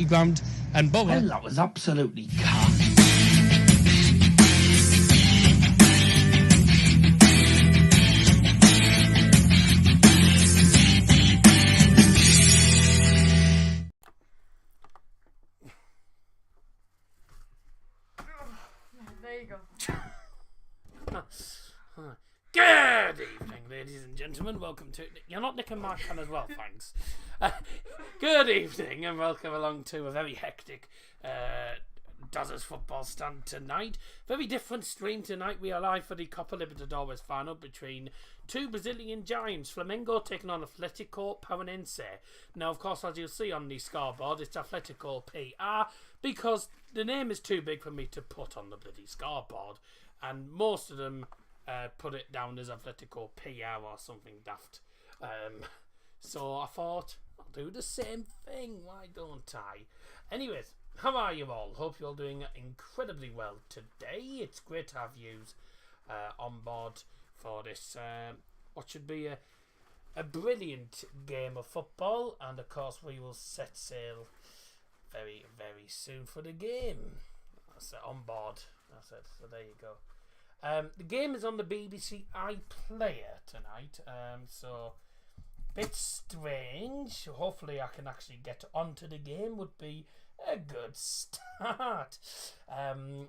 your ground and bother. Well, that was absolutely cocked. There you go. Good evening, ladies and gentlemen. Welcome to... You're not nicking my can as well, thanks. Good evening and welcome along to a very hectic Dozzers football stand tonight. Very different stream tonight. We are live for the Copa Libertadores final between two Brazilian giants, Flamengo taking on Atletico Paranaense. Now, of course, as you'll see on the scoreboard, it's Atletico PR because the name is too big for me to put on the bloody scoreboard, and most of them put it down as Atletico PR or something daft. So I thought, I'll do the same thing, why don't I? Anyways, how are you all? Hope you're all doing incredibly well today. It's great to have you on board for this, what should be a brilliant game of football. And of course, we will set sail very, very soon for the game. That's it, on board. That's it. So there you go. The game is on the BBC iPlayer tonight. So bit strange. Hopefully, I can actually get onto the game. Would be a good start.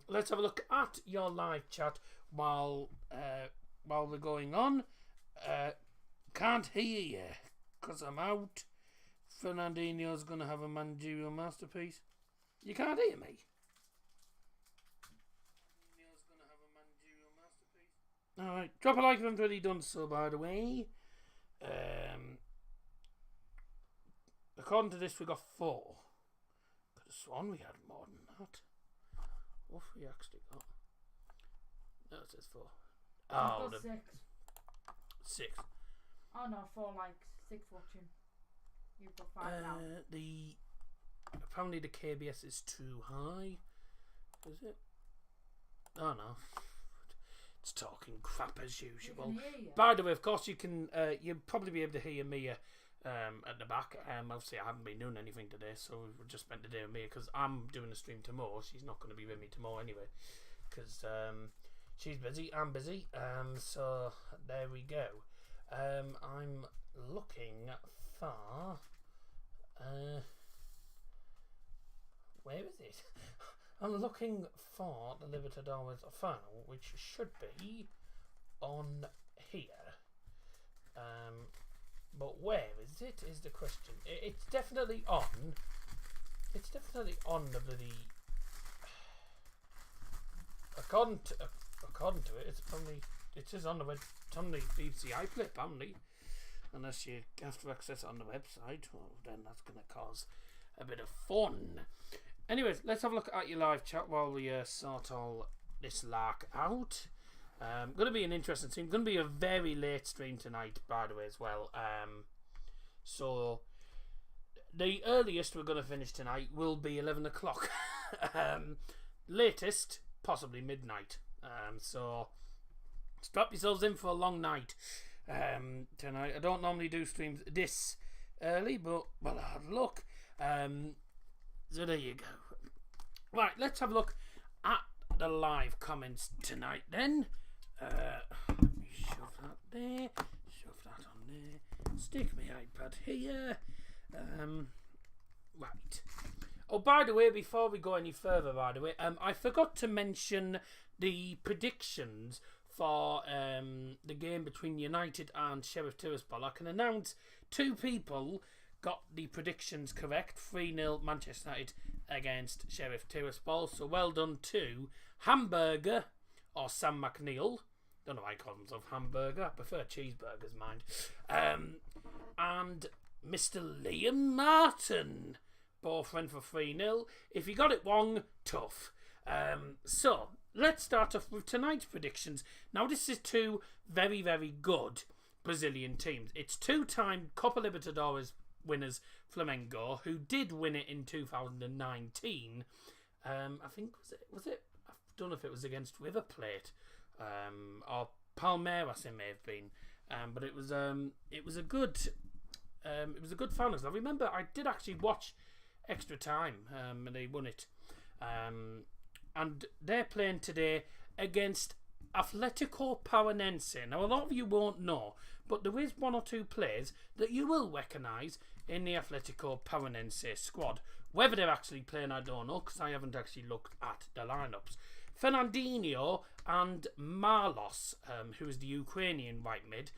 Let's have a look at your live chat while we're going on. Can't hear you because I'm out. Fernandinho's going to have a managerial masterpiece. You can't hear me. Alright, drop a like if you haven't already done so, by the way. According to this, we got 4. Could have sworn we had more than that. What have we actually got? No, it says 4. Oh, got 6. 6. Oh no, 4 like 6 watching. You've got 5 now. Apparently the KBS is too high. Is it? Oh no. It's talking crap as usual. By the way, of course, you can. You'll probably be able to hear Mia at the back. Obviously, I haven't been doing anything today, so we've just spent the day with Mia because I'm doing a stream tomorrow. She's not going to be with me tomorrow anyway because she's busy. I'm busy. So there we go. I'm looking for. Where is it? I'm looking for the Libertdores final, which should be on here. But where is it? Is the question. It's definitely on. It's definitely on the bloody. According to it, it's probably. It is on the web. It's on the BBC iPlayer, apparently. Unless you have to access it on the website, well, then that's going to cause a bit of fun. Anyways, let's have a look at your live chat while we sort all this lark out. Going to be an interesting stream. Going to be a very late stream tonight, by the way, as well. So the earliest we're going to finish tonight will be 11 o'clock. Latest, possibly midnight. So strap yourselves in for a long night tonight. I don't normally do streams this early, but well, hard luck. So there you go. Right, let's have a look at the live comments tonight then. Let me shove that there. Shove that on there. Stick my iPad here. Right. Oh, by the way, before we go any further, I forgot to mention the predictions for the game between United and Sheriff Tiraspol. I can announce 2 people got the predictions correct. 3-0 Manchester United against Sheriff Tiraspol. So well done to Hamburger or Sam McNeil. Don't know why I call himself Hamburger. I prefer cheeseburgers, mind. And Mr. Liam Martin. Both went for 3-0. If you got it wrong, tough. So let's start off with tonight's predictions. Now this is 2 very, very good Brazilian teams. It's 2-time Copa Libertadores winners Flamengo, who did win it in 2019. I think was it I don't know if it was against River Plate or Palmeiras it may have been, but it was a good final. I remember I did actually watch extra time, and they won it. And they're playing today against Atletico Paranense. Now, a lot of you won't know, but there is one or two players that you will recognise in the Atletico Paranense squad. Whether they're actually playing, I don't know, because I haven't actually looked at the lineups. Fernandinho and Marlos, who is the Ukrainian right mid,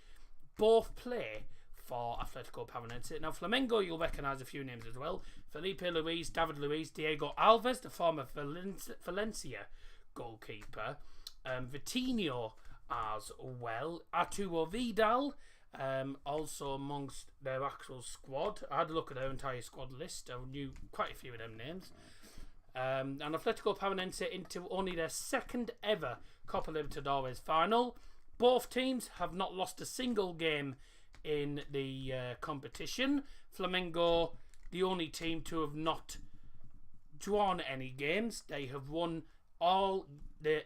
both play for Atletico Paranense. Now, Flamengo, you'll recognise a few names as well. Felipe Luis, David Luiz, Diego Alves, the former Valencia goalkeeper. Vitinho as well. Arturo Vidal, also amongst their actual squad. I had a look at their entire squad list. I knew quite a few of them names. And Atletico Paranense into only their second ever Copa Libertadores final. Both teams have not lost a single game in the competition. Flamengo, the only team to have not drawn any games. They have won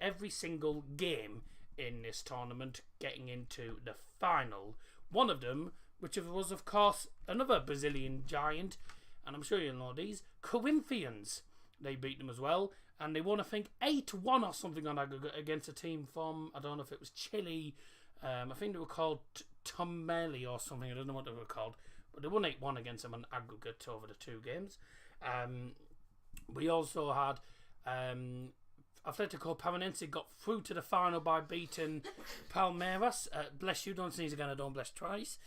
every single game in this tournament, getting into the final. One of them, which was of course another Brazilian giant, and I'm sure you'll know these, Corinthians. They beat them as well, and they won, I think, 8-1 or something on aggregate against a team from, I don't know if it was Chile. I think they were called Tomeli or something. I don't know what they were called, but they won 8-1 against them on aggregate over the two games. We also had Atletico Paranense got through to the final by beating Palmeiras. Bless you, don't sneeze again, I don't bless twice.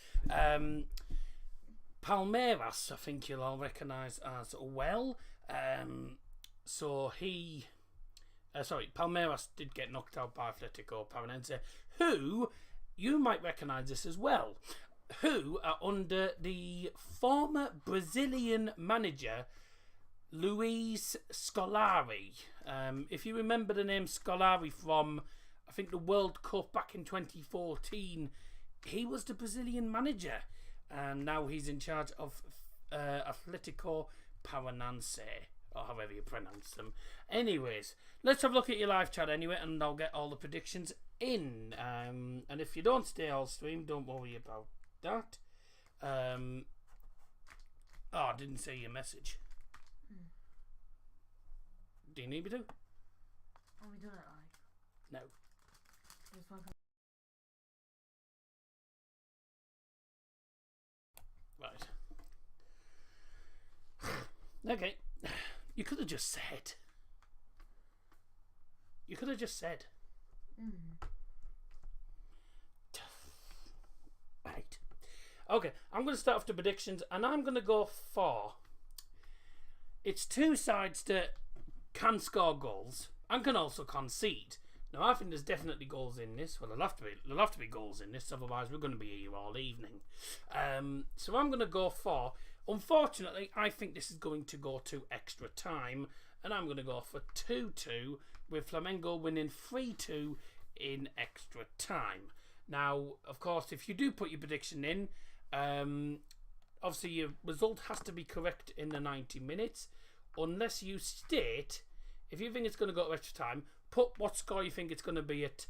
Palmeiras, I think you'll all recognise as well. Palmeiras did get knocked out by Atletico Paranense, who, you might recognise this as well, who are under the former Brazilian manager Luis Scolari. If you remember the name Scolari from, I think, the World Cup back in 2014, he was the Brazilian manager, and now he's in charge of Atletico Paranense, or however you pronounce them. Anyways, let's have a look at your live chat anyway, and I'll get all the predictions in. And if you don't stay all stream, don't worry about that. I didn't see your message. Do you need me to? Are we doing it like? No. Just one. Right. Okay. You could have just said. Right. Okay, I'm going to start off the predictions, and I'm going to go for... It's two sides that can score goals and can also concede. Now, I think there's definitely goals in this. Well, there'll have to be goals in this, otherwise we're going to be here all evening. So I'm going to go for... Unfortunately, I think this is going to go to extra time, and I'm going to go for 2-2, with Flamengo winning 3-2 in extra time. Now, of course, if you do put your prediction in, obviously your result has to be correct in the 90 minutes, unless you state, if you think it's going to go to extra time, put what score you think it's going to be at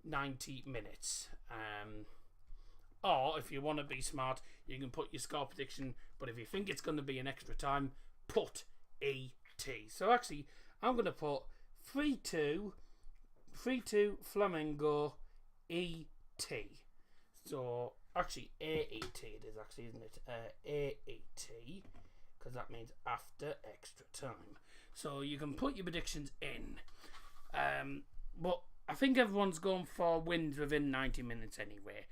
90 minutes. Or, if you want to be smart, you can put your score prediction, but if you think it's going to be an extra time, put ET. So actually, I'm going to put 3-2 Flamengo ET. So, actually, AET it is actually, isn't it? AET, because that means after extra time. So, you can put your predictions in. But I think everyone's going for wins within 90 minutes anyway.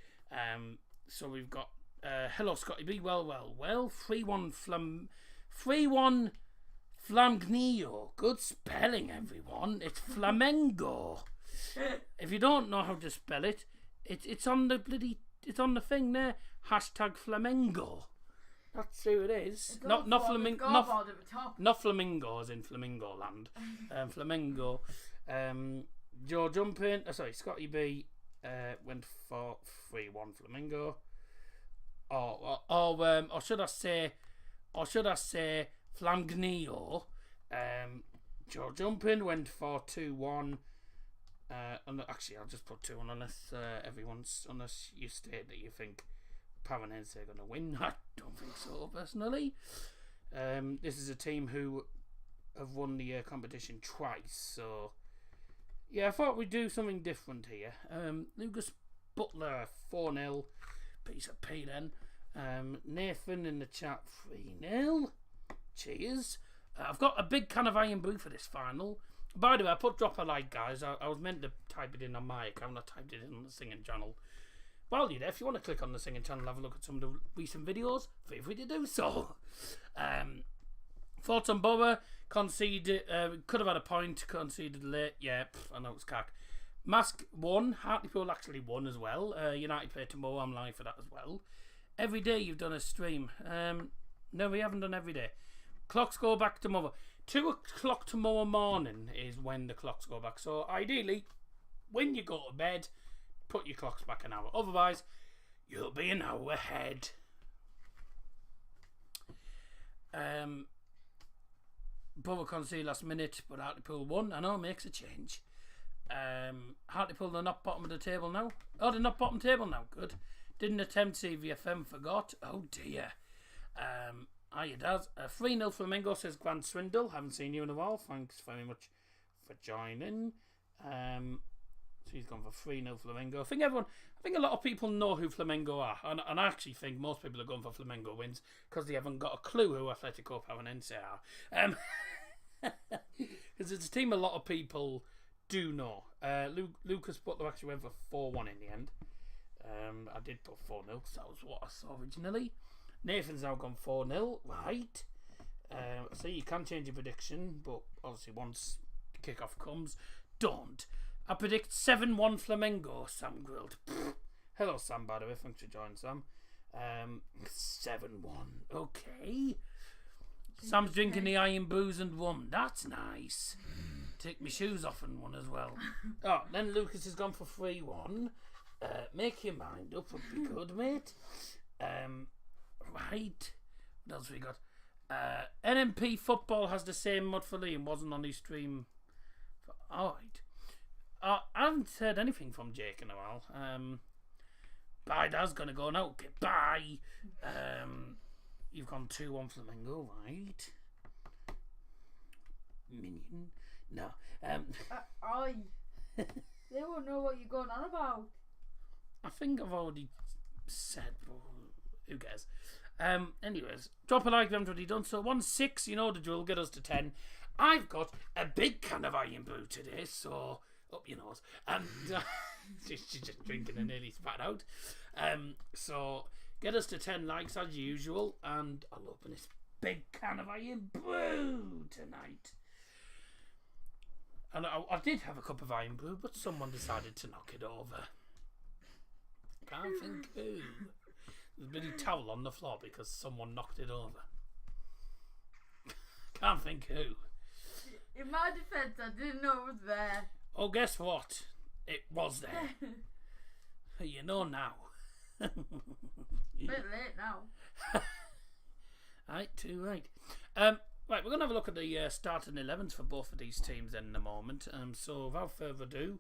So we've got hello Scotty B. Well. 3-1 Flamgnio. Good spelling, everyone. It's Flamengo. If you don't know how to spell it, it's on the thing there. Hashtag Flamengo. That's who it is. Not flamingos in Flamingo Land. Flamengo. Joe Jumping. Scotty B. Went for 3-1 Flamengo. Or should I say Flamgnio? Joe Jumping went for 2-1. Actually, I'll just put 2-1 unless you state that you think Paranense are going to win. I don't think so, personally. This is a team who have won the competition twice, so yeah, I thought we'd do something different here. Lucas Butler 4-0, piece of pea then. Nathan in the chat 3-0. Cheers. I've got a big can of Iron Brew for this final. By the way, I put drop a like, guys. I was meant to type it in on my account. I typed it in on the singing channel. While you're there, if you want to click on the singing channel, have a look at some of the recent videos, feel free to do so. Thoughts on Borough? Conceded, could have had a point, conceded late. Yeah, I know it's cack. Mask won. Hartlepool actually won as well. United play tomorrow. I'm live for that as well. Every day you've done a stream. No, we haven't done every day. Clocks go back tomorrow. 2 o'clock tomorrow morning is when the clocks go back. So ideally, when you go to bed, put your clocks back an hour. Otherwise, you'll be an hour ahead. Borough conceded last minute, but Hartlepool won. I know it makes a change. Hartlepool, they're not bottom of the table now. Oh, they're not bottom table now. Good. Didn't attempt CVFM, forgot. Oh dear. Hiya, Daz. 3-0 Flamengo, says Grant Swindle. Haven't seen you in a while. Thanks very much for joining. So he's gone for 3-0 Flamengo. I think a lot of people know who Flamengo are. And I actually think most people are going for Flamengo wins because they haven't got a clue who Atletico Paranaense are. Because it's a team a lot of people do know. Lucas Butler actually went for 4-1 in the end. I did put 4-0 because that was what I saw originally. Nathan's now gone 4-0, right? So you can change your prediction, but obviously once the kickoff comes, don't. I predict 7-1 Flamengo, Sam Grilled. Hello, Sam, by the way. Thanks for joining, Sam. 7-1. Okay. Sam's drinking the Iron Brews and rum. That's nice. Take my shoes off and one as well. Oh, then Lucas has gone for 3-1. Make your mind up would be good, mate. Right. What else we got? NMP Football has the same mod for Liam. Wasn't on his stream. Alright. I haven't heard anything from Jake in a while. Bye, Dad's gonna go now. Okay, bye. You've gone 2-1 Flamengo, right? Minion. No. They won't know what you're going on about. I think I've already said, but who cares? Anyways, drop a like if you haven't already done so. 1-6, you know the drill, get us to 10. I've got a big can of Iron Brew today, so up your nose. She's just drinking and nearly spat out. So get us to 10 likes as usual, and I'll open this big can of Iron Brew tonight. And I did have a cup of Iron Brew, but someone decided to knock it over. Can't think who. There's a bloody towel on the floor because someone knocked it over. Can't think who. In my defence, I didn't know it was there. Oh, guess what? It was there. You know now. Bit late now. Right, too right. Right, we're going to have a look at the starting 11s for both of these teams then in a moment. So without further ado,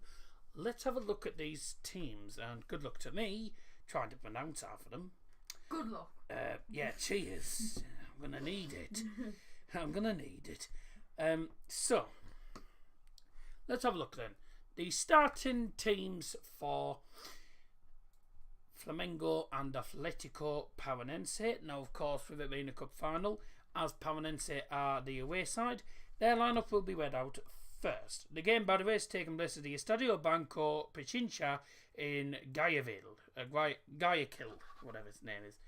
let's have a look at these teams. And good luck to me trying to pronounce half of them. Good luck. Yeah, cheers. I'm going to need it. I'm going to need it. So, let's have a look then. The starting teams for Flamengo and Atletico Paranaense. Now, of course, with it being a cup final, as Paranaense are the away side, their lineup will be read out first. The game, by the way, is taking place at the Estadio Banco Pichincha in Guayaquil, whatever its name is.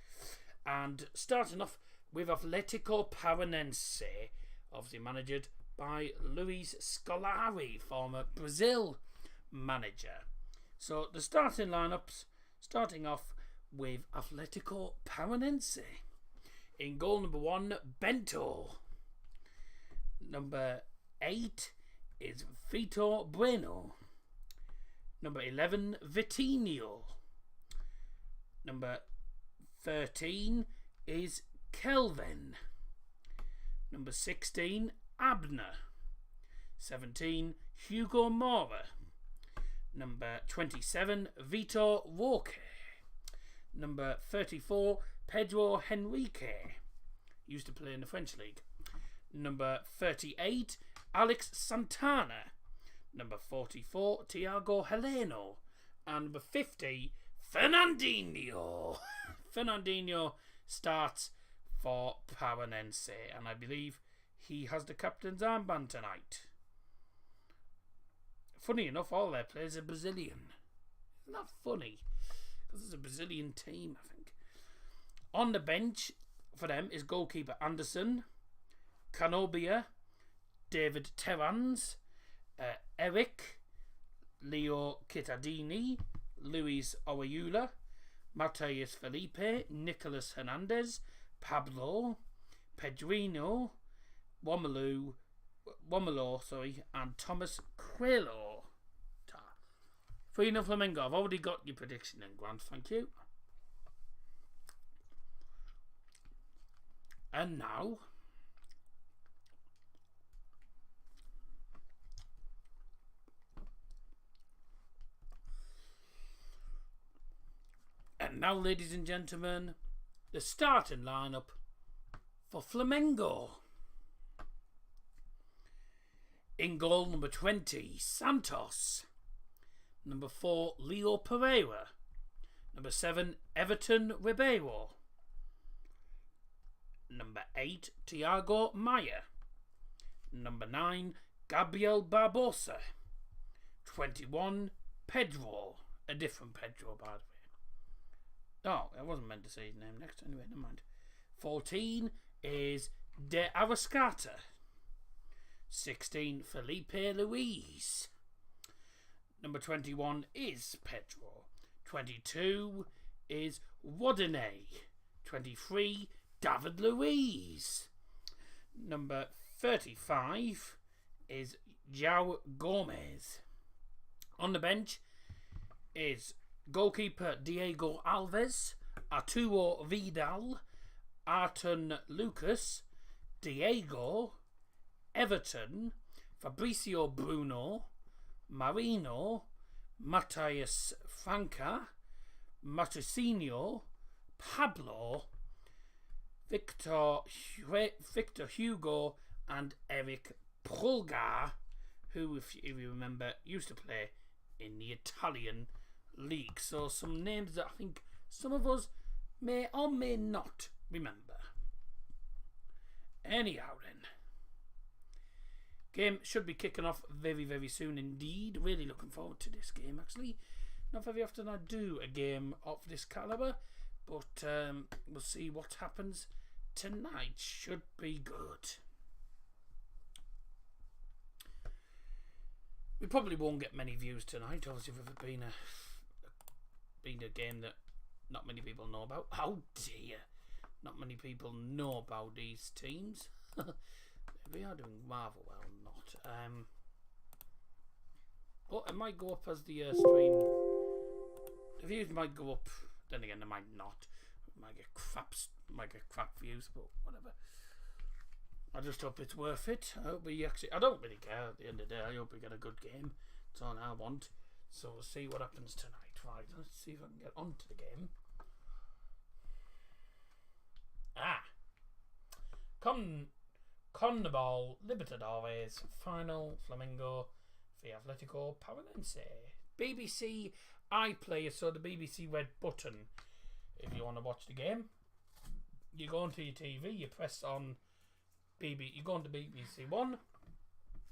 And starting off with Atletico Paranaense, obviously managed by Luis Scolari, former Brazil manager. So the starting lineups, starting off with Atletico Paranaense. In goal number 1, Bento. Number 8 is Vitor Bueno. Number 11, Vitinho. Number 13 is Kelvin. Number 16, Abner. 17, Hugo Mora. Number 27, Vitor Roque. Number 34, Pedro Henrique. Used to play in the French league. Number 38, Alex Santana. Number 44, Thiago Heleno. And number 50, Fernandinho. Fernandinho starts for Paranense, and I believe he has the captain's armband tonight. Funny enough, all their players are Brazilian. Isn't that funny? Because it's a Brazilian team, I think. On the bench for them is goalkeeper Anderson, Canobia, David Terrans, Eric, Leo Cittadini, Luis Oriula, Mateus Felipe, Nicolas Hernandez, Pablo, Pedrino, Womalo, and Thomas Crello. 3-0 Flamengo. I've already got your prediction in, Grant. Thank you. And now, ladies and gentlemen, the starting lineup for Flamengo. In goal, number 20, Santos. Number 4, Leo Pereira. Number 7, Everton Ribeiro. Number 8, Thiago Maia. Number 9, Gabriel Barbosa. 21, Pedro. A different Pedro, by the way. Oh, I wasn't meant to say his name next. Anyway, never mind. 14 is De Arrascata. 16, Felipe Luis. Number 21 is Pedro. 22 is Wadene. 23, David Luiz. Number 35 is João Gomez. On the bench is goalkeeper Diego Alves, Arturo Vidal, Arton Lucas, Diego, Everton, Fabricio Bruno, Marino, Matias Franca, Matusinho, Pablo, Victor Hugo, and Eric Pulgar, who, if you remember, used to play in the Italian league. So some names that I think some of us may or may not remember. Anyhow then, game should be kicking off very, very soon indeed. Really looking forward to this game, actually. Not very often I do a game of this calibre, but we'll see what happens tonight. Should be good. We probably won't get many views tonight. Obviously, if it's been a game that not many people know about. Oh dear, not many people know about these teams. They are doing rather well, not. But it might go up as the stream. The views might go up. Then again, they might not. Might get crap views, but whatever. I just hope it's worth it. I hope we actually. I don't really care at the end of the day. I hope we get a good game. That's all I want. So we'll see what happens tonight. Right, let's see if I can get onto the game. Conmebol Libertadores final Flamengo v Atletico Paranense. BBC iPlayer, so the BBC red button. If you want to watch the game, you go onto your TV, you press on you go onto BBC One,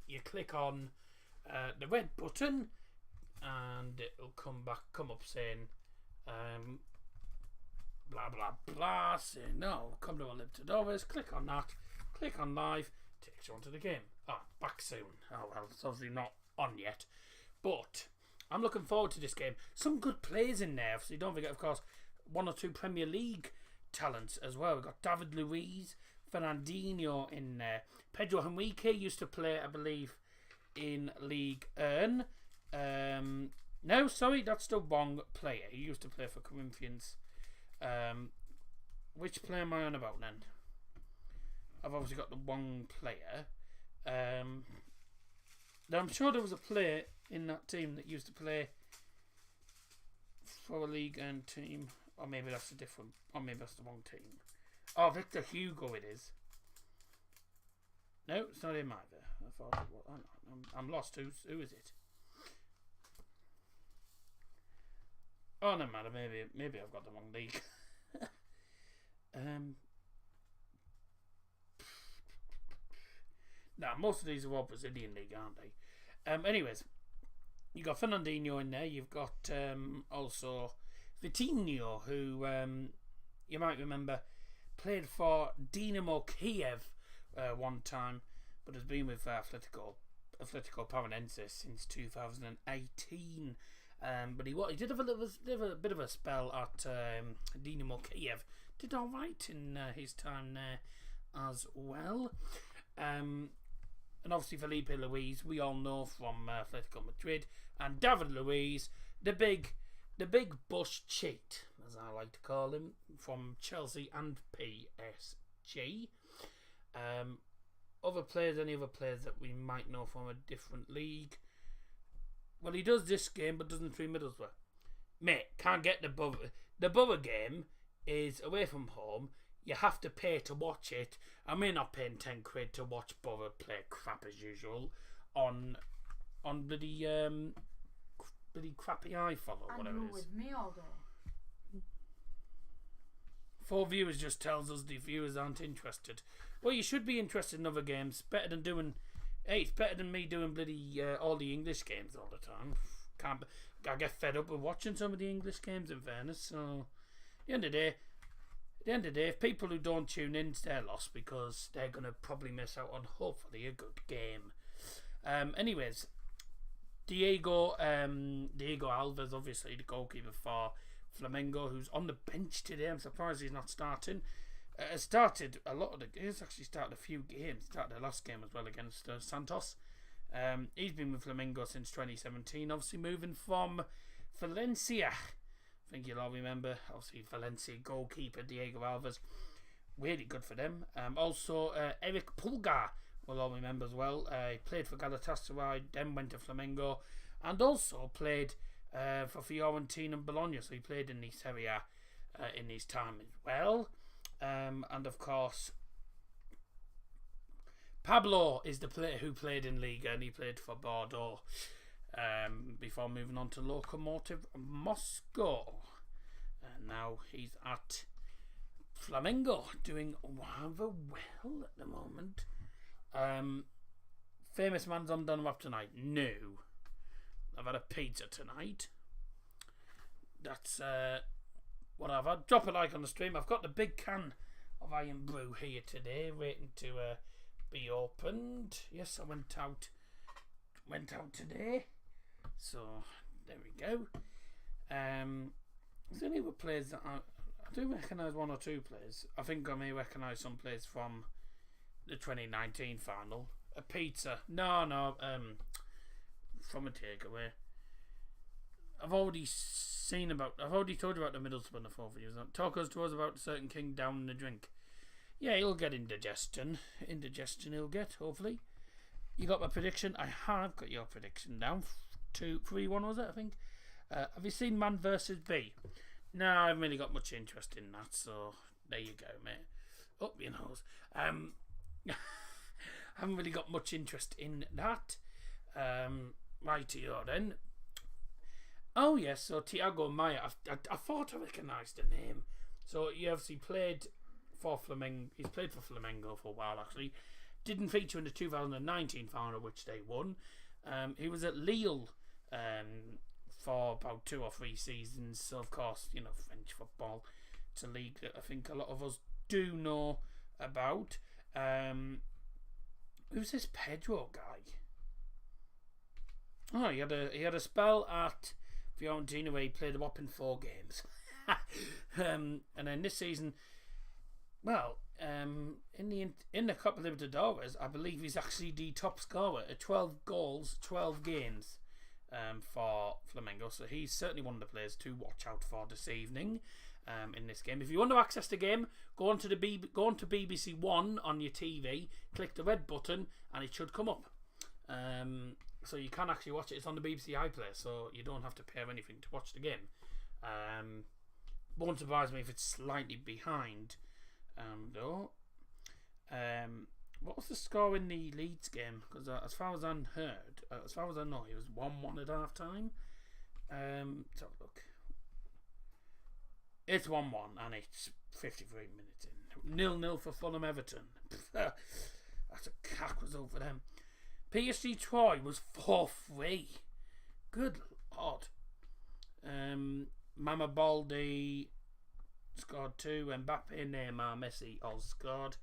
you click on the red button, and it'll come up saying blah blah blah, saying no, come to our Libertadores. Click on that, click on live, takes you onto the game. Back soon. Oh well, it's obviously not on yet, but I'm looking forward to this game. Some good players in there, so don't forget, of course, 1 or 2 Premier League talents as well. We've got David Luiz, Fernandinho in there. Pedro Henrique used to play, I believe, in League Earn. No, sorry, that's the wrong player. He used to play for Corinthians. Which player am I on about then? I've obviously got the wrong player. Now I'm sure there was a player in that team that used to play for a League Earn team. Or maybe that's a different, or maybe that's the wrong team. Oh, Victor Hugo it is. No, it's not him either. I thought it was. I'm lost. Who is it? Oh, no matter. Maybe I've got the wrong league. Nah, most of these are all Brazilian league, aren't they? Anyways, you got Fernandinho in there. You've got also Vitinho, who you might remember played for Dinamo Kiev one time, but has been with Atletico Paranense since 2018. But he did have a bit of a spell at Dinamo Kiev. Did all right in his time there as well. And obviously Felipe Luis, we all know from Atletico Madrid, and David Luiz, the big bush cheat, as I like to call him, from Chelsea and PSG. Any other players that we might know from a different league? Well, he does this game, but doesn't for Middlesbrough. Mate, can't get the Borough. The Borough game is away from home. You have to pay to watch it. I may not paying £10 to watch Borough play crap as usual on bloody crappy iPhone or whatever it is. with me all day. 4 viewers just tells us the viewers aren't interested. Well, you should be interested in other games. It's better than me doing bloody all the English games all the time. I get fed up with watching some of the English games, in fairness. So, at the end of the day, if people who don't tune in, they're lost because they're going to probably miss out on hopefully a good game. Anyways, Diego Alves, obviously the goalkeeper for Flamengo, who's on the bench today. I'm surprised he's not starting. Has started a lot of he's actually started a few games. Started the last game as well against Santos. He's been with Flamengo since 2017. Obviously moving from Valencia. I think you'll all remember, obviously, Valencia goalkeeper Diego Alves. Really good for them. Also, Eric Pulgar, we'll all remember as well. He played for Galatasaray, then went to Flamengo, and also played for Fiorentina and Bologna. So he played in the Serie A in his time as well. And of course, Pablo is the player who played in Liga, and he played for Bordeaux. Before moving on to Lokomotiv Moscow, and now he's at Flamengo doing rather well at the moment. Famous man's on done up tonight. No, I've had a pizza tonight. That's what I've had. Drop a like on the stream. I've got the big can of Iron Brew here today, waiting to be opened. Yes, I went out today. So there we go. There's any other players that I do recognise one or two players. I think I may recognise some players from the 2019 final. A pizza. No. From a takeaway. I've already told you about the Middlesbrough in the 4 videos. Talk us to us about a certain king down in the drink. Yeah, he'll get indigestion. Indigestion he'll get, hopefully. You got my prediction? I have got your prediction down. 2-3-1 was it, I think. Have you seen Man vs. B? No, I haven't really got much interest in that, so there you go, mate. Up your nose. I haven't really got much interest in that. Rightio then. Oh yes, so Thiago Maia. I thought I recognised the name. So he obviously played for Flamengo. He's played for Flamengo for a while actually. Didn't feature in the 2019 final, which they won. He was at Lille for about 2 or 3 seasons. So of course, you know, French football. It's a league that I think a lot of us do know about. Who's this Pedro guy? Oh, he had a spell at Fiorentina where he played a whopping 4 games. And then this season, well, in the Copa Libertadores, I believe he's actually the top scorer at 12 goals, 12 games for Flamengo. So he's certainly one of the players to watch out for this evening in this game. If you want to access the game, go on to BBC One on your TV, click the red button, and it should come up. So you can actually watch it. It's on the BBC iPlayer, so you don't have to pay anything to watch the game. Won't surprise me if it's slightly behind though. What was the score in the Leeds game? Because as far as I heard, as far as I know, it was 1-1 at half time. Let's have a look. It's 1-1 and it's 53 minutes in. 0-0 for Fulham Everton. That's a cack result for them. PSG Troy was 4-3. Good lord. Mama Baldi scored 2. Mbappe, Neymar, Messi all scored.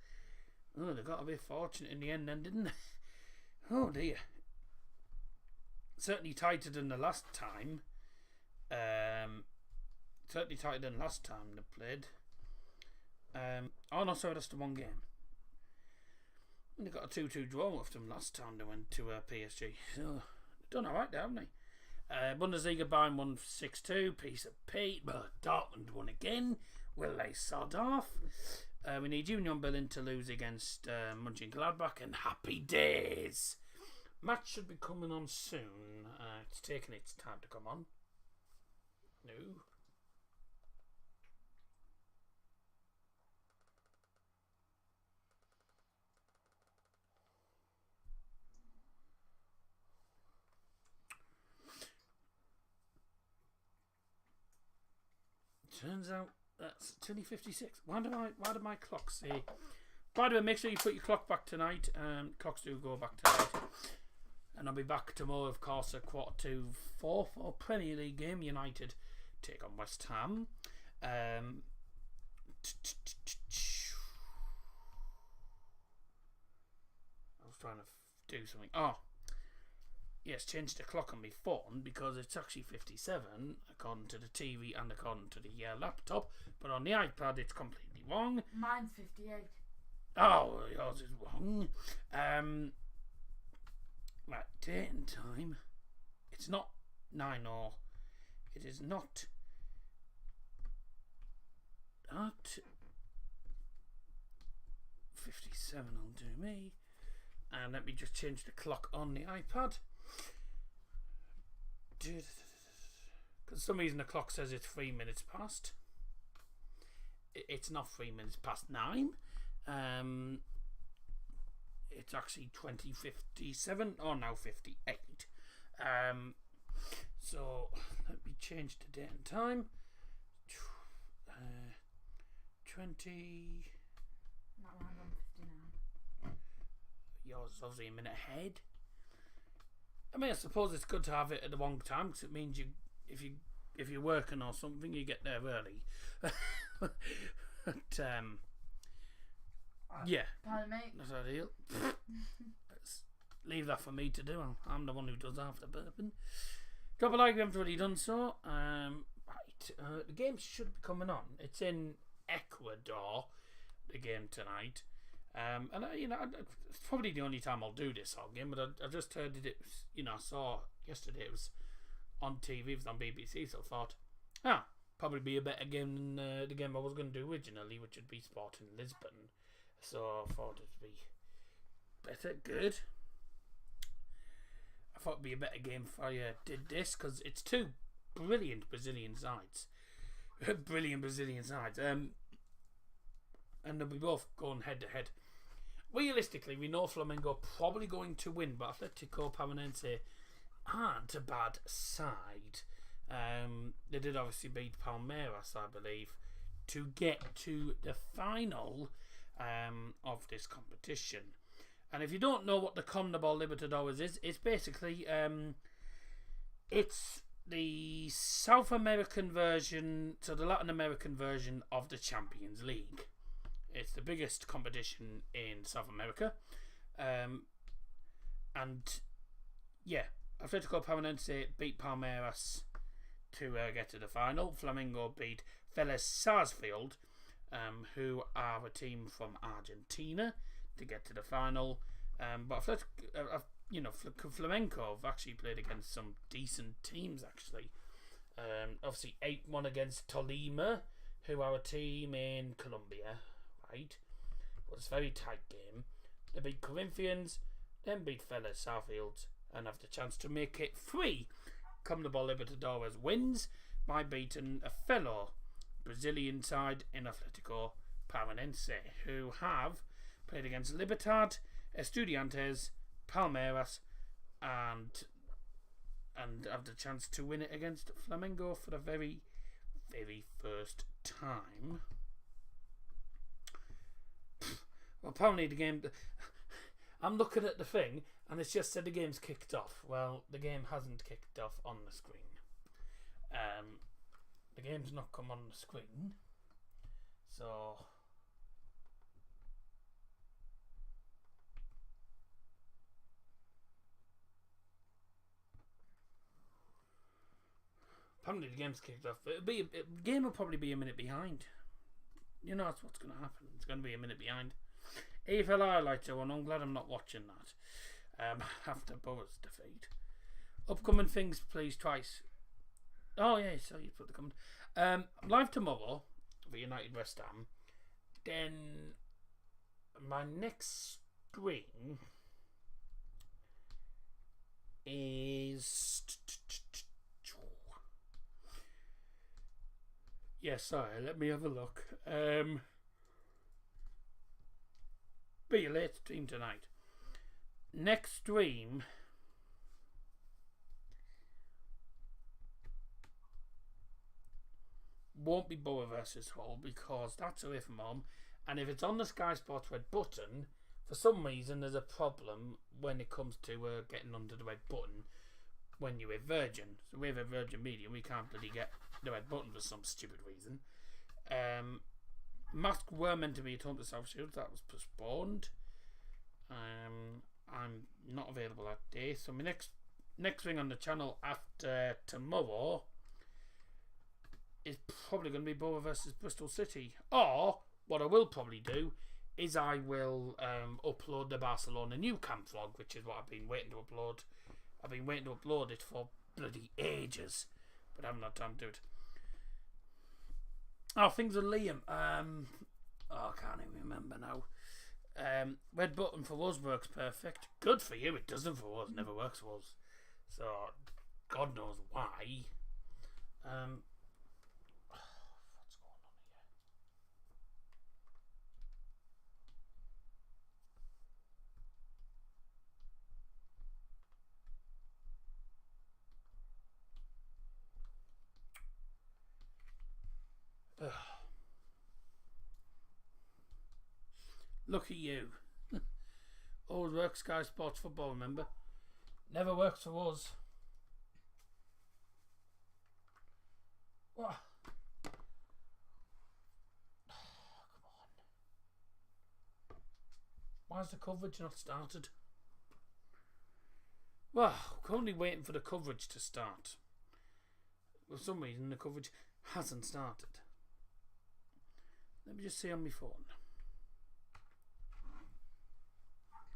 Oh, they got a bit fortunate in the end then, didn't they? Oh dear. Certainly tighter than the last time. Certainly tighter than last time they played. Oh no, sorry, that's the one game. They got a 2-2 draw with them last time they went to PSG. So, they've done alright there, haven't they? Bundesliga Bayern won 6-2. Piece of Pete. But Dortmund won again. Will they sod off? We need Union Berlin to lose against Mönchengladbach, and happy days. Match should be coming on soon. It's taking its time to come on. No. Turns out that's 2056. Why do my clocks say? By the way, make sure you put your clock back tonight. Clocks do go back tonight, and I'll be back tomorrow, of course, at 3:45 for Premier League game. United take on West Ham. I was trying to do something. Oh. Yes, changed the clock on my phone because it's actually 57 according to the TV and according to the laptop, but on the iPad it's completely wrong. Mine's 58. Oh, yours is wrong. Right, date and time. It's not 9 or it is not at 57 will do me. And let me just change the clock on the iPad. Because for some reason the clock says it's 3 minutes past. It's not 3 minutes past 9. It's actually 20:57 or now 58. So let me change the date and time. 20. Not around on 59. Yours is obviously a minute ahead. I mean, I suppose it's good to have it at the wrong time because it means if you're working or something, you get there early. But yeah, Pardon, mate. that's ideal. Leave that for me to do. I'm the one who does half the burping. Drop a like if you haven't already done so. The game should be coming on. It's in Ecuador. The game tonight. And it's probably the only time I'll do this whole game, but I just heard that it was, I saw yesterday it was on TV, it was on BBC, so I thought, probably be a better game than the game I was going to do originally, which would be Sporting Lisbon. So I thought it'd be better, good. I thought it'd be a better game if I did this, because it's two brilliant Brazilian sides. And they'll be both going head to head. Realistically, we know Flamengo are probably going to win, but Atletico Paranaense aren't a bad side. They did obviously beat Palmeiras, I believe, to get to the final of this competition. And if you don't know what the Conmebol Libertadores is, it's basically it's the South American version, so the Latin American version of the Champions League. It's the biggest competition in South America. And yeah, Atletico Paranaense beat Palmeiras to get to the final. Flamengo beat Vélez Sarsfield, who are a team from Argentina, to get to the final. But Flamenco have actually played against some decent teams, actually. Obviously 8-1 against Tolima, who are a team in Colombia. Right, it was a very tight game. They beat Corinthians, then beat Vélez Sarsfield, and have the chance to make it free. Conmebol Libertadores wins by beating a fellow Brazilian side in Atletico Paranense, who have played against Libertad, Estudiantes, Palmeiras, and have the chance to win it against Flamengo for the very, very first time. Well, apparently the game... I'm looking at the thing, and it's just said the game's kicked off. Well, the game hasn't kicked off on the screen. The game's not come on the screen. So... apparently the game's kicked off. The game will probably be a minute behind. You know that's what's going to happen. It's going to be a minute behind. AFL highlights are on. I'm glad I'm not watching that. After Borough's defeat. Upcoming things, please, twice. Oh, yeah, so you put the comment. Live tomorrow for United West Ham. Then my next stream is... yeah, sorry, let me have a look. Be a late stream tonight. Next stream won't be Borough versus Hull because that's away from home, and if it's on the Sky Sports red button, for some reason there's a problem when it comes to getting under the red button when you're with Virgin. So we're with Virgin Media, we can't bloody get the red button for some stupid reason. Masks were meant to be at home to South Shields, that was postponed. I'm not available that day, so my next thing on the channel after tomorrow is probably going to be Borough versus Bristol City. Or what I will probably do is I will upload the Barcelona new camp vlog, which is what I've been waiting to upload. I've been waiting to upload it for bloody ages, but I haven't had time to do it. Oh, things with Liam. I can't even remember now. Red button for us works perfect. Good for you. It doesn't for us. Never works for us. So God knows why. What's going on here? Look at you. Always works Sky Sports football, remember? Never works for us. What? Come on. Why's the coverage not started? Well, we're currently waiting for the coverage to start. For some reason, the coverage hasn't started. Let me just see on my phone.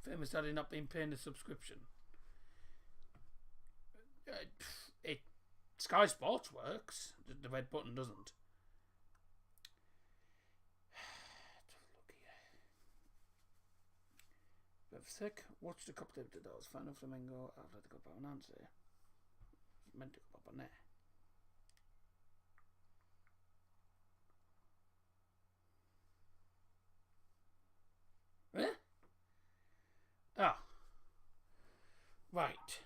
Famous Daddy not been paying the subscription. Sky Sports works. The red button doesn't. Let's have a sec. Watch the Cup of Libertdores. Final Flamengo. Atletico Paranaense. Meant to come up on there. Eh? Ah. Right.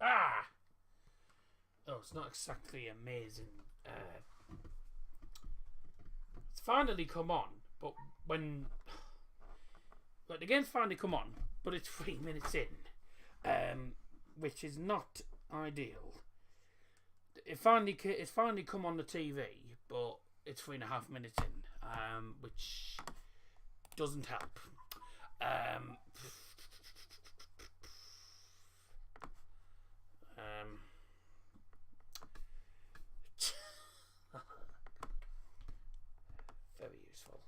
Ah! Oh, it's not exactly amazing. It's finally come on, but when... But the game's finally come on, but it's 3 minutes in. Which is not ideal. It's finally come on the TV, but it's 3.5 minutes in, which doesn't help. Very useful.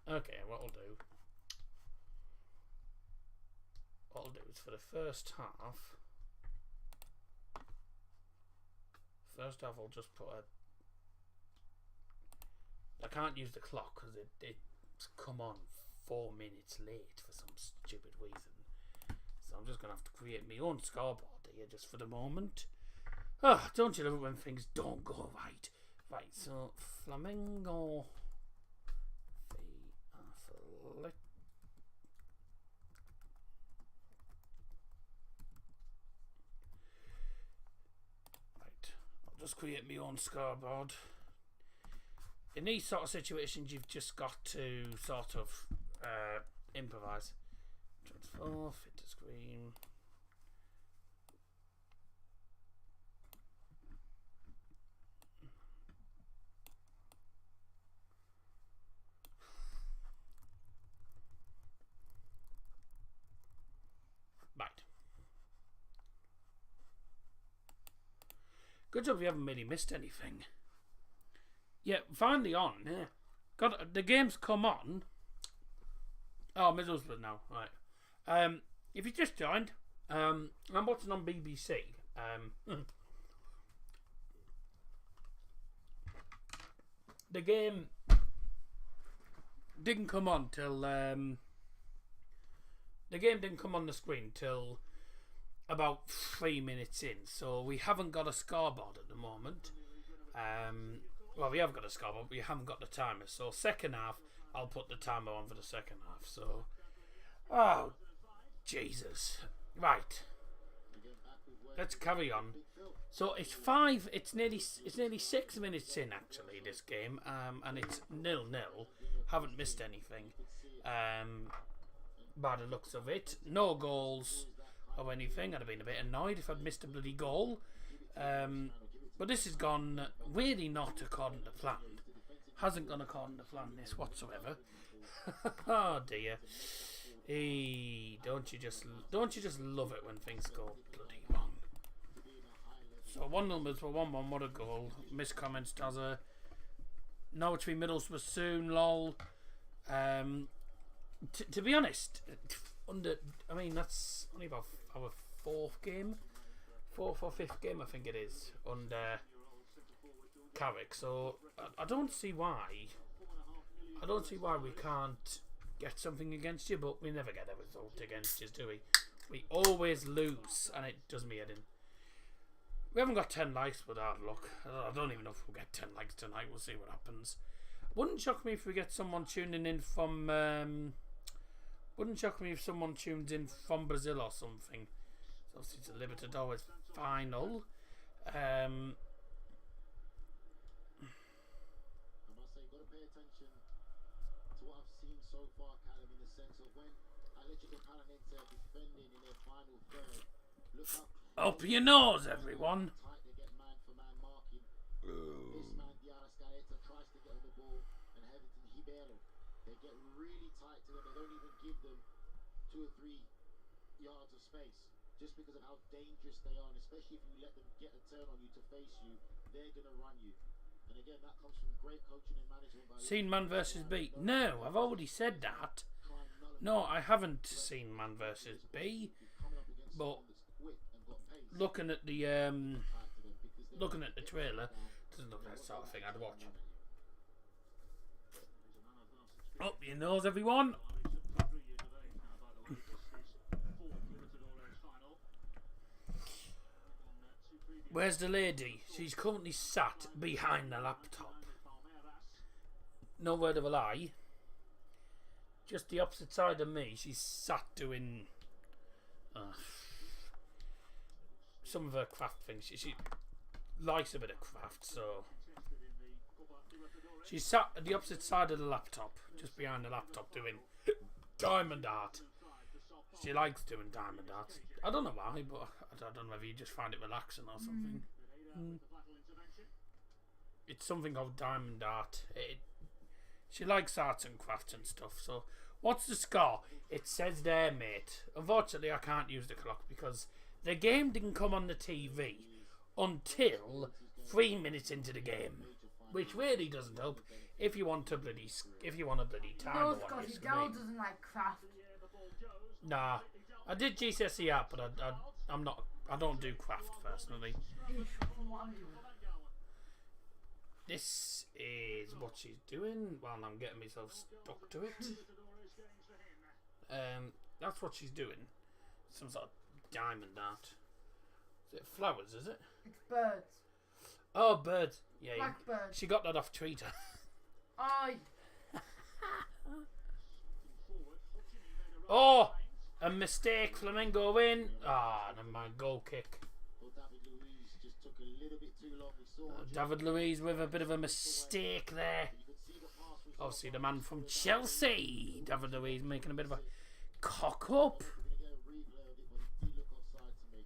Okay, what I'll do is for the first half I'll just put I can't use the clock because it's come on 4 minutes late for some stupid reason. So I'm just going to have to create my own scoreboard here just for the moment. Oh, don't you love it when things don't go right? Right, so Flamingo the Athletic. Right, I'll just create my own scoreboard. In these sort of situations, you've just got to sort of improvise. Transfer, fit to screen. Right. Good job we haven't really missed anything. Yeah, finally on. Yeah. God, the game's come on. Oh, Middlesbrough now. Right. If you just joined, I'm watching on BBC. The game didn't come on till the game didn't come on the screen till about 3 minutes in. So we haven't got a scoreboard at the moment. Well, we have got a scoreboard, but we haven't got the timer. So second half, I'll put the timer on for the second half. So, oh, Jesus. Right. Let's carry on. So it's nearly 6 minutes in actually, this game, and it's 0-0. Haven't missed anything. By the looks of it, no goals or anything. I'd have been a bit annoyed if I'd missed a bloody goal. But this has gone really not according to plan. Hasn't gone according to plan, this whatsoever. Oh dear. Hey, don't you just love it when things go bloody wrong? So 1-0 for 1-1. What a goal! Miss comments does a Norwich v Middlesbrough soon. Lol. To be honest, that's only about our fourth or fifth game, I think it is, under Carrick. So I don't see why we can't get something against you, but we never get a result against you, do we? We always lose, and it does me head in. We haven't got 10 likes, but hard luck. I don't even know if we'll get 10 likes tonight. We'll see what happens. Wouldn't shock me if we get someone tuning in from. Wouldn't shock me if someone tunes in from Brazil or something. So obviously it's a Libertdores final. I must say, got to pay attention to what I've seen so far, Callum, in the sense of when Atletico Paranaense are defending in their final third. Look up your nose, everyone. tight they get man for man marking. This man, Diarra Scaletta, tries to get on the ball, and Everton Ribeiro, they get really tight to them. They don't even give them 2 or 3 yards of space, just because of how dangerous they are, and especially if you let them get a turn on you to face you, they're going to run you. And again, that comes from great coaching and management. Seen Man vs B? No, I've already said that. No, I haven't seen Man vs B. But looking at the trailer, doesn't look like the sort of thing I'd watch. Up your nose, everyone. Where's the lady? She's currently sat behind the laptop. No word of a lie. Just the opposite side of me. She's sat doing some of her craft things. She likes a bit of craft, so she's sat at the opposite side of the laptop, just behind the laptop, doing diamond art. She likes doing diamond art. I don't know why, but I don't know if you just find it relaxing or something. It's something called diamond art. She likes arts and crafts and stuff. So, what's the score? It says there, mate. Unfortunately, I can't use the clock because the game didn't come on the TV until 3 minutes into the game, which really doesn't help if you want a bloody time. No, because your girl doesn't like craft. Nah, I did GCSE art, but I'm not. I don't do craft personally. this is what she's doing while I'm getting myself stuck to it. That's what she's doing. Some sort of diamond art. Is it flowers, is it? It's birds. Oh, birds. Yeah, Blackbirds. she got that off Twitter. Aye. Oh, a mistake. Flamengo win. Ah, never mind. Goal kick. Well, David Luiz just took a little bit too long. We saw David Luiz with a bit of a mistake there. you could see the pass was Obviously, the man from Chelsea. David Luiz making a bit of a cock up. going to get a replay of it, but it did look offside to me.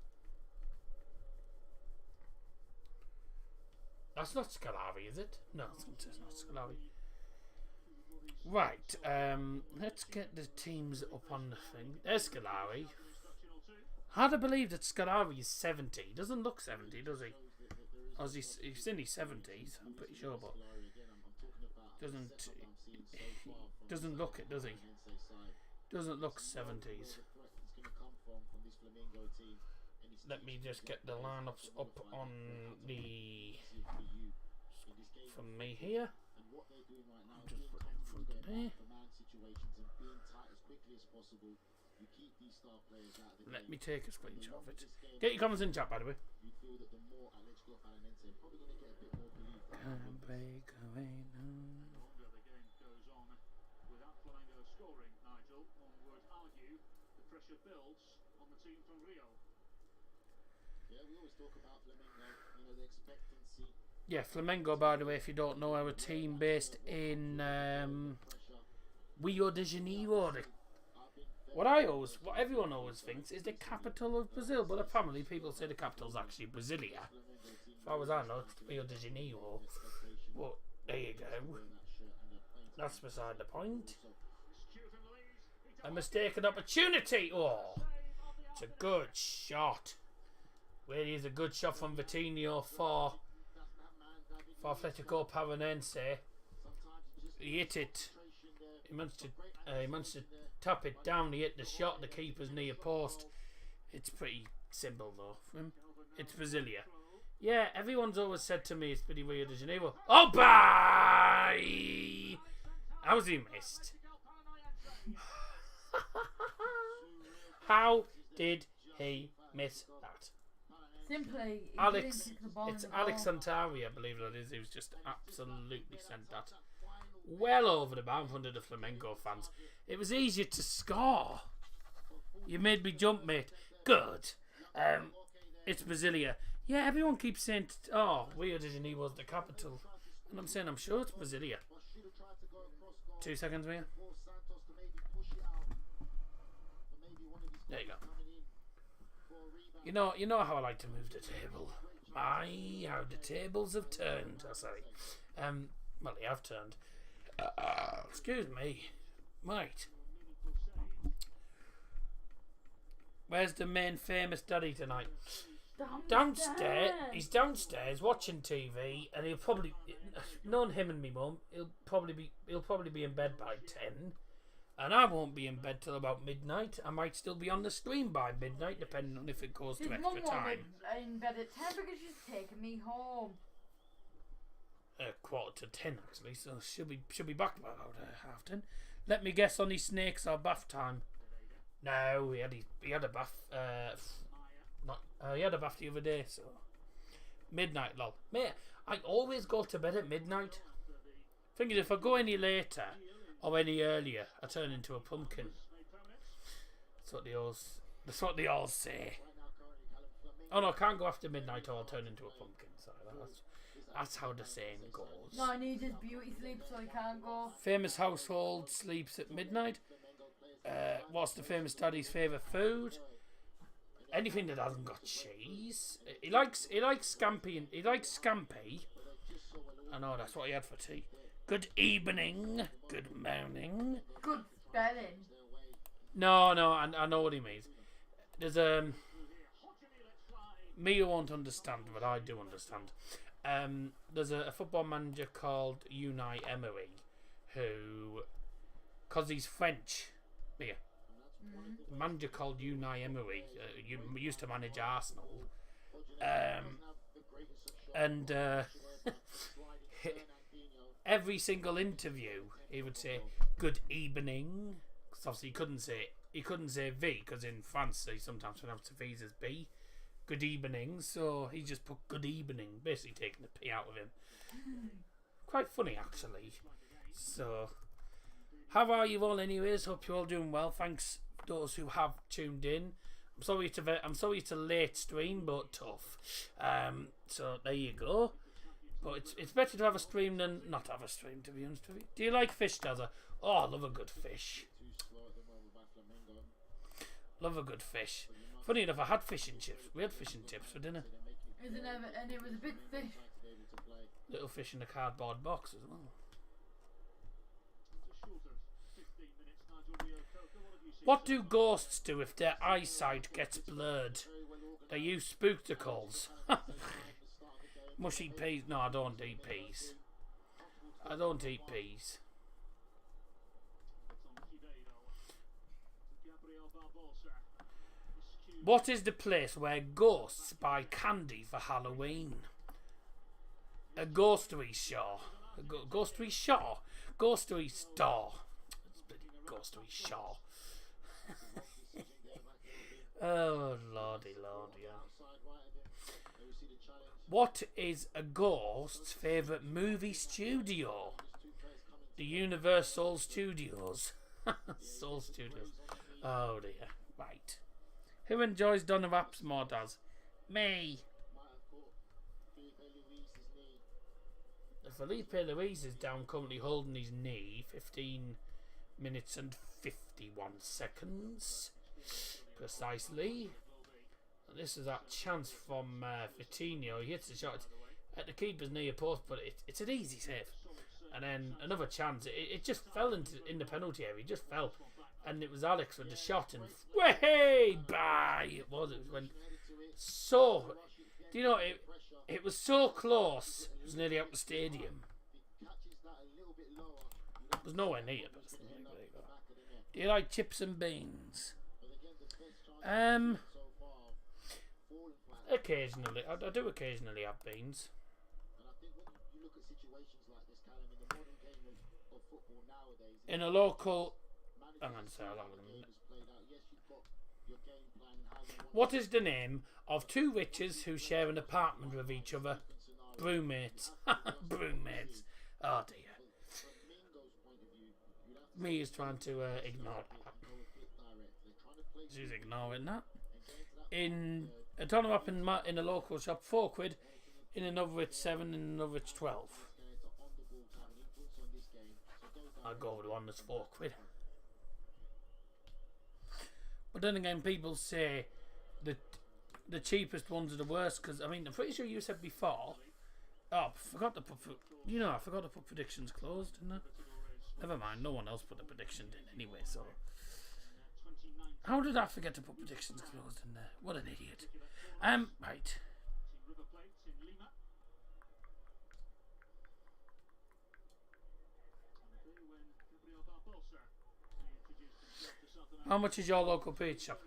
That's not Scolari, is it? No, it's not Scolari. Right, let's get the teams up on the thing. There's Scolari. Hard to believe that Scolari is 70. He doesn't look 70, does he? Or is he's in his 70s, I'm pretty sure, but doesn't look it, does he? Doesn't look 70s. Let me just get the lineups up on the from me here. Just put it in front of there. Let me take a screenshot of it. Get your comments in chat, by the way. Can't break away now. Without Flamengo scoring, Nigel, one would argue the pressure builds on the team from Rio. Yeah, we always talk about Flamengo, you know, the expectancy. Yeah, Flamengo, by the way, if you don't know, our team based in Rio de Janeiro. What everyone always thinks is the capital of Brazil, but apparently people say the capital is actually Brasilia. As far as I know, it's Rio de Janeiro. But there you go. That's beside the point. A mistaken opportunity. Oh, it's a good shot. Really is a good shot from Vitinho for Atletico Paranense. He hit it. He managed to tap it down. He hit the shot. The keeper's near post. It's pretty simple though for him. It's Brasilia. Yeah, everyone's always said to me it's pretty Rio de Janeiro. Oh, bye! How's he missed? How did he miss that? Simply, he Alex, didn't kick the ball it's in the Alex goal. Santaria, I believe that is, who's just absolutely sent that well over the bar in front of the Flamengo fans. It was easier to score. You made me jump, mate. Good. It's Brasilia. Yeah, everyone keeps saying, oh, Rio de Janeiro was the capital. And I'm saying, I'm sure it's Brasilia. 2 seconds, Mia. There you go. You know how I like to move the table. My, how the tables have turned, I say. Well, they have turned. Excuse me. Right. Where's the main famous daddy tonight? Downstairs. He's downstairs watching TV, and he'll probably, knowing him and me mum, he'll probably be in bed by 10, and I won't be in bed till about midnight. I might still be on the stream by midnight, depending on if it goes to His extra mum time. wanted in bed at 10 because she's taking me home. 9:45 actually, so she'll be back by about 10:30. Let me guess on his snakes or bath time. No, he had a bath. He had a bath the other day, so midnight, lol. Mate, I always go to bed at midnight. Thing is, if I go any later or any earlier, I turn into a pumpkin. That's what they all say. Oh no, I can't go after midnight or I'll turn into a pumpkin. Sorry, that's how the saying goes. No, I need his beauty sleep so he can't go. Famous household sleeps at midnight. What's the famous daddy's favourite food? Anything that hasn't got cheese. He likes scampi and he likes scampi. I know that's what he had for tea. Good evening. Good morning. Good spelling. No, I know what he means. There's Mia won't understand, but I do understand. There's a football manager called Unai Emery, who, because he's French, Mia. A manager called Unai Emery, used to manage Arsenal, and every single interview he would say good evening, because obviously he couldn't say V, because in France they sometimes pronounce the V's as B. Good evening, so he just put good evening, basically taking the P out of him. Quite funny actually. So how are you all anyways? Hope you're all doing well. Thanks those who have tuned in. I'm sorry it's a late stream, but tough. So there you go. But it's better to have a stream than not have a stream, to be honest with you. Do you like fish, Dazza? Oh, I love a good fish. Love a good fish. Funny enough, I had fish and chips. We had fish and chips for dinner. And it was a big fish. Little fish in a cardboard box as well. What do ghosts do if their eyesight gets blurred? They use spectacles. Mushy peas. No, I don't eat peas. I don't eat peas. What is the place where ghosts buy candy for Halloween? A ghostery store. Ghostery store. Ghostery store. Ghostery store. Oh, lordy, lord, yeah. What is a ghost's favourite movie studio? The Universal Studios. Soul Studios. Oh dear. Right. Who enjoys Donna Raps more, Daz? Me. Felipe Luis is down currently holding his knee. 15 minutes and 51 seconds. Precisely. And this is that chance from Vitinho. He hits the shot at the keeper's near post, but it's an easy save. And then another chance. It just fell in the penalty area. It just fell. And it was Alex with the shot. And way bye! It went so. Do you know, it was so close. It was nearly out the stadium. It was nowhere near. But do you like chips and beans? Occasionally. I do occasionally have beans. In a local... Hang on, sorry, what is the name of two witches who share an apartment with each other? Broommates. Broommates. Oh dear. Me is trying to ignore that. She's ignoring that. In a ton up in a local shop, £4. In another it's 7, in another it's 12. I'll go with the one that's £4. But then again, people say that the cheapest ones are the worst, because I mean, I'm pretty sure you said before. Oh, I forgot to put predictions closed, didn't I? Never mind, no one else put the predictions in anyway, so. How did I forget to put predictions closed in there? What an idiot. Right. How much is your local pizza shop?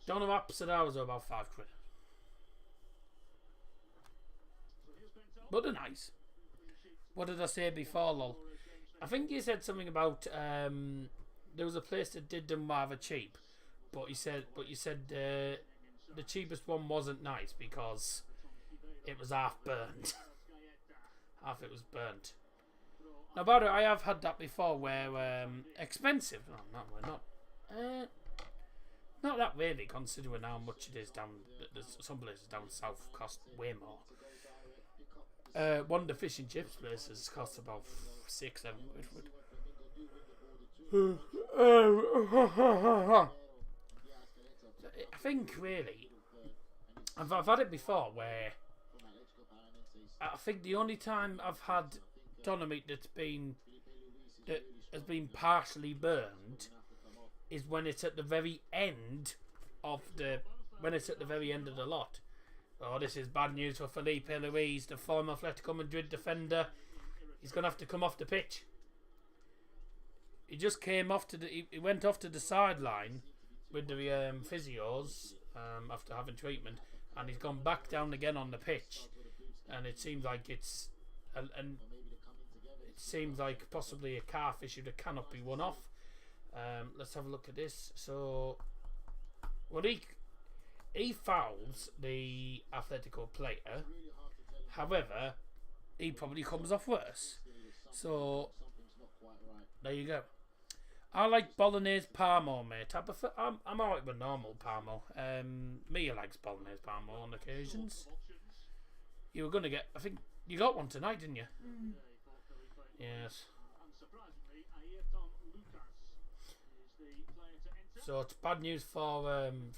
Don't know apps at ours are about £5. But they're nice. What did I say before, lol? I think you said something about there was a place that did them rather cheap, but you said the cheapest one wasn't nice because it was half burnt. Half it was burnt. Now, about it, I have had that before where expensive. Not that really, considering how much it is down. There's some places down south cost way more. One of the fish and chips places costs about 6-7 quid. I think really, I've had it before where I think the only time I've had doner meat that has been partially burned is when it's at the very end of the lot. Oh, this is bad news for Felipe Luis, the former Atletico Madrid defender. He's going to have to come off the pitch. He just came off he went off to the sideline with the physios after having treatment, and he's gone back down again on the pitch. And it seems like it's and or maybe they're coming together. it seems like possibly a calf issue that cannot be won off. Let's have a look at this. So, well, he fouls the Atletico player. However, he probably comes off worse. So, there you go. I like bolognese parmo, mate. I'm alright with normal parmo. Mia likes bolognese parmo on occasions. You were going to get, I think, you got one tonight, didn't you? Mm. Yes. Unsurprisingly, Ayrton Lucas is the player to enter. So it's bad news for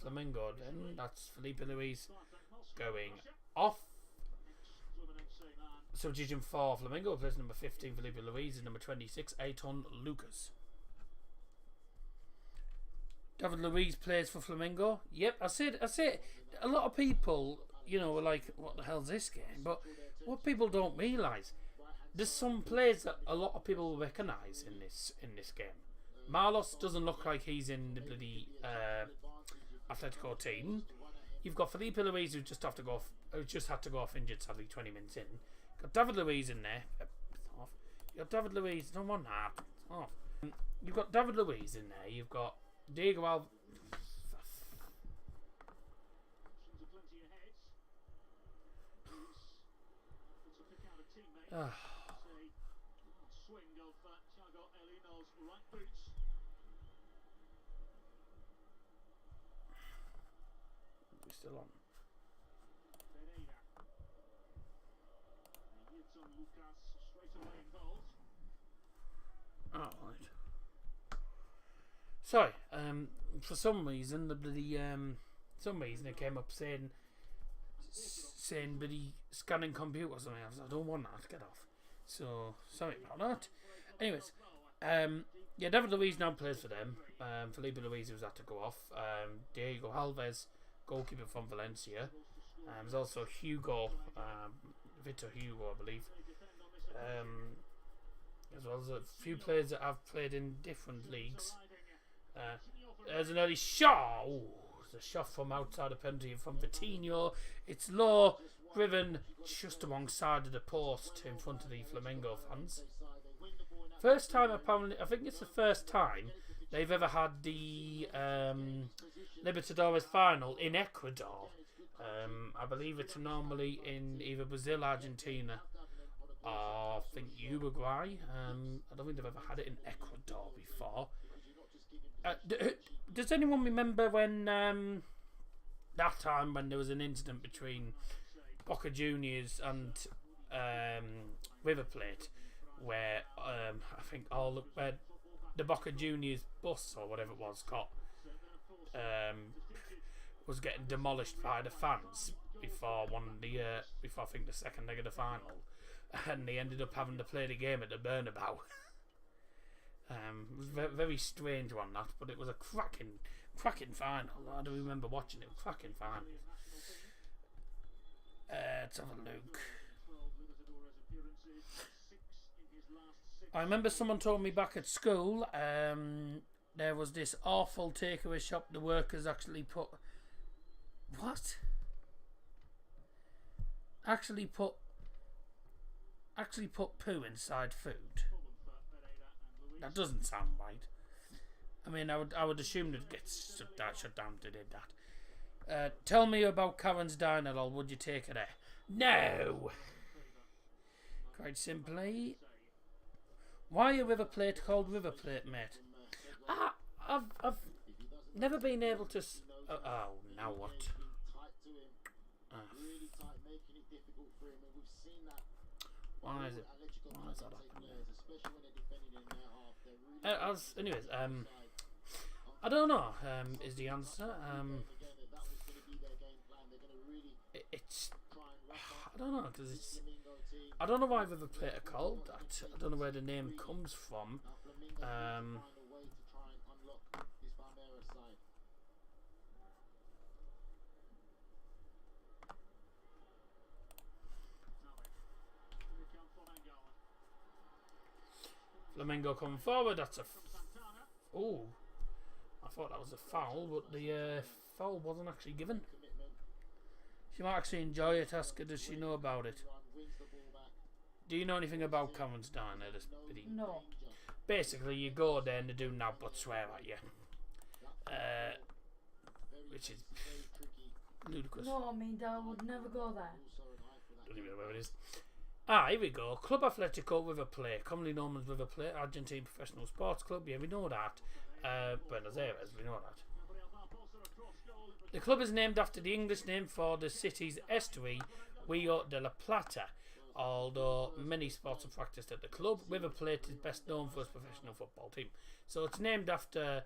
Flamengo then. That's Felipe Luis going off. Substitution for Flamengo plays number 15 Felipe Luis and number 26 Ayrton Lucas. David Luiz plays for Flamengo. Yep, I said. A lot of people, you know, were like, "What the hell's this game?" But what people don't realise, there's some players that a lot of people will recognise in this game. Marlos doesn't look like he's in the bloody Atletico team. You've got Felipe Luis who just had to go off injured, sadly, 20 minutes in. Got David Luiz in there. You got David Luiz. Don't want that. Off. You've got David Luiz in there. You've got Diego Alves. Swing of Thiago Elino's right boots. We're still on. Pereira. Ayrton Lucas straight away involved. Oh, right. Sorry. For some reason, the bloody it came up saying bloody scanning computer or something. I don't want that to get off. So sorry about that. Anyways, yeah, David Luiz now plays for them. Felipe Luis who's had to go off. Diego Alves, goalkeeper from Valencia. There's also Hugo, Victor Hugo, I believe. As well as a few players that have played in different leagues. There's an early shot. Ooh, it's a shot from outside the penalty from Vitinho. It's low, driven just alongside of the post in front of the Flamengo fans. First time, apparently, I think it's the first time they've ever had the Libertdores final in Ecuador. I believe it's normally in either Brazil, Argentina, or I think Uruguay. I don't think they've ever had it in Ecuador before. Does anyone remember when that time when there was an incident between Boca Juniors and River Plate, where I think where the Boca Juniors bus or whatever it was was getting demolished by the fans before I think the second leg of the final, and they ended up having to play the game at the Bernabeu. It was a very strange one, that, but it was a cracking final. I do remember watching it. Cracking final. Let's have a look. I remember someone told me back at school there was this awful takeaway shop the workers actually put poo inside food. That doesn't sound right. I mean, I would assume it gets shut down to did that. Tell me about Karen's Diner, or would you take her there? No! Quite simply. Why a River Plate called River Plate, mate? I've never been able to... oh, now what? Why is that happening? Anyways, I don't know. Is the answer? It's I don't know, because I don't know why River Plate are called that. I don't know where the name comes from. Flamengo coming forward. That's a oh, I thought that was a foul, but the foul wasn't actually given. She might actually enjoy it. Ask her, does she know about it? Do you know anything about Cameron's Diner? This bitty? No. Basically, you go there and they do now but swear at you. Which is ludicrous. No, I mean, I would never go there. Don't even know where it is. Ah, here we go. Club Atletico River Plate, commonly known as River Plate, Argentine professional sports club. Yeah, we know that. Buenos Aires, we know that. The club is named after the English name for the city's estuary, Rio de la Plata. Although many sports are practiced at the club, River Plate is best known for its professional football team. So it's named after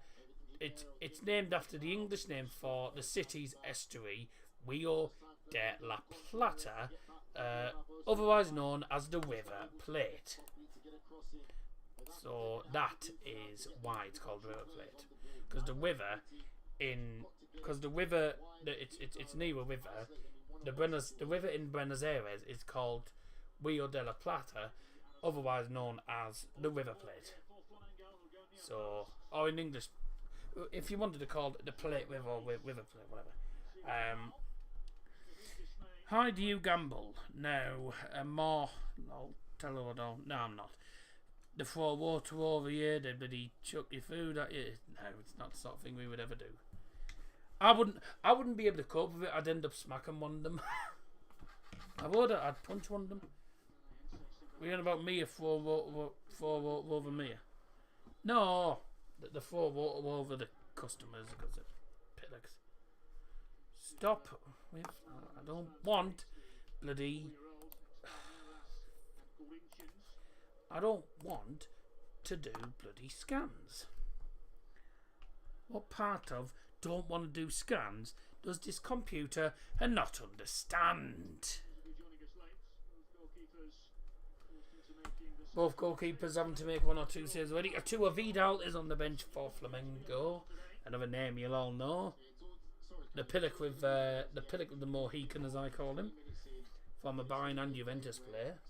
the English name for the city's estuary, Rio de la Plata, otherwise known as the River Plate. So that is why it's called River Plate, because the river it's near a river. The river in Buenos Aires is called Rio de la Plata, otherwise known as the River Plate. So, or in English, if you wanted to call it the Plate River or River Plate, whatever. How do you gamble? No, more. I'll tell you what. No, I'm not. They throw water over you. They bloody chuck your food at you. No, it's not the sort of thing we would ever do. I wouldn't be able to cope with it. I'd end up smacking one of them. I'd punch one of them. We're on about Mia throw over Mia. No, the throw water over the customers because they're pillocks. Stop with. I don't want bloody. I don't want to do bloody scans. What part of don't want to do scans does this computer not understand? Both goalkeepers having to make 1 or 2 saves already. Arturo Vidal is on the bench for Flamengo. Another name you'll all know. The pillock with the Mohican, as I call him, former Bayern and Juventus player.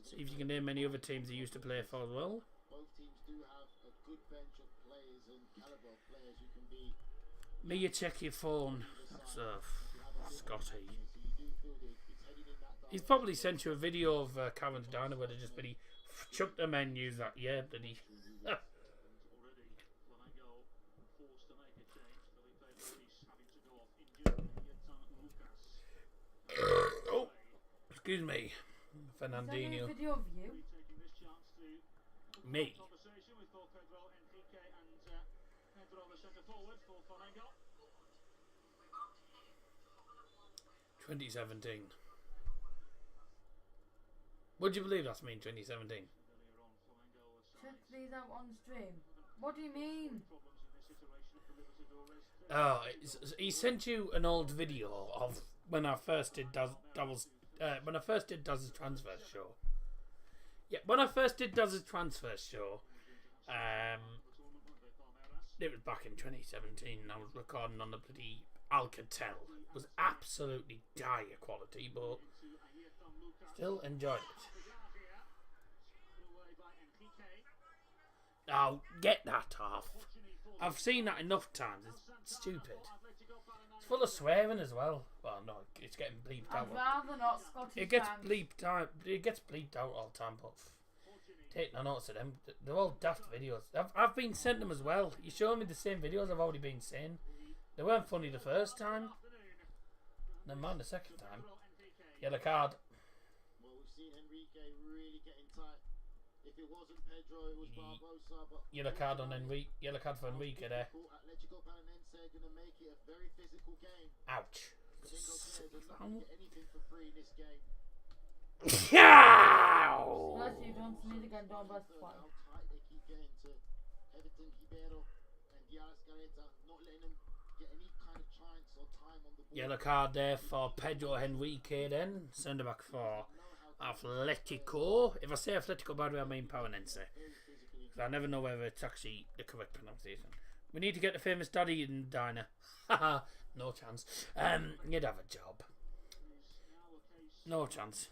See if you can name any other teams he used to play for as well. Mia, check your phone. That's Scotty. He's probably sent you a video of Cameron's Diner where they just bloody chucked the menus that bloody. Oh, excuse me, Fernandinho. Video of you? Me. 2017. Would you believe that's me in 2017? Check these out on stream. What do you mean? Oh, he sent you an old video of when I first did Daz's transfer show. Yeah, when I first did Daz's transfer show, it was back in 2017. And I was recording on the bloody Alcatel. It was absolutely dire quality, but still enjoyed it. Oh, get that off. I've seen that enough times. It's stupid. It's full of swearing as well. Well, no, it's getting bleeped out. I'd rather not Scottish It gets fans. bleeped out. It gets bleeped out all the time, but take no notice of them. They're all daft videos. I've been sent them as well. You show me the same videos I've already been saying. They weren't funny the first time. Never mind the second time. Yellow card. Well, we've seen Enrique really getting tight. If it wasn't Pedro, it was Barbosa. But Yellow card on Enrique. Yellow card for Enrique there. Atletico Paranaense are going to make it a very physical game. Ouch. Doesn't get anything for free in this game. Ow! Unless you don't need to get done by twice. How tight they keep getting to Everton, Ribeiro, and Diaz Gareta, not letting them get any kind of chance or time on the ball. Yellow card there for Pedro Henrique then. Centre back for Atletico. If I say Atletico, by the way, I mean Paranense. I never know whether it's actually the correct pronunciation. We need to get the famous Daddy in Diner. Haha, no chance. You'd have a job. No chance.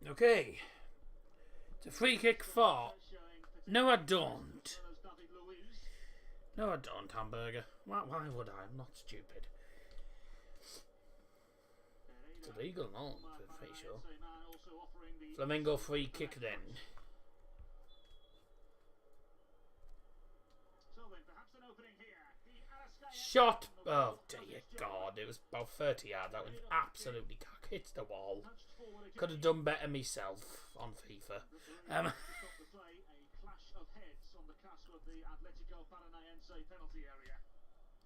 Okay. It's a free kick for. No, I don't. No, I don't, Hamburger. Why would I? I'm not stupid. It's illegal, no, I'm pretty sure. Flamingo free kick then. Shot! Oh dear God, it was about 30 yards. That was absolutely cock. Hits the wall. Could have done better myself on FIFA.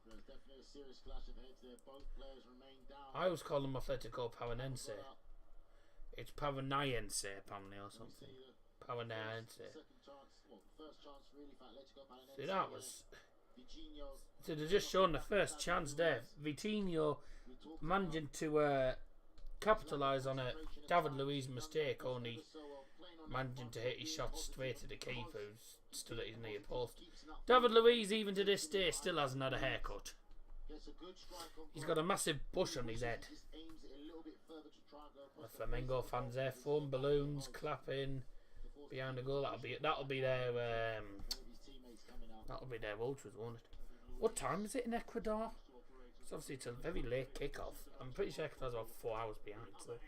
There's definitely a serious clash of heads there. Both players remain down. I always call them Atletico Paranense. It's Paranaense apparently or something. Paranaense. Second chance, well, first chance really for Atletico Paranense. See, that was. Vitinho. So they're just showing the first chance there. Vitinho managing to capitalise on a David Luiz mistake, only managing to hit his shot straight to the keeper who stood at his near post. David Luiz, even to this day, still hasn't had a haircut. He's got a massive bush on his head. The Flamengo fans there, throwing balloons, clapping behind the goal. That'll be their ultras, won't it? What time is it in Ecuador? So obviously it's a very late kickoff. I'm pretty sure Ecuador's about 4 hours behind. So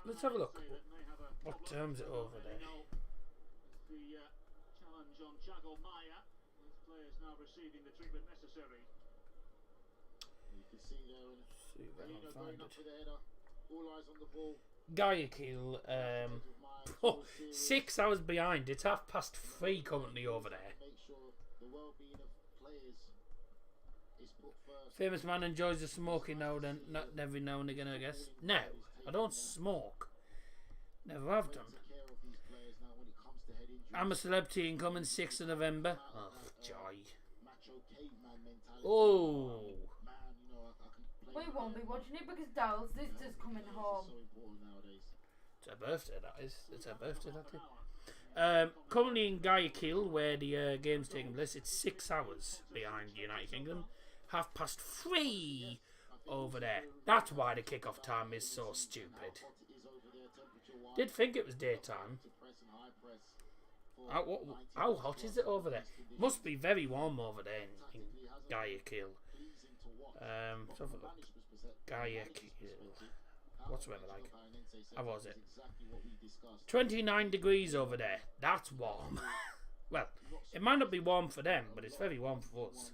let's have a look. What time's it over there? The challenge on Thiago Maia. With players now receiving the treatment necessary. You can see there when See if I can Firmino find going up it. for the header. All eyes on the ball. Guayaquil, 6 hours behind. It's 3:30 currently over there. Make sure the well-being of players is put first. Famous man enjoys the smoking now and then, not every now and again, I guess. No, I don't smoke. Never have done. Take care of these players now when it comes to head injuries. I'm a celebrity incoming 6th of November. Oh, joy. Macho caveman mentality. Oh. Man, you know, I can play We won't be watching it because Daryl's sister's coming home. so important nowadays. It's her birthday, that is. It's her birthday, that is. Currently in Guayaquil, where the game's taking place, it's 6 hours behind the United Kingdom. 3:30 over there. That's why the kickoff time is so stupid. Hot it is over there, temperature-wise. Did think it was daytime. To press and high press for How hot is it over there? Must be very warm over there in Guayaquil. pleasing to watch. Let's have a look. Guayaquil. What's the weather like? How was it? Exactly what we discussed. 29 degrees over there. That's warm. Well, it might not be warm for them, but it's very warm for us.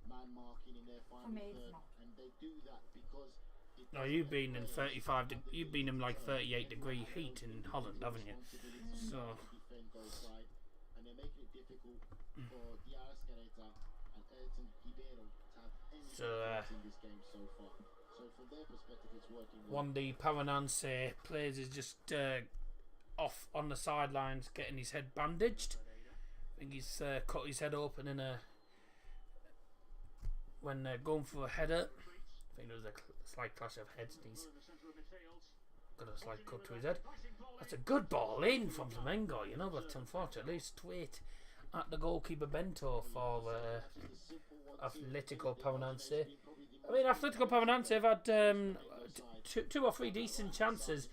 Man marking in their final me, it's third, not. and they do that because it No, you've been in 35. You've been in like 38-degree heat in Holland, haven't you? So defend goal side, and they're making it difficult for Diaz Caneta and Ayrton Ribeiro to have any confidence in this game so far. So from their perspective, it's working well. one the Paranense players is just off on the sidelines getting his head bandaged. I think he's cut his head open in when going for a header. I think there was a slight clash of heads and he's got a slight cut to his head. That's a good ball in from Flamengo, you know, but unfortunately it's straight at the goalkeeper Bento for Atletico Paranense. I mean, Atletico Paranense have had two or three decent chances,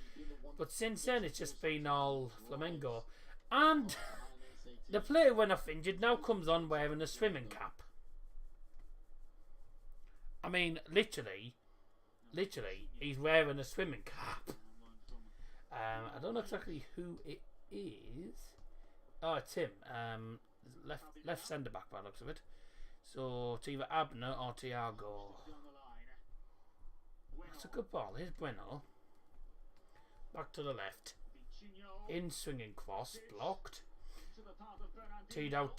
but since then it's just been all Flamengo. And the player, when off injured, now comes on wearing a swimming cap. I mean, literally, he's wearing a swimming cap. I don't know exactly who it is. Oh, it's him. Left centre back by the looks of it. So it's either Abner or Thiago. That's a good ball. Here's Bueno. Back to the left. In swinging cross, blocked. Teed off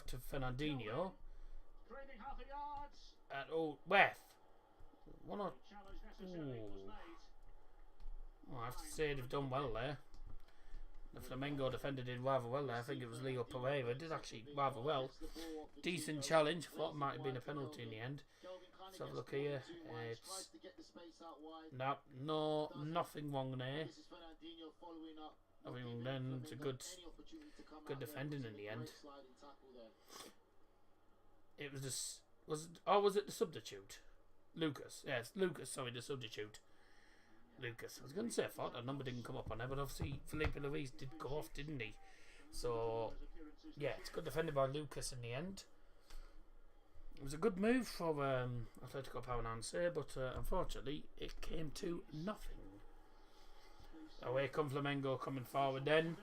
to Fernandinho. Weth. One or I have to say they've done well there. The Flamengo defender did rather well there. I think it was Leo Pereira. Did actually rather well. Decent challenge. Thought it might have been a penalty in the end. Let's have a look here. It's nothing wrong there. Nothing wrong then. It's a good defending in the end. It was was it the substitute? Lucas. Yes, Lucas. Sorry, the substitute. Lucas. I was going to say I thought that number didn't come up on there, but obviously Felipe Luis did go off, didn't he? So Yeah, it's good defended by Lucas in the end. It was a good move for Atletico Paranaense, but unfortunately it came to nothing. Away come Flamengo coming forward then.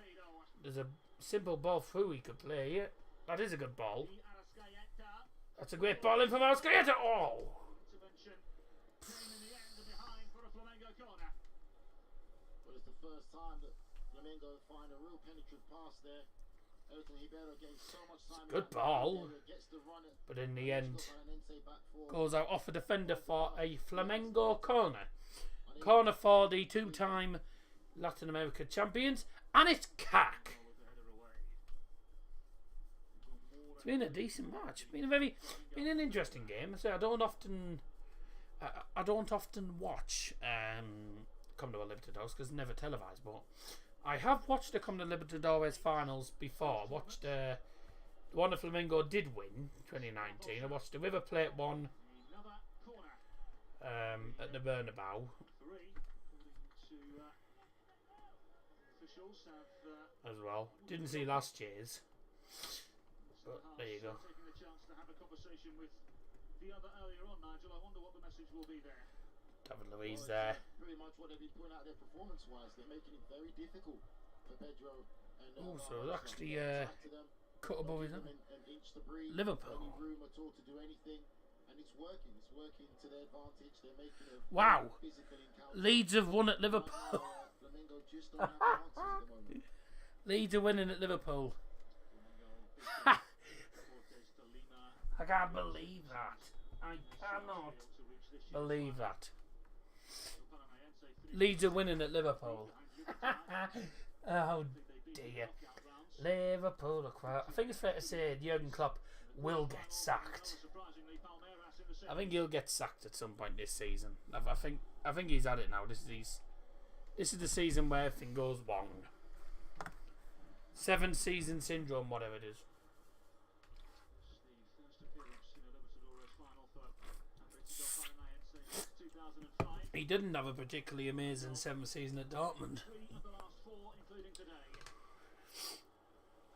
There's a simple ball through he could play it. That is a good ball. That's a great ball in from Arascaeta. Oh! But it's the first time that Flamengo find a real penetrative pass there. Everton Ribeiro getting so much time. Good ball. But in the end, goes out off a defender for a Flamengo corner. Corner for the two-time Latin America champions. And it's CAC. It's been a decent match. Been an interesting game. I don't often watch Conmebol Libertdores because it's never televised. But I have watched the Conmebol Libertdores finals before. I watched the one that Flamengo did win, 2019. I watched the River Plate one at the Bernabeu. As well. Didn't see last year's. But there you go. David Luiz there. Pretty much what they've been putting out there performance-wise. They're making it very difficult for Pedro. And so it's actually cut above his Liverpool. Any room at all to do anything, and it's working. It's working to their advantage. They're making a wow. physical encounter. Leeds have won at Liverpool. Flamengo just don't have answers at the moment. Leeds are winning at Liverpool. I can't believe that. I cannot believe that. Leeds are winning at Liverpool. Oh dear. Liverpool are I think it's fair to say Jurgen Klopp will get sacked. I think he'll get sacked at some point this season. I think he's at it now. This is the season where everything goes wrong. 7 season syndrome, whatever it is. He didn't have a particularly amazing 7th season at Dortmund.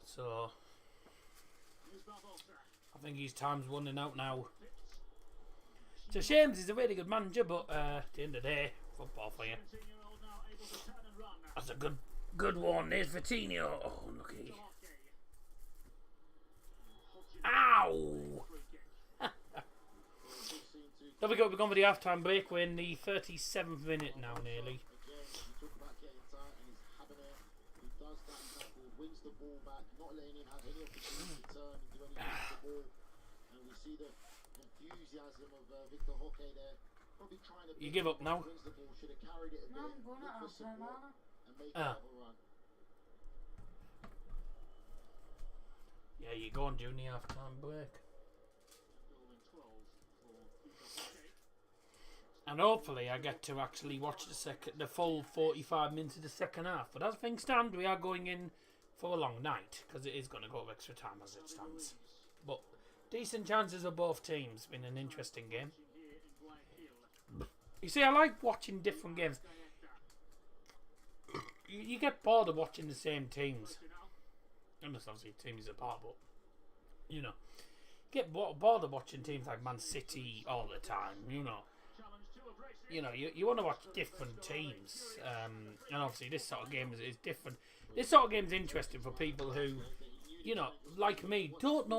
So I think his time's running out now. It's a shame, he's a really good manager, but at the end of the day, football for you. That's a good one. There's Vitinho. Oh, lucky. Ow! There we go, we're gone for the half-time break. We're in the 37th minute now, nearly. Again, you talk about getting tight, and he's having it. He does that tackle, wins the ball back, not letting him have any opportunity to turn and do anything with the ball. And we see the enthusiasm of Victor Roque there. Probably trying to. You give up now? Wins the ball, should have carried it a bit. No, I'm going to look for support and make it Ah. a run. Yeah, you go on, Junior, half-time break. And hopefully I get to actually watch the full 45 minutes of the second half. But as things stand, we are going in for a long night, because it is going to go to extra time as it stands. But decent chances of both teams. Been an interesting game. You see, I like watching different games. You get bored of watching the same teams. Unless obviously teams apart, but you know, get bored of watching teams like Man City all the time. You know, you want to watch different teams, and obviously this sort of game is different. This sort of game is interesting for people who, you know, like me, don't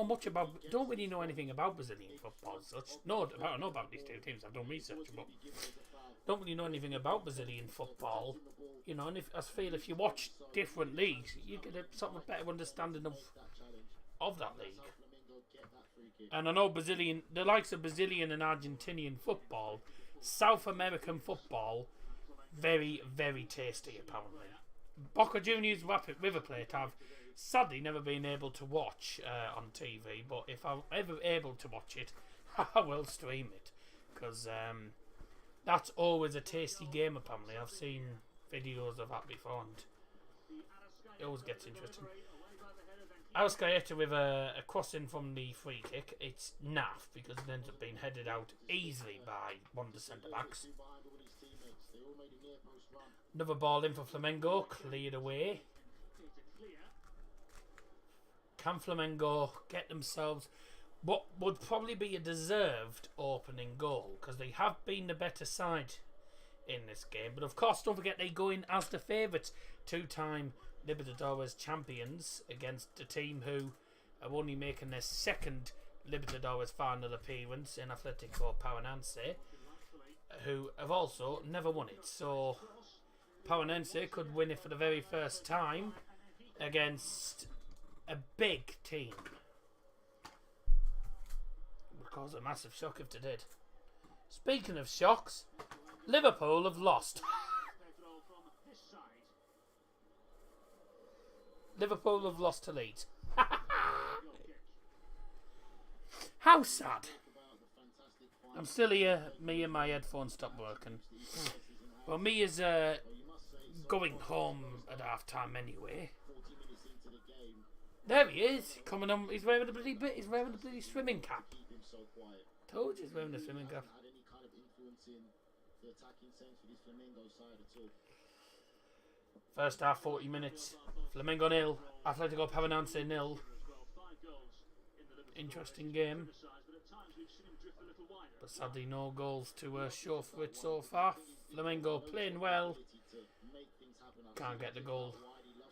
really know anything about Brazilian football. I know about these two teams. I've done research, but don't really know anything about Brazilian football. You know, and I feel if you watch different leagues, you get a sort of a better understanding of that league. And I know the likes of Brazilian and Argentinian football, South American football, very, very tasty apparently. Boca Juniors River Plate have sadly never been able to watch on TV, but if I'm ever able to watch it, I will stream it, because that's always a tasty game apparently. I've seen videos of that before and it always gets interesting. Arascaeta with a crossing from the free kick. It's naff because it ends up being headed out easily by one of the centre backs. Another ball in for Flamengo, cleared away. can Flamengo get themselves what would probably be a deserved opening goal, because they have been the better side in this game. But of course, don't forget they go in as the favourites, 2-time Libertdores champions, against a team who are only making their second Libertdores final appearance in Atletico Paranaense, who have also never won it. So Paranaense could win it for the very first time against a big team. Would cause a massive shock if they did. Speaking of shocks, Liverpool have lost. Liverpool have lost to Leeds. How sad. I'm still here. Me and my headphones stopped working. Well, me is going home at half time anyway. There he is, coming on. He's wearing the bloody swimming cap. Told you he's wearing the swimming cap. First half, 40 minutes. Flamengo 0, Atletico Paranaense 0. Interesting game, but sadly no goals to show for it so far. Flamengo playing well, can't get the goal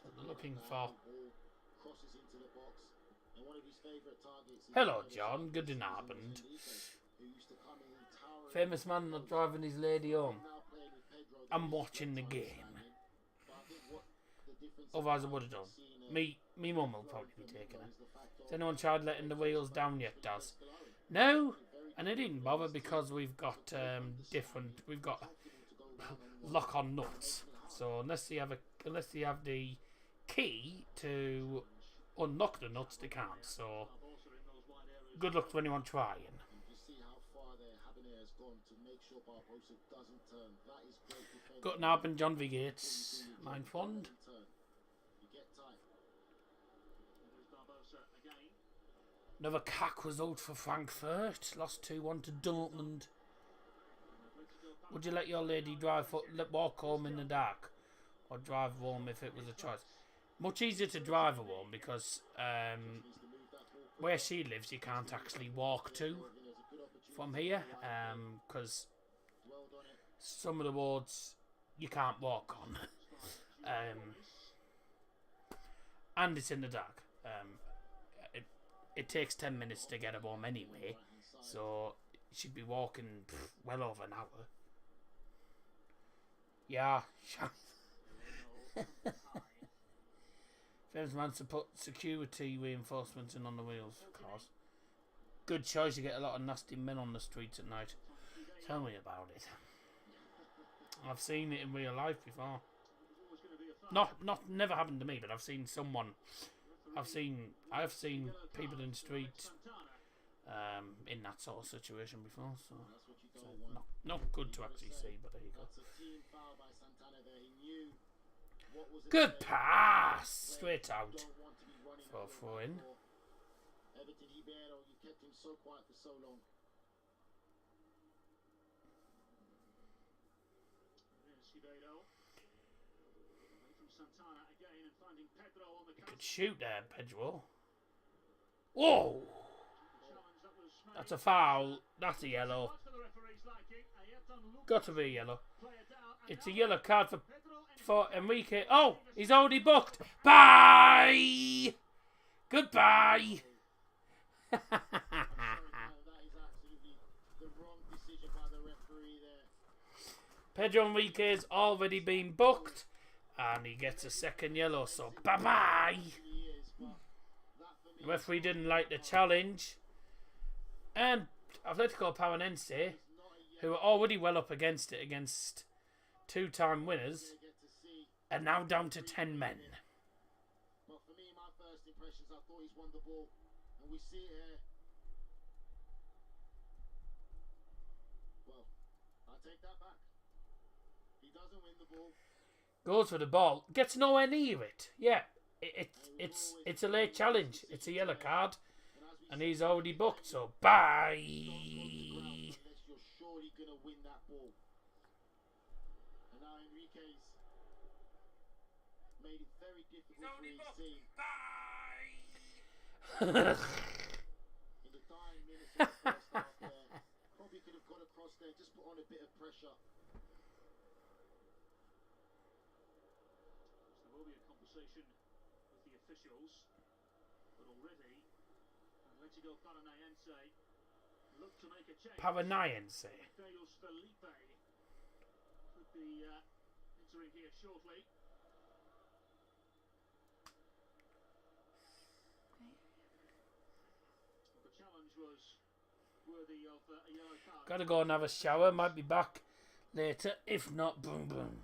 that they're looking for. Hello John, good abend. Famous man not driving his lady home. I'm watching the game. Otherwise I would have done. Me mum will probably be taking it. Has anyone tried letting the wheels down yet, Daz? No, and I didn't bother because we've got we've got lock-on nuts. So unless you have the key to unlock the nuts, they can't. So good luck to anyone trying. Guttenab and John V. Gates, mind fond. Another cack result for Frankfurt. Lost 2-1 to Dortmund. Would you let your lady walk home in the dark, or drive home if it was a choice? Much easier to drive her home because where she lives you can't actually walk to from here, because some of the roads you can't walk on, and it's in the dark. It takes 10 minutes to get her home anyway, so she'd be walking well over an hour. Yeah. Famous man to put security reinforcements in on the wheels, of course. Good choice, you get a lot of nasty men on the streets at night. Tell me about it. I've seen it in real life before. Never happened to me, but I've seen someone. I've seen people in the street in that sort of situation before, so not good to actually see, but there you go. Good pass, straight out for a throw in. You could shoot there, Pedro. Whoa! That's a foul. That's a yellow. Got to be a yellow. It's a yellow card for Enrique. Oh, he's already booked. Bye! Goodbye! Pedro Enrique's already been booked. And he gets a second yellow, so bye-bye. The referee didn't like the challenge. And Atletico Paranaense, who are already well up against it, against two-time winners, are now down to 10 men. But for me, my first impressions, I thought he's won the ball. And we see it here. Well, I take that back. He doesn't win the ball. Goes for the ball, gets nowhere near it. Yeah, it's a late challenge. It's a yellow card, and he's already booked. So bye. You're surely gonna win that ball. And now Enrique's made it very difficult for his team. In the dying minutes of the first half there, probably could have got across there, just put on a bit of pressure. There will be a conversation with the officials, but already Atletico Paranaense look to make a change. Paranaense. Deus Felipe could be entering here shortly. The challenge was worthy of a yellow card. Gotta go and have a shower. Might be back later. If not, boom boom.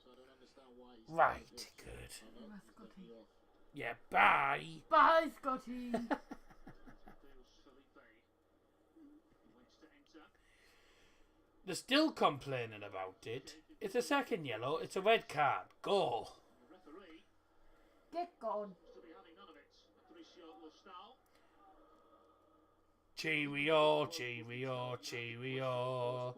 So I don't understand why he's Right, good. That's Scotty. Yeah, bye. Bye, Scotty. Deus Felipe waits to enter. They're still complaining about it. It's a second yellow. It's a red card. Go. The referee Get gone. to be having none of it. Patricio Lostal. Cheerio, cheerio, cheerio.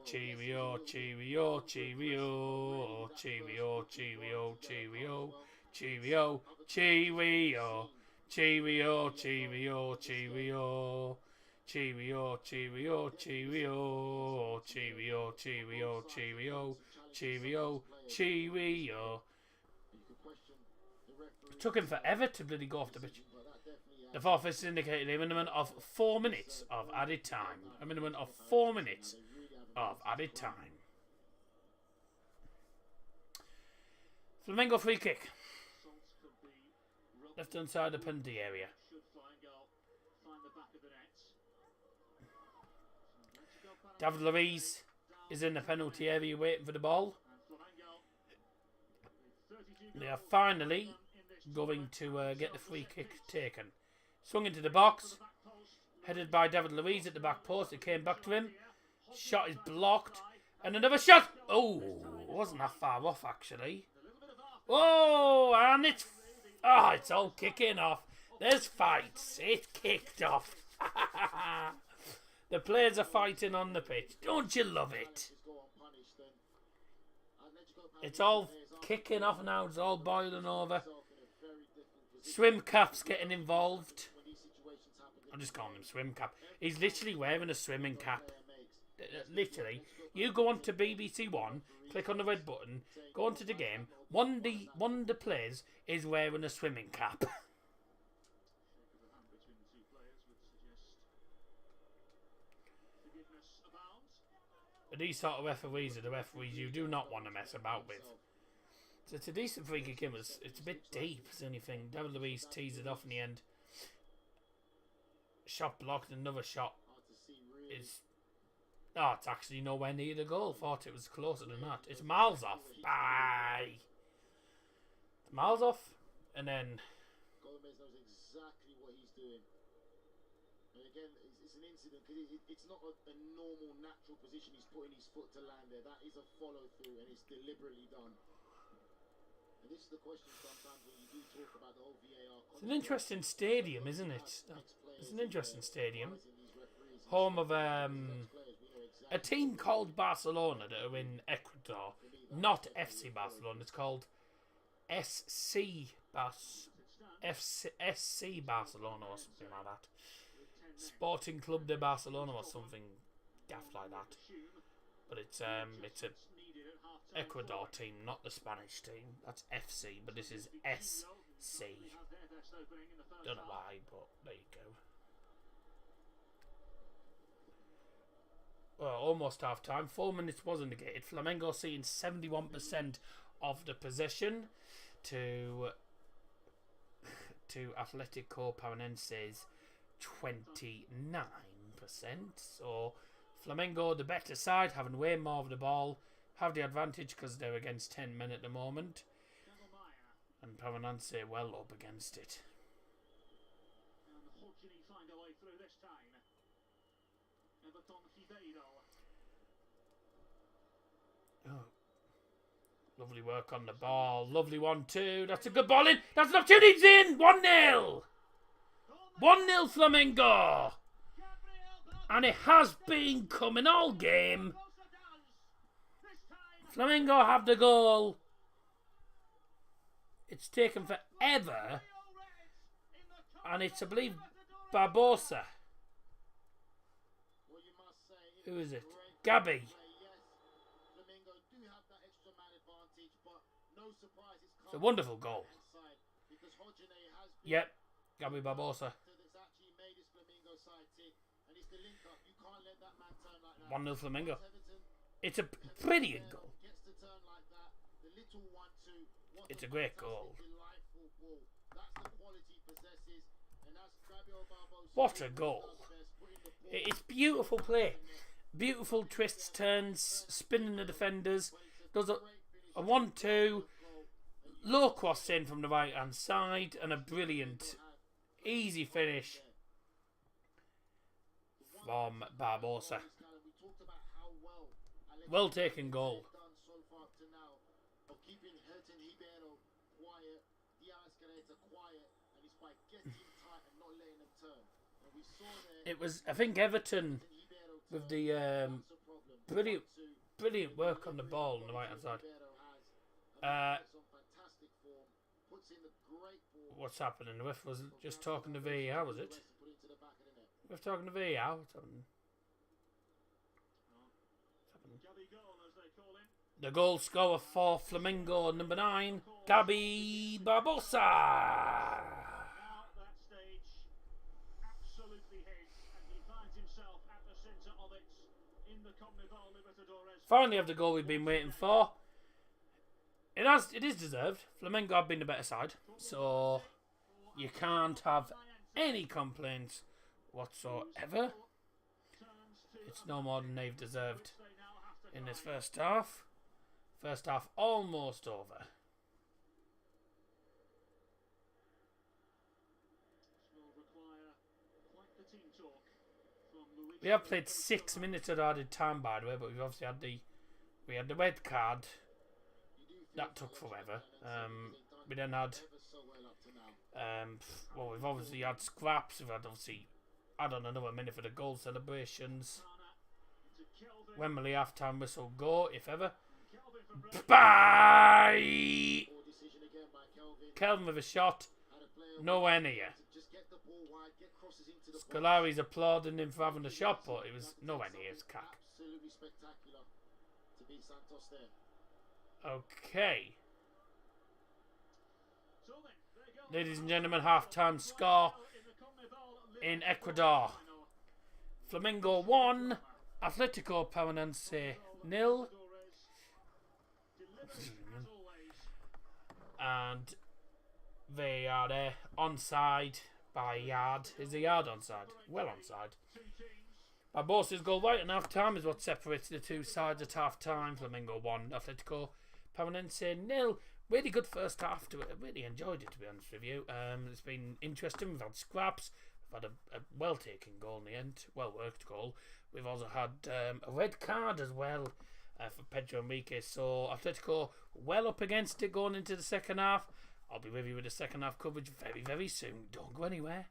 Cheerio, cheerio, cheerio. Cheerio, cheerio, cheerio. Cheerio, cheerio. Cheerio, cheerio, cheerio. Cheerio, cheerio, cheerio. Cheerio, cheerio, cheerio. Cheerio, cheerio. It took him forever to bloody go off the pitch. The forfeits indicated a minimum of 4 minutes of added time. A minimum of 4 minutes of added time. Flamengo free kick. Left hand side of the penalty area. Should find the back of the net. David Luiz is in the penalty area waiting for the ball. They are finally going to get the free kick taken. Swung into the box. Headed by David Luiz at the back post. It came back to him. Shot is blocked. And another shot. Oh, wasn't that far off actually. Oh, and it's all kicking off. There's fights. It's kicked off. The players are fighting on the pitch. Don't you love it? It's all kicking off now. It's all boiling over. Swim Cap's getting involved. I'm just calling him Swim Cap. He's literally wearing a swimming cap. Literally. You go on to BBC One, click on the red button, go onto the game. One of the players is wearing a swimming cap. But these sort of referees are the referees you do not want to mess about with. So it's a decent free kick in. It's a bit deep, is the only thing. David Luiz teased it off in the end. Shot blocked, another shot is... Oh, it's actually nowhere near the goal. Thought it was closer than that. It's miles off. Bye. It's miles off, and then... Gomez knows exactly what he's doing. And again, it's an incident because it's not a normal, natural position he's putting his foot to land there. That is a follow-through, and it's deliberately done. And this is the question sometimes when you do talk about the whole VAR. It's an interesting stadium, isn't it? It's an interesting stadium. Home of a team called Barcelona that are in Ecuador. Not FC Barcelona. It's called SC Barcelona or something like that. Sporting Club de Barcelona or something daft like that. But it's a Ecuador team, not the Spanish team. That's FC, but this is SC. Don't know why, but there you go. Well, almost half time. 4 minutes was indicated. Flamengo seeing 71% of the possession to Atletico Paranaense's 29%. So Flamengo, the better side, having way more of the ball, have the advantage because they're against 10 men at the moment. And Paranaense well up against it. Find a way through this time. Oh. Lovely work on the ball. Lovely 1-2. That's a good ball in. That's an opportunity. It's in. 1-0. 1-0 Flamengo. And it has been coming all game. Flamengo have the goal. It's taken forever. and it's, I believe, Barbosa. Well, you must say Who is it? great Gabby. play, yes. Flamingo do have that extra man advantage, but no surprise It's a wonderful goal. side because Hodgene has been Yep, Gabby Barbosa. that's actually made his Flamingo side tick, and it's the link up. You can't let that man turn like that. 1-0 Flamingo. Everton It's a brilliant goal. gets to turn like that. The little 1-2. What It's a great fantastic, goal. delightful ball. That's the quality he possesses, and that's Fabio Barbosa. What a goal. It's beautiful play. Beautiful twists, turns, spinning the defenders. Does a 1-2. Low cross in from the right hand side, and a brilliant, easy finish from Barbosa. Well taken goal. It was, I think, Everton with the brilliant work on the ball on the right hand side. What's happening? The ref was just talking to VAR, was it? The ref talking to VAR? What's happening? The goal scorer for Flamingo, number 9, Gabby Barbosa. Now that stage, absolutely his, and he finds himself at the centre of it in the Conmebol Libertdores. Finally have the goal we've been waiting for. It is deserved. Flamengo have been the better side, so you can't have any complaints whatsoever. It's no more than they've deserved in this first half. First half almost over. We have played 6 minutes of added time, by the way, but we've obviously had the red card. That took forever. We then had well, we've obviously had scraps. We've had obviously add on another minute for the goal celebrations. Wembley half-time whistle go, if ever. Bye! Kelvin with a shot. Nowhere near. Scolari's applauding him for having the shot, but it was nowhere near his cap. Absolutely spectacular to beat Santos there. Okay. Ladies and gentlemen, half-time score in Ecuador. Flamengo 1, Atletico Paranense 0. And they are there onside by Yard. Is the Yard onside? Well onside. Barbosa's goal right at half time is what separates the two sides at half time. Flamengo 1, Atletico Paranense 0. Really good first half to it. I really enjoyed it, to be honest with you. It's been interesting. We've had scraps. We've had a well taken goal in the end. Well worked goal. We've also had a red card as well for Pedro Enrique. So Atletico well up against it going into the second half. I'll be with you with the second half coverage very, very soon. Don't go anywhere.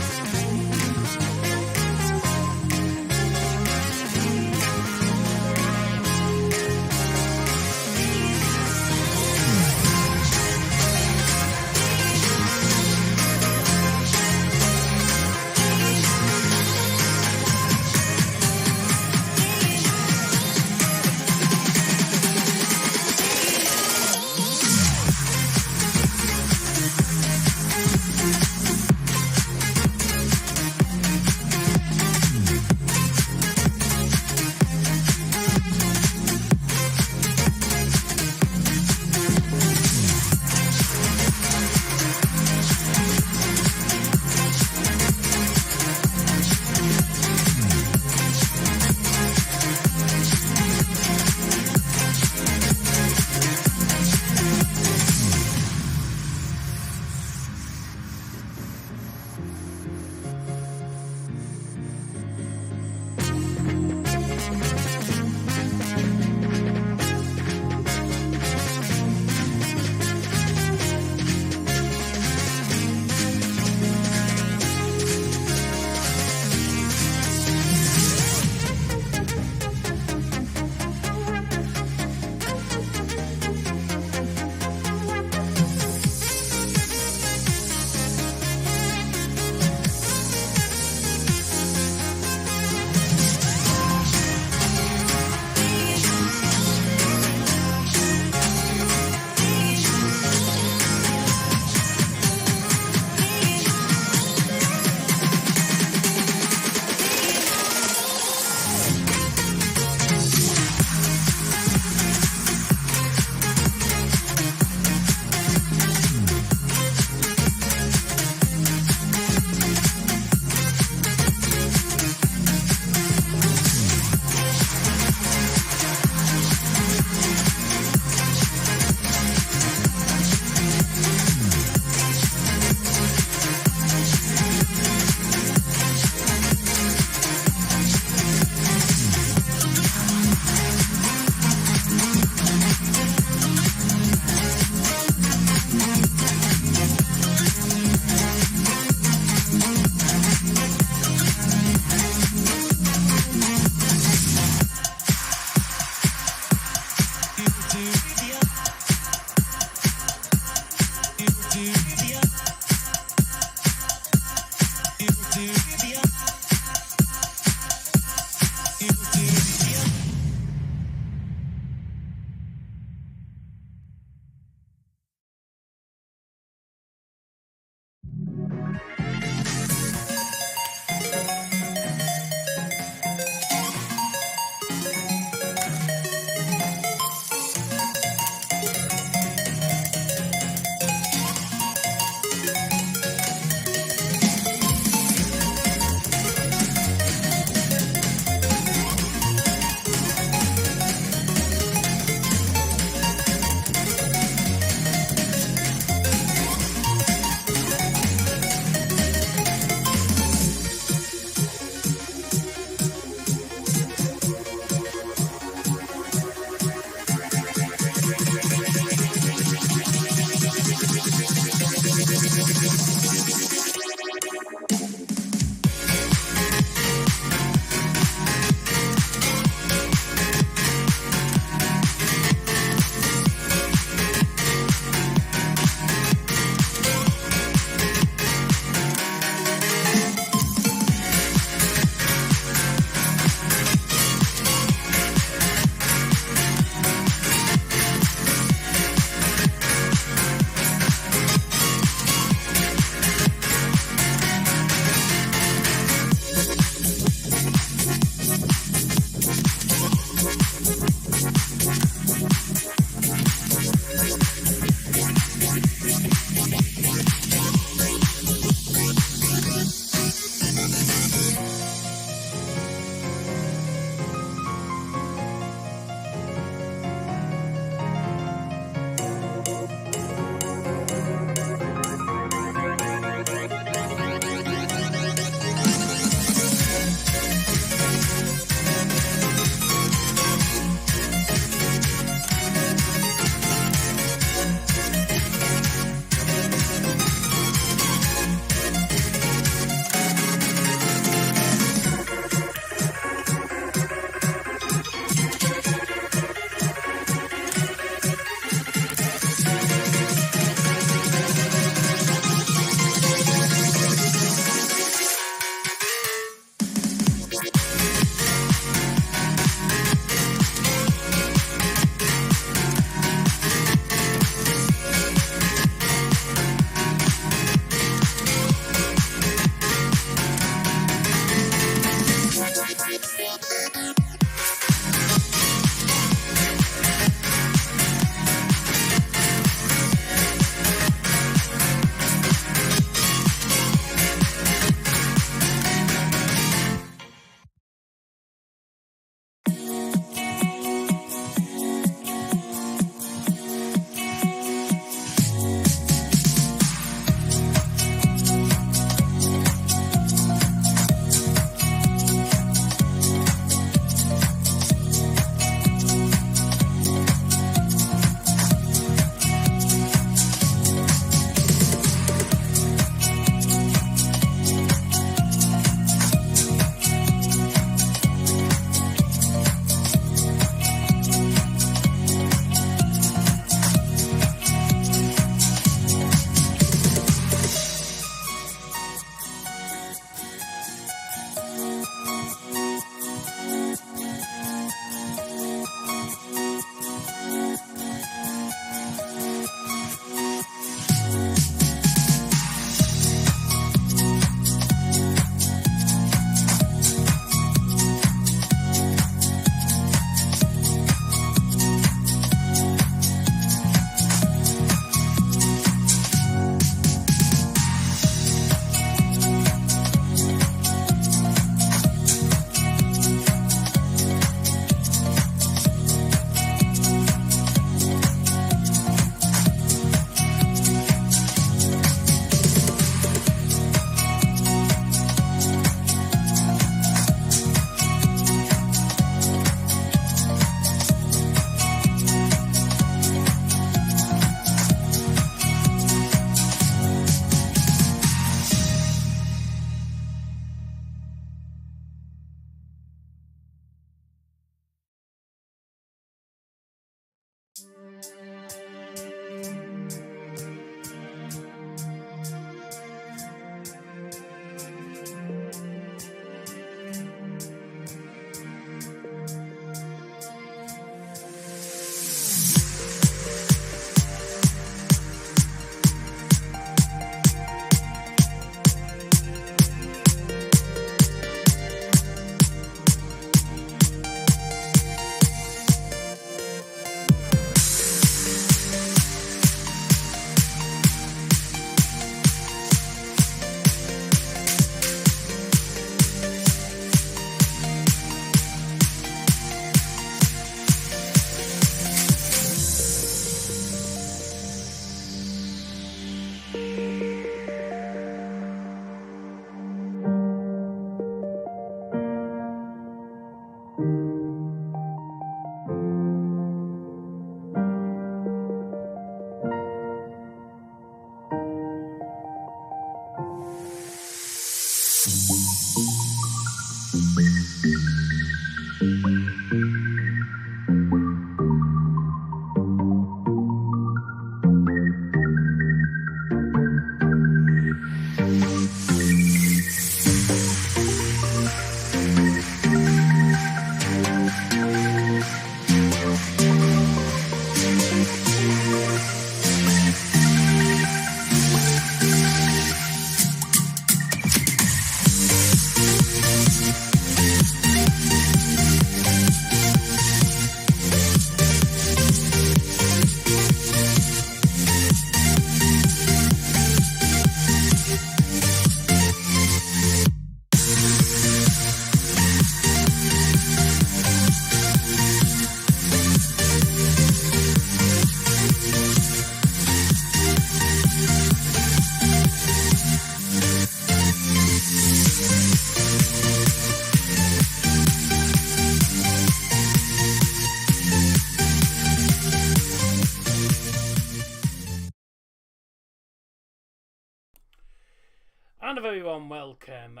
And a very warm welcome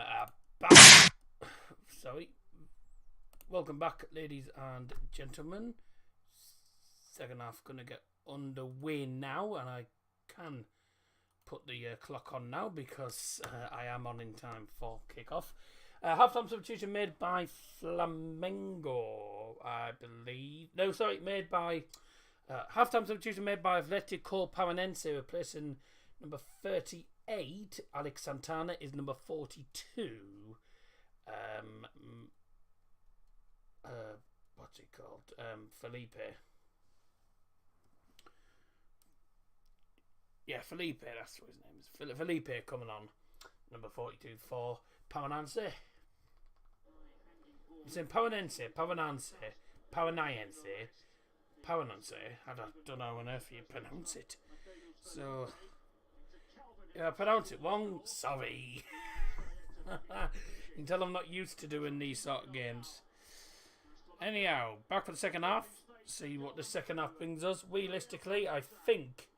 back. Sorry. Welcome back, ladies and gentlemen. Second half going to get underway now, and I can put the clock on now because I am on in time for kickoff. Half-time substitution made by Flamengo, I believe. No, sorry, made by... half-time substitution made by Atletico Paranense, replacing number 38. Alex Santana is number 42. What's it called? Felipe. Yeah, Felipe, that's what his name is. Felipe coming on. Number 42 for Paranense. It's in Paranense. I don't know how on earth you pronounce it. So, yeah, I pronounce it wrong. Sorry. You can tell I'm not used to doing these sort of games. Anyhow, back for the second half. See what the second half brings us. Realistically, I think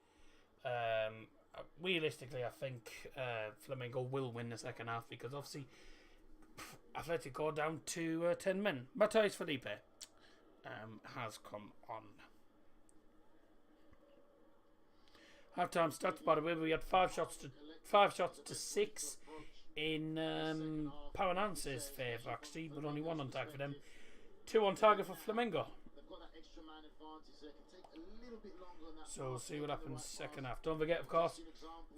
Flamengo will win the second half because obviously Atletico down to 10 men. Matheus Felipe has come on. Half-time stats, by the way, we had 5 shots to 6 in Paranense's favour, actually, but only 1 on target for them. 2 on target for Flamengo. So we'll see what happens second half. Don't forget, of course,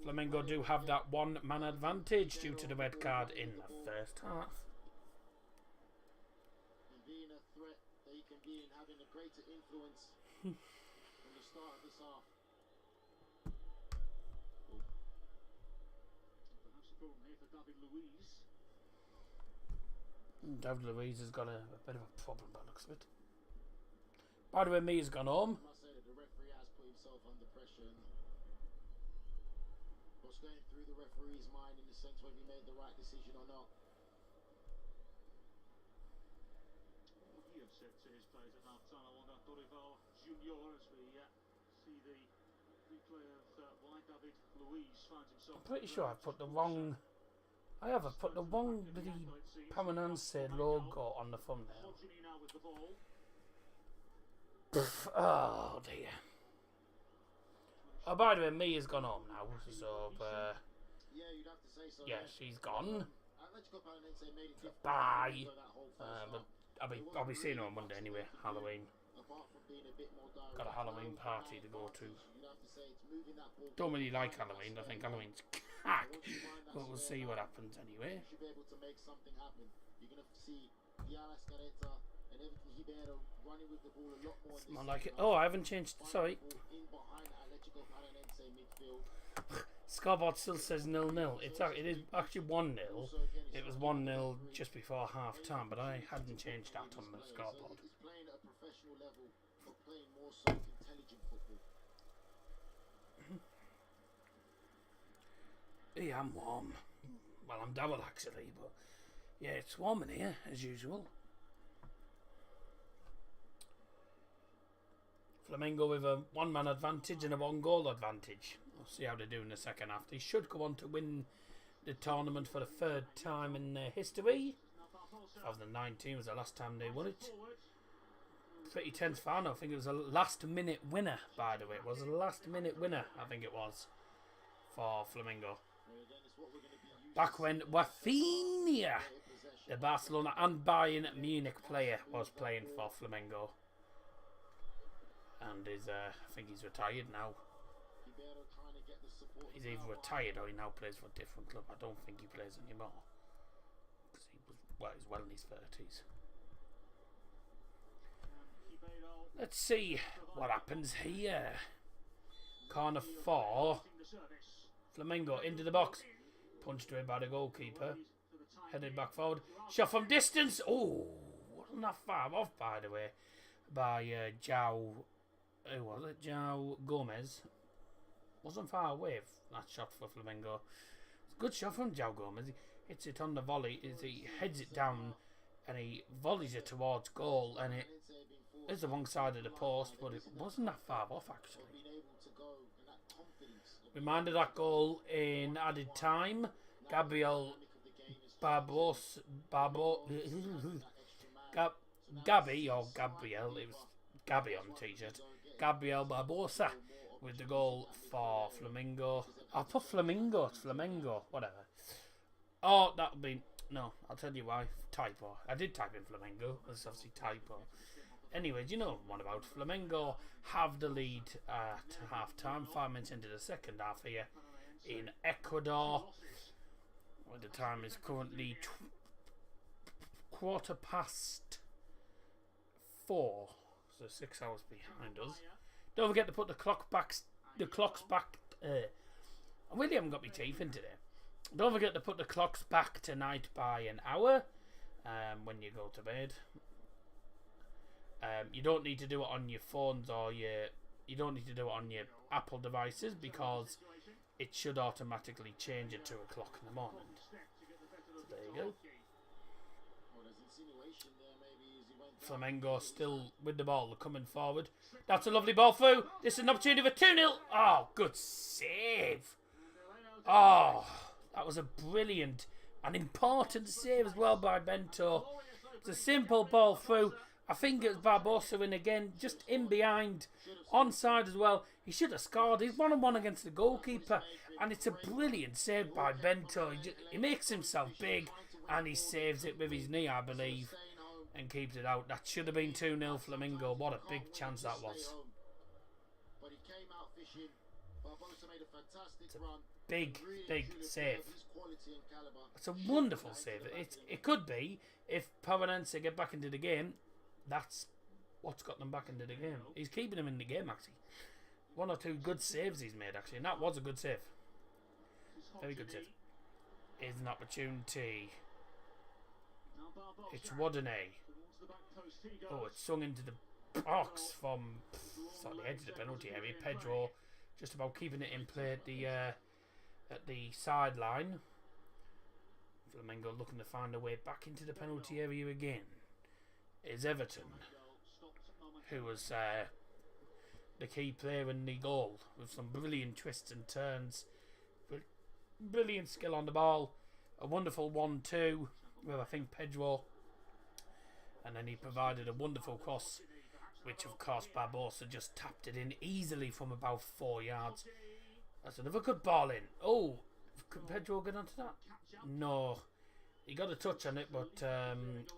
Flamengo do have that 1-man advantage due to the red card in the first half. Being a threat that he can be in having a greater influence from the start of this half. Perhaps a problem here for David Luiz. David Luiz has got a bit of a problem by the looks of it. By the way, Mia's gone home. I must say that the referee has put himself under pressure. And what's going through the referee's mind in the sense whether he made the right decision or not. What would he have said to his players at half-time? I wonder, Dorival Junior, as we see the replay of why David Luiz finds himself... I'm pretty sure I've put the wrong... I have. I've put the wrong bloody Paranense logo on the thumbnail. Oh dear. Oh, by the way, Mia's gone home now, so Yeah, you'd have to say so. yeah, she's gone. Atletico Paranense made it difficult Bye. for that whole first But half. I'll be seeing her on Monday anyway. Halloween. Apart from being a bit more direct, Got a Halloween party to go to. you'd have to say it's moving that ball. Don't really like Halloween. I think Halloween's cack. But we'll see what happens anyway. You should be able to make something happen. You're going to see Diaz Careta and everything Ribeiro running with the ball a lot more. It's more like it. Oh, I haven't changed. Sorry. In behind Atletico Paranense midfield. Scoreboard still says 0-0. It is actually 1-0. It was 1-0 just before half time, but I hadn't changed that on the scoreboard. He's playing at a professional level, but playing more so intelligent football. Yeah, I'm warm. Well, I'm double actually, but yeah, it's warm in here as usual. Flamengo with a 1-man advantage and a 1-goal advantage. We'll see how they do in the second half. They should go on to win the tournament for the 3rd time in their history. 2019 was the last time they won it. Pretty tense final. I think it was a last-minute winner, by the way. It was a last-minute winner, I think it was, for Flamengo. Back when Rafinha, the Barcelona and Bayern Munich player, was playing for Flamengo. And I think he's retired now. He's either retired or he now plays for a different club. I don't think he plays anymore. Because he's well in his 30s. Let's see what happens here. Corner 4. Flamengo into the box. Punched away by the goalkeeper. Headed back forward. Shot from distance. Oh, wasn't that far off, by the way. By João. Who was it? João Gomez. Wasn't far away. That shot for Flamengo. It's a good shot from João Gomez. He hits it on the volley. He heads it down and he volleys it towards goal. And it is the wrong side of the post, but it wasn't that far off actually. Reminded that goal in added time. Gabriel Barbos Gabby or Gabriel, it was Gabby on the t-shirt. Gabriel Barbosa with the goal for Flamingo. I'll put Flamingo, it's Flamengo, whatever. Oh, that'll be... No, I'll tell you why. Typo. I did type in Flamengo. It's obviously typo. Anyways, you know what about Flamengo have the lead at half-time. 5 minutes into the second half here in Ecuador. Where the time is currently 4:15. So 6 hours behind us. Don't forget to put the clocks back. I really haven't got my teeth in today. Don't forget to put the clocks back tonight by an hour when you go to bed. You don't need to do it on your phones or you don't need to do it on your Apple devices because it should automatically change at 2 o'clock in the morning. So there you go. Flamengo still with the ball, they're coming forward. That's a lovely ball through. This is an opportunity for 2-0. Oh, good save. Oh, that was a brilliant and important save as well by Bento. It's a simple ball through. I think it's Barbosa in again, just in behind, onside as well. He should have scored. He's 1-on-1 against the goalkeeper, and it's a brilliant save by Bento. He makes himself big, and he saves it with his knee, I believe, and keeps it out. That should have been 2-0 Flamingo. What a big chance that was. It's a big save. It's a wonderful save. It could be, if Pavanense get back into the game, that's what's got them back into the game. He's keeping them in the game, actually. 1 or 2 good saves he's made, actually, and that was a good save. Very good save. Here's an opportunity. It's Wadene. Oh, it's swung into the box from sort of the edge of the penalty area. Pedro just about keeping it in play at the sideline. Flamengo looking to find a way back into the penalty area again. Is Everton, who was the key player in the goal with some brilliant twists and turns, brilliant skill on the ball, a wonderful 1-2 with I think Pedro, and then he provided a wonderful cross, which of course Barbosa just tapped it in easily from about 4 yards. That's another good ball in. Oh, could Pedro get onto that? No. He got a touch on it, but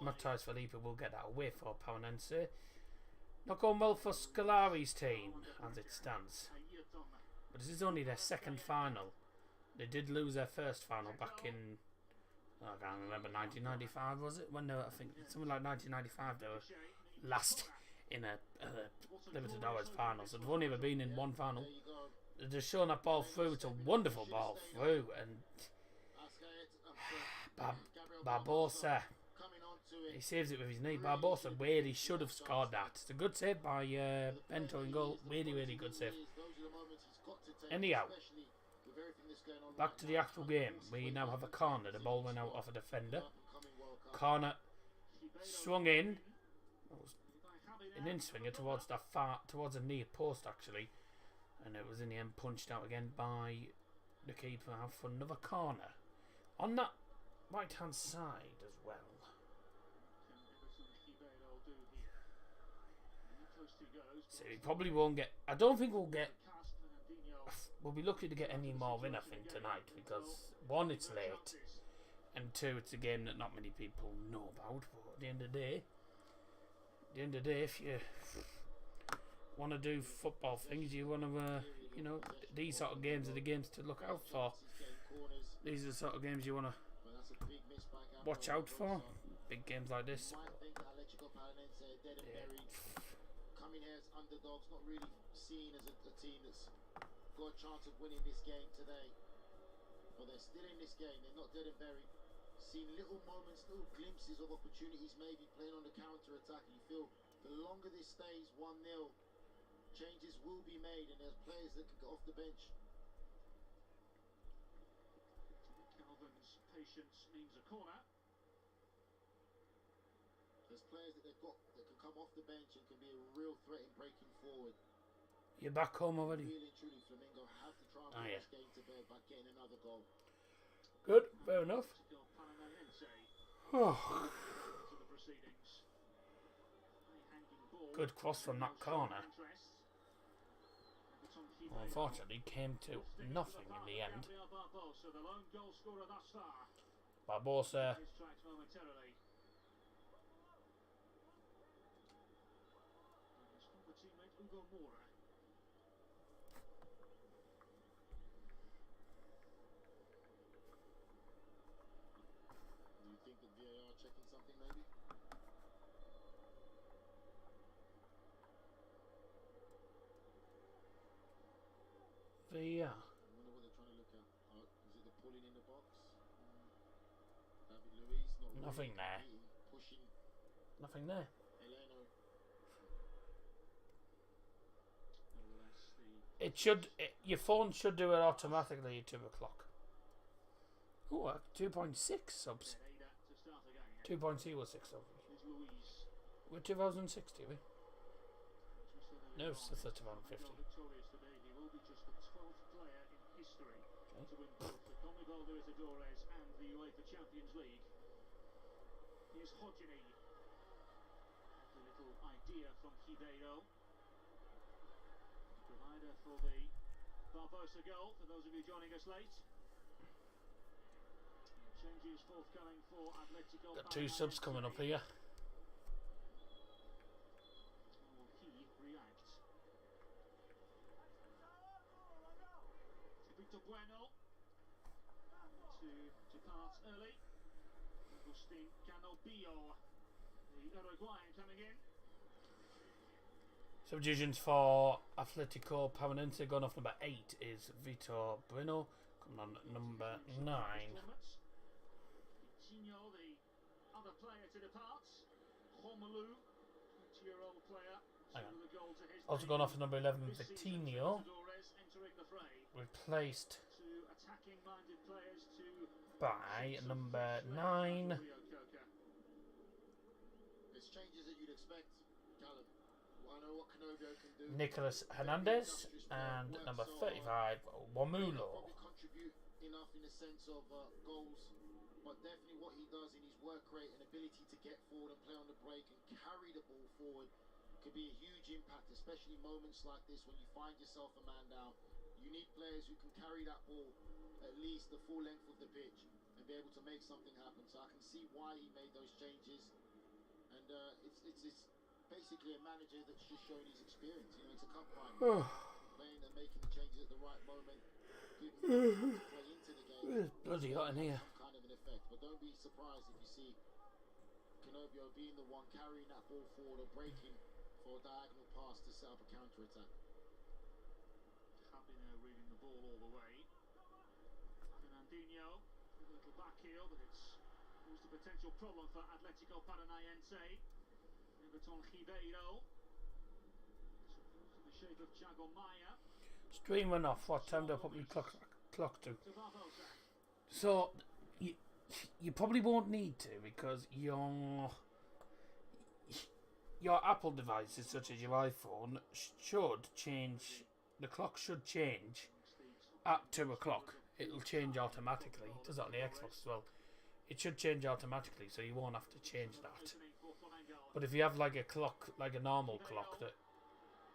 Matthias Felipe will get that away for Pavanense. Not going well for Scolari's team, as it stands. But this is only their second final. They did lose their first final back in, I can't remember, 1995 was it? When they were, I think, something like 1995 they were last in a Libertdores final. So they've only ever been in one final. They're just showing that ball through. It's a wonderful ball through, and Barbosa, he saves it with his knee. Barbosa really should have scored that. It's a good save by Bento in goal. Really good save. Anyhow, back to the actual game. We now have a corner. The ball went out off a defender. Corner swung in. An in-swinger towards towards a near post actually, and it was in the end punched out again by the keeper for another corner on that right hand side as well. So we probably won't get, I don't think we'll be lucky to get any more in I think tonight, because 1, it's late, and 2, it's a game that not many people know about. But at the end of the day, if you want to do football things, you want to you know, these sort of games are the games to look out for. These are the sort of games you want to watch out for. Big games like this. Yeah. Coming here as underdogs, not really seen as a team that's got a chance of winning this game today. But they're still in this game. They're not dead and buried. Seen little moments, little glimpses of opportunities, maybe playing on the counter attack. You feel the longer this stays 1-0, changes will be made, and there's players that can get off the bench. Calvin's patience means a corner. There's players that they've got that can come off the bench and can be a real threat in breaking forward. You're back home already? Really and truly, Flamingo have to try and put this game to bed by getting another goal. Good, fair enough. Atletico Paranaense Oh, to the proceedings. High-hanging ball. good cross from that corner. Interest. Everton Well, Ribeiro. unfortunately, came to nothing in the end. Gabriel Barbosa, the lone goal scorer thus far. Barbosa His tracks momentarily. And his former teammate Hugo Moura. Do you think that VAR checking something maybe? the I wonder what they're trying to look at. Is it the pulling in the box? David Luiz, not really Nothing there. competing, pushing nothing there. Eleno. Nevertheless, It should. Your phone should do it automatically at 2 o'clock. Oh, 2.6 subs. Pereira to start again. 2.0 was 6 subs. Here's Luiz. We're 2060, we? No, As it's we the said earlier on, 3150. victorious today, he will be just the 12th player in history to win both the Conmebol Libertdores and the UEFA Champions League. Here's Hodgini. A little idea from Ribeiro. Provider for the Barbosa goal, for those of you joining us late. Changes forthcoming for Atletico. Got 2 subs coming up here. How will he react? Victor Bueno to depart early. Agustin Canobillo, the Uruguayan, coming in. Substitutions for Atletico Paranaense going off number 8 is Vitor Bueno. Coming on at number 9. Coutinho, the other player to depart. Romelu, 20-year-old player. Hang on. The goal to his Also name. gone off at number 11, This season, Vitinho. Libertadores entering the fray. Replaced Two attacking-minded players to by number 9. It's changes that you'd expect, Callum. I know what Conmebol can do. Nicolas Hernandez and number 35, Wamulo. Probably contribute enough in the sense of goals, but definitely what he does in his work rate and ability to get forward and play on the break and carry the ball forward could be a huge impact, especially moments like this when you find yourself a man down. You need players who can carry that ball at least the full length of the pitch and be able to make something happen. So I can see why he made those changes, and it's basically a manager that's just showing his experience. You know, it's a cup final. Playing and making the changes at the right moment, giving him to play into the game. It's bloody hot in here. Some kind of an effect, but don't be surprised if you see Conmebol being the one carrying that ball forward or breaking for a diagonal pass to set up a counter attack. Habiner reading the ball all the way. Fernandinho with a little back heel, but it's a potential problem for Atletico Paranaense. Everton Ribeiro. To the shape of Thiago Maia. Stream went off. What time do I put my clock to? To Barbosa. So, you probably won't need to because your Apple devices, such as your iPhone, should change. The clock should change at 2 o'clock. It'll change automatically. It does that on the Xbox as well. It should change automatically, so you won't have to change that. But if you have like a clock, like a normal clock, that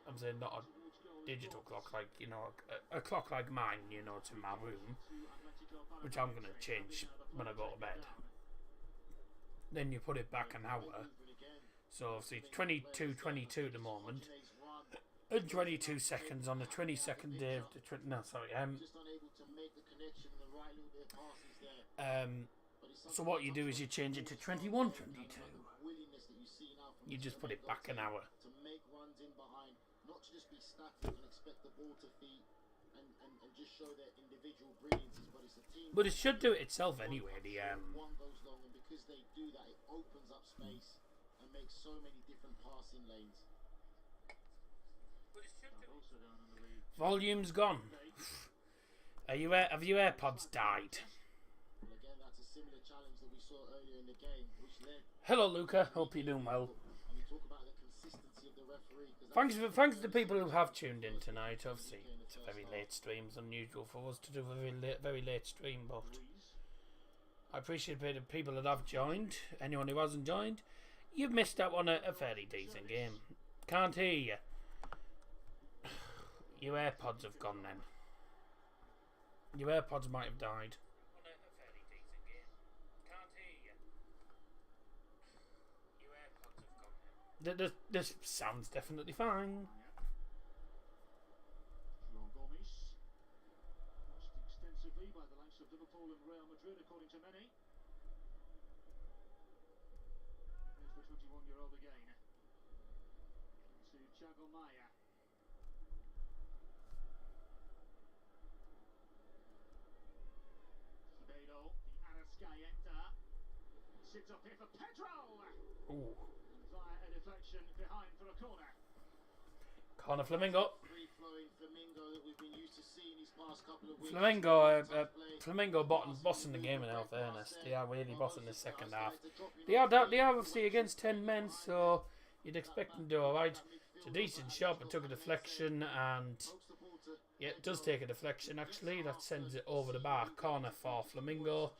I'm saying not a digital clock, like a clock like mine, it's in my room, which I'm gonna change when I go to bed. Then you put it back an hour. So obviously it's 22:22 at the moment, and 22 seconds on the 22nd day of the Just unable to make the connection and the right little bit of passes there. So what you do is you change it to 21:22. You just put it back an hour. To make runs in behind, not to just be static and expect the ball to feed and just show their individual brilliances, but it's a team. But it should do it itself anyway. The one goes long, and because they do that, it opens up space and makes so many different passing lanes. Barbosa down under the volume's gone. Have your AirPods died? And again, that's a similar challenge that we saw earlier in the game, which led. Hello, Luca. Hope you're doing well. And we talk about the consistency of the referee. 'Cause Thanks to the people who have tuned in tonight. Obviously, it's a very late stream. It's unusual for us to do a very late stream, but Ruiz. I appreciate the people that have joined. Anyone who hasn't joined, you've missed out on a fairly decent game. Can't hear you. Your AirPods have gone then. Your AirPods might have died. This sounds definitely fine. João Gomes, watched extensively by the likes of Liverpool and Real Madrid, according to many. Here's the 21-year-old again. To Thiago Maia. Ribeiro, the Arrascaeta. Sits up here for Pedro. Ooh. Via a deflection behind for a corner. Corner Flamingo. Free-flowing Flamingo that we've been used to seeing these past couple of weeks. Flamingo bossing the game in all fairness. They are really bossing the second half. They are obviously against 10 men, so you'd expect them to do alright. It's a decent shot, but took a deflection, and yeah, it does take a deflection actually. That sends it over the bar. Corner for Flamingo.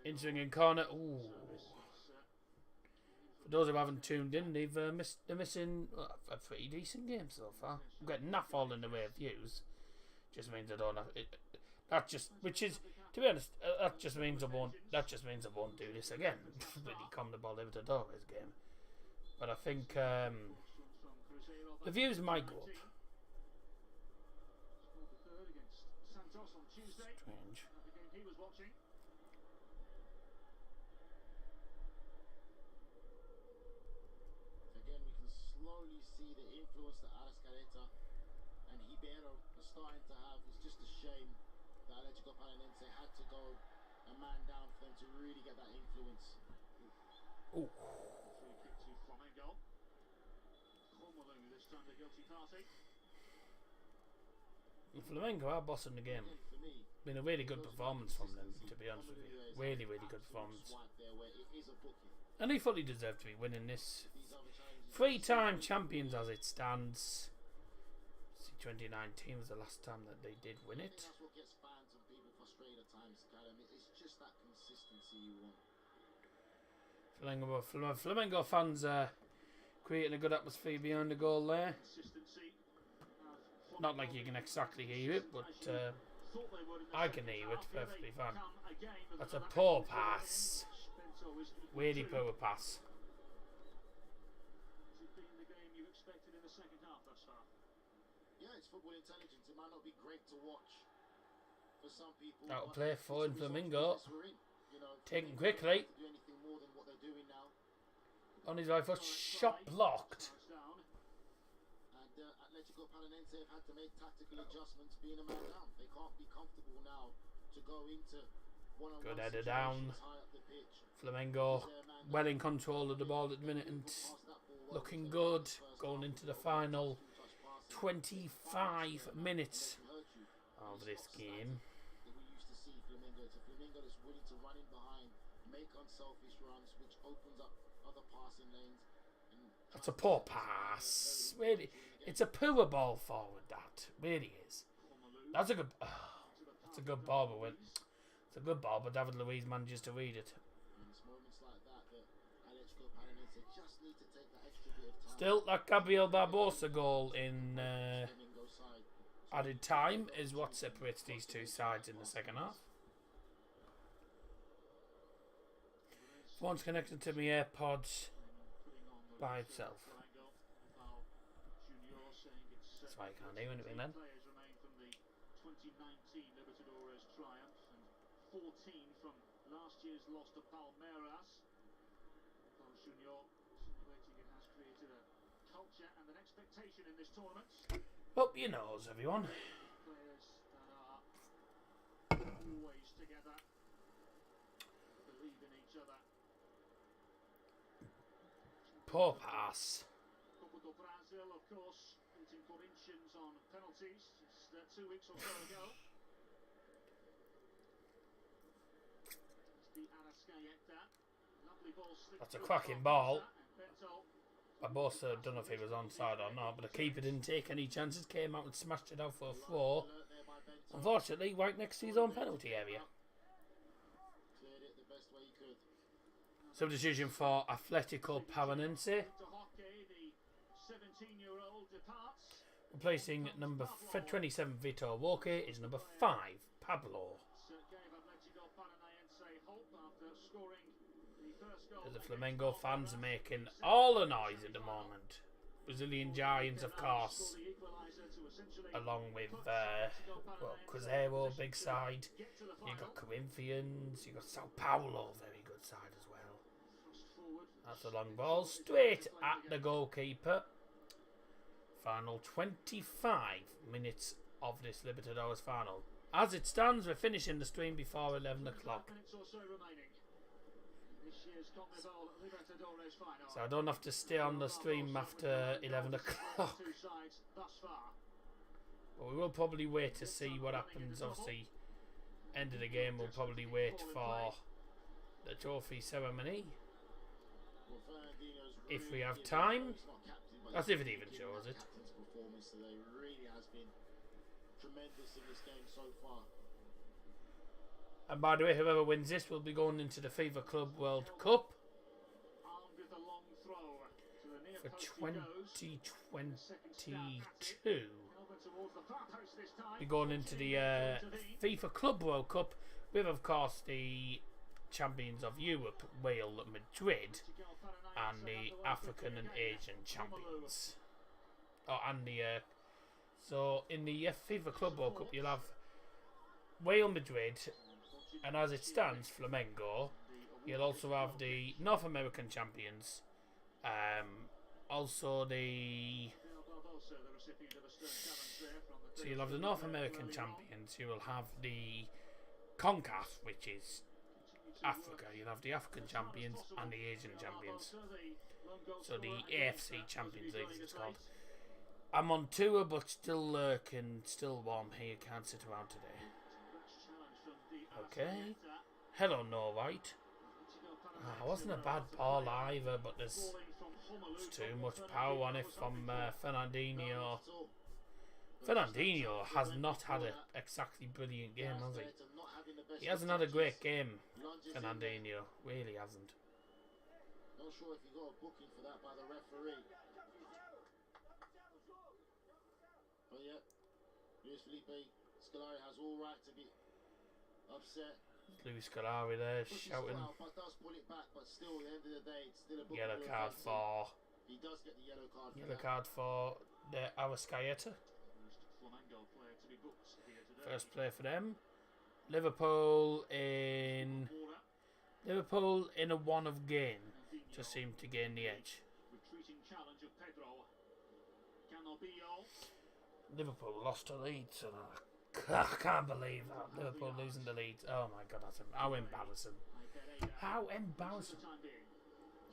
In-swinging corner. Ooh. For those who haven't tuned in, they're missing a pretty decent game so far. I'm getting enough all in the way of views. Just means I don't have it. To be honest, that just means I won't do this again. With the Conmebol Libertdores game. But I think the views might go up. Strange. Slowly see the influence that Arrascaeta and Ribeiro are starting to have. It's just a shame that Atletico Paranaense had to go a man down for them to really get that influence. Ooh. Free kick to Flamengo. Conmebol this time the guilty party. Flamengo are bossing the game. Been a really good performance from them, to be honest with you. Really, really good performance. And they fully deserve to be winning this. 3-time champions as it stands. 2019 was the last time that they did win it. That's what gets fans and people frustrated at times, Callum. It's just that consistency you want. Flamengo fans creating a good atmosphere behind the goal there. Not like you can exactly hear it, but I can hear it perfectly fine. That's a poor pass. Really poor pass. Yeah, it's football intelligence. It might not be great to watch for some people. That'll play for Flamingo. You know, Taken quickly. do anything more than what they're doing now. On his right foot, shot blocked. And Atletico Paranaense have had to make tactical adjustments being a man down. They can't be comfortable now to go into one-on-one Good header situations down. high up the pitch. Flamengo well in control of the ball at the minute and looking good. Going into the final 25 minutes of this game. We used to see Flamingo. It's a Flamingo that's willing to run in behind, make unselfish runs, which opens up other passing lanes. That's a poor pass. Really, it's a poor ball forward. That really is. That's a good. That's a good ball, but it's a good ball. But David Luiz manages to read it. And it's moments like that that Atletico Paranaense just need to take that extra bit of time. Still, that Gabriel Barbosa goal in Flamingo side. added time is what separates these two sides in the second half. Phone's connected to my AirPods by itself. That's why I can't hear anything then. Players remain from the 2019 Libertadores triumph and 14 from last year's loss to Palmeiras. Paulo Junior simulating it has created a culture and an expectation in this tournament. Up your nose, everyone. Players that are always together, believe in each other. Poor pass. Copa do Brasil, of course, beating Corinthians on penalties just 2 weeks or so ago. It's the Arrascaeta. Lovely ball slipped That's a through cracking from ball. and Beto. Barbosa, don't know if he was onside or not, but the keeper didn't take any chances. Came out and smashed it out for a 4. Unfortunately, right next to his own penalty area. Substitution for Atletico Paranense, To hockey, the 17-year-old departs. replacing number 27 Vitor Roque is number 5 Pablo. Gave Atletico Paranaense hope after scoring the first goal. The Flamengo fans are making all the noise at the moment. Brazilian Giants, of course, along with Cruzeiro, big side. You got Corinthians, you got Sao Paulo, very good side as well. That's a long ball, straight at the goalkeeper. Final 25 minutes of this Libertadores final. As it stands, we're finishing the stream before 11 o'clock. So I don't have to stay on the stream after 11 o'clock. But we will probably wait to see what happens. Obviously, end of the game, we'll probably wait for the trophy ceremony. If we have time. That's if it even shows it. And by the way, whoever wins this will be going into the FIFA Club World Cup for 2022. Be going into the FIFA Club World Cup with, of course, the champions of Europe, Real Madrid, and the African and Asian champions. Oh, and the so in the FIFA Club World Cup, you'll have Real Madrid, and as it stands, Flamengo. You'll also have the North American champions. Also the... So you'll have the North American champions. You will have the CONCACAF, which is Africa. You'll have the African champions and the Asian champions. So the AFC Champions League, as it's called. I'm on tour, but still lurking, still warm here. Can't sit around today. Okay. Hello, no right. It wasn't a bad ball either, but there's too much power on it from Fernandinho. Fernandinho has not had an exactly brilliant game, has he? He hasn't had a great game, Fernandinho. Really hasn't. Not sure if he got a booking for that by the referee. But yeah, Luis Felipe Scolari has all right to be upset. Luis Scolari there shouting. But does pull it back, but still, at the end of the day, it's still a Yellow card for. He does get the yellow card. Yellow card for the Arrascaeta. First play for them. Liverpool in a one of gain. Just seemed to gain the edge. Liverpool lost to Leeds. I can't believe that. Liverpool losing to Leeds. Oh my god, how embarrassing. How embarrassing.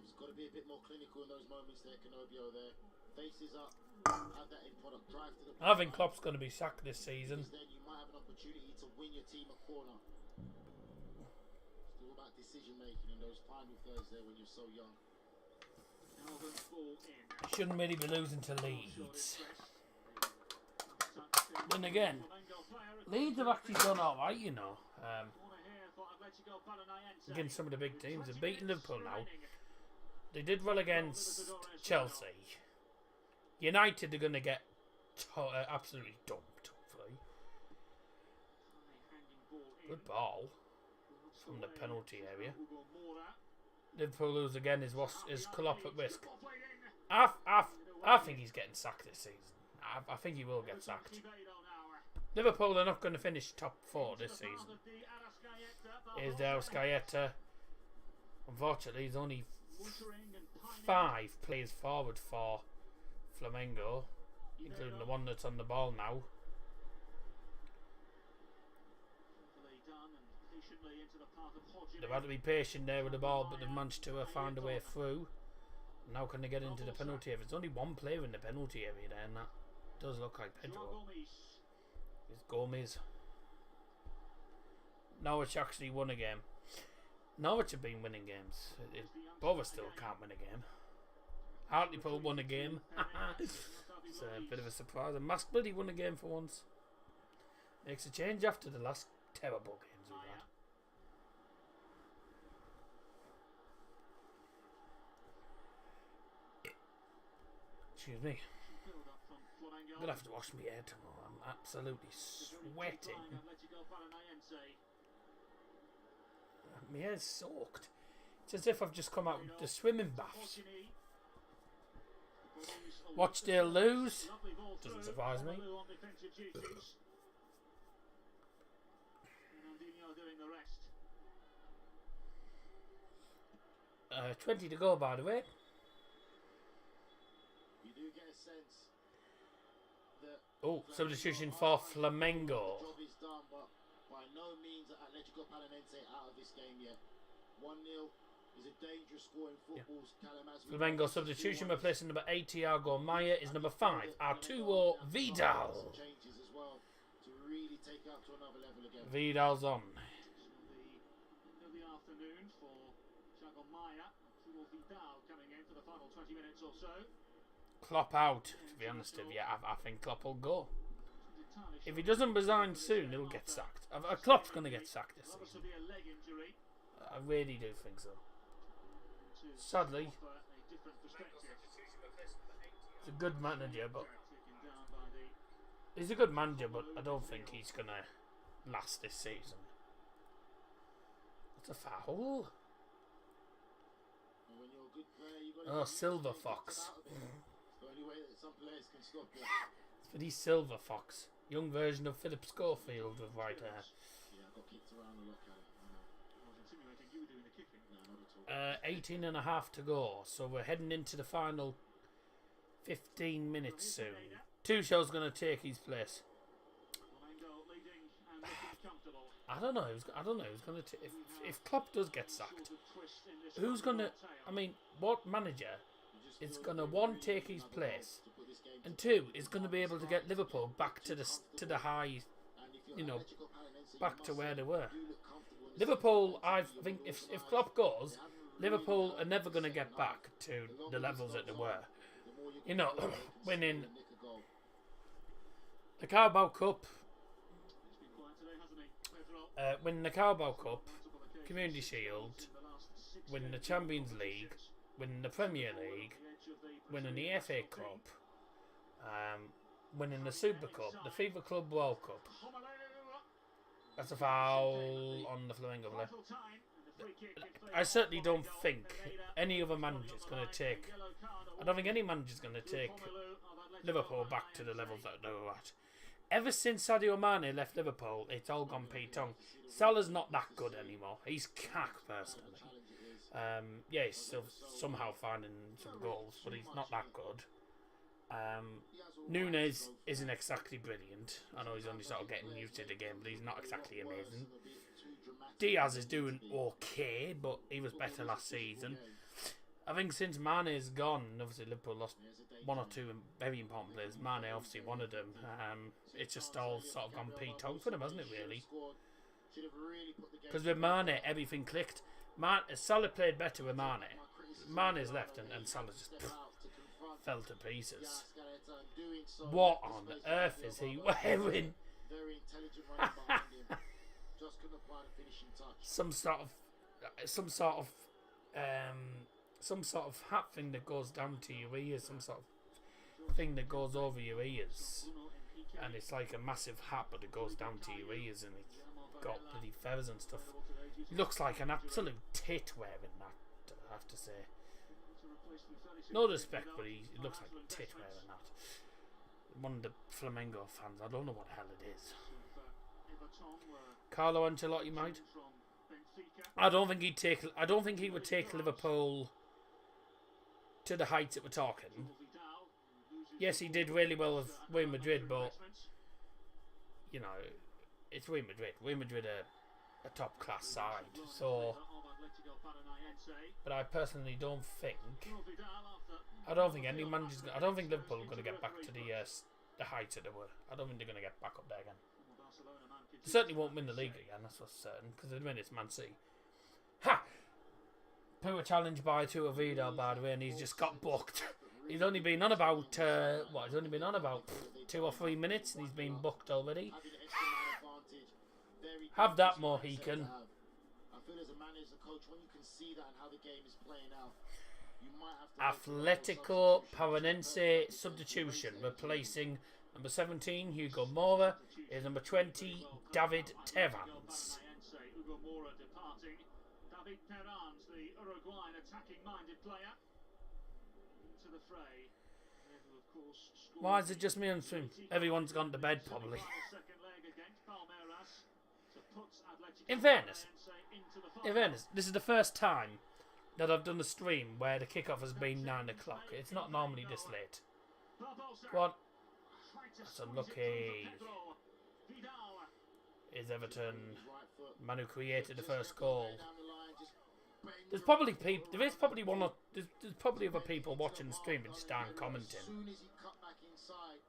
He's got to be a bit more clinical in those moments there, Conmebol there. Faces up, have that in product, drive to the I think Klopp's going to be sacked this season. Then you might have an opportunity to win your team a corner. It's all about decision making in those final thirds there when you're so young. Shouldn't really be losing to Leeds. Then again, Leeds have actually done alright, you know. Against some of the big teams. They've beaten Liverpool now. They did well against Chelsea. United are going to get absolutely dumped, hopefully. Good ball from the penalty area. Liverpool lose again. Is Klopp at risk? I think he's getting sacked this season. I think he will get sacked. Liverpool are not going to finish top 4 this season. Here's the Arrascaeta. Unfortunately, there's only 5 players forward for Flamengo, including the one that's on the ball now. They've had to be patient there with the ball, but they've managed to find a way through. Now can they get into the penalty area? There's only one player in the penalty area there, and that does look like Pedro. It's Gomez. Norwich actually won a game. Norwich have been winning games. Borough still can't win a game. Hartlepool won a game. It's a bit of a surprise. And Mask Bloody won a game for once. Makes a change after the last terrible games we've had. Excuse me. Build up from Flamengo. I'm gonna have to wash my head. Oh, I'm absolutely sweating. Atletico Paranaense. My hair's soaked. It's as if I've just come out of the swimming baths. Hojini. Watch they'll lose. Lovely ball Doesn't through. surprise me. Romelu on defensive duties. Fernandinho doing the rest. 20 to go, by the way. You do get a sense that Oh, substitution for Flamengo. the job is done, but by no means are Atletico Paranaense out of this game yet. 1-0 is a dangerous score in football's Kalamazoo. Flamengo substitution replacing number 8 Thiago Maia is number 5 Arturo Vidal. Changes as well to really take it up to another level again. Vidal's on. Of the afternoon for Thiago Maia. Arturo Vidal coming in for the final 20 minutes or so. Klopp out. To be honest with you, I think Klopp will go. If he doesn't resign soon, he'll get sacked. Klopp's going to get sacked this Rather season. severe leg injury. I really do think so. To Sadly, offer a different perspective. he's a good manager, but Taken down by the he's a good manager, but I don't think he's going to last this season. It's a foul. And when you're a good player, you've got Oh, Silver Fox. It's the only way that some players can stop you. It's for these Silver Fox. Young version of Philip Schofield with white hair. Yeah, I got kicked around a lot, Callum. I know. I was insinuating you were doing the kicking. No, not at all. 18 and a half to go, so we're heading into the final 15 minutes soon. Tuchel's going to take his place. Flamengo leading and looking comfortable. I don't know who's going to if Klopp does get sacked, Twist in this who's going to, tail. I mean, what manager is going to, one, take his place, and two, is going to be able to get Liverpool back to the high, you know, back to where they were. Liverpool, I think if Klopp goes, Liverpool are never going to get back to the levels that they were. You know, winning the Carabao Cup, He's been quiet today, hasn't he? Pedro. winning the Carabao Cup, Multiple occasions Community Shield, in the last 6 winning the games. Champions League, winning the Premier League, The edge of the winning the Brazilian FA national team. Cup, winning the Super Cup, the FIFA Club World Cup. Romelu. That's a foul on the Flamengo player. Vital time, and the free kick is cleared I certainly off don't Flamengo. think Pereira any other manager's going to take. yellow card I don't think any manager's going to take Romelu of Atletico Liverpool back to the Paranaense. levels that they were at. Ever since Sadio Mane left Liverpool, it's all gone P-tongue. Salah's not that good anymore. He's cack personally. Yeah, he's still somehow finding some goals, but he's not that good. Nunes isn't exactly brilliant. I know he's only sort of getting used to the game, but he's not exactly amazing. Diaz is doing okay, but he was better last season. I think since Mane's gone, obviously Liverpool lost one or two very important players. Mane obviously one of them. It's just all sort of gone P-tongue for them, hasn't it, really? Because with Mane, everything clicked. Salah played better with Mane. Mane's left and Salah just fell to pieces. What on earth is he wearing? Very intelligent running behind him. Just couldn't apply the finishing touch. Some sort of hat thing that goes down to your ears, some sort of thing that goes over your ears, and it's like a massive hat, but it goes down to your ears, and it's got bloody feathers and stuff. He looks like an absolute tit wearing that, I have to say. No respect, but he looks like a tit wearing that. One of the Flamengo fans, I don't know what the hell it is. Carlo Ancelotti might. I don't think he would take Liverpool to the heights that we're talking. Yes, he did really well with Real Madrid, but you know, it's Real Madrid. Real Madrid are a top class side. So, but I personally don't think. I don't think any managers. I don't think Liverpool are going to get back to the heights that they were. I don't think they're going to get back up there again. They certainly won't win the league again. That's what's certain. Because they'd win it's Man City. Ha! Poor challenge by Arturo Vidal, by the way, and he's just got booked. He's only been on about He's only been on about 2 or 3 minutes, and he's been booked already. Have that, Mohican. I feel as a manager, as a coach, when you can see that and how the game is playing out, you might have to Atletico Paranense substitution, replacing number 17 Hugo Mora is number 20 David Terrans. Hugo Mora departing. David Terrans, the Uruguayan attacking-minded player, to the fray. Who, of course, scored Why is it just me and Swim? Everyone's gone to bed probably. second leg against Palmeiras to put Atletico In fairness, Paranaense into the In final. fairness, this is the first time that I've done a stream where the kickoff has been 9 o'clock. It's not normally this late. Barbosa What tried to That's squeeze it unlucky. through for Pedro. Vidal. is Everton? right foot. Manu created the first goal. Down the line, just bang There's the probably people. There is probably one or there's probably other people watching the stream and just aren't As commenting. soon as he cut back inside,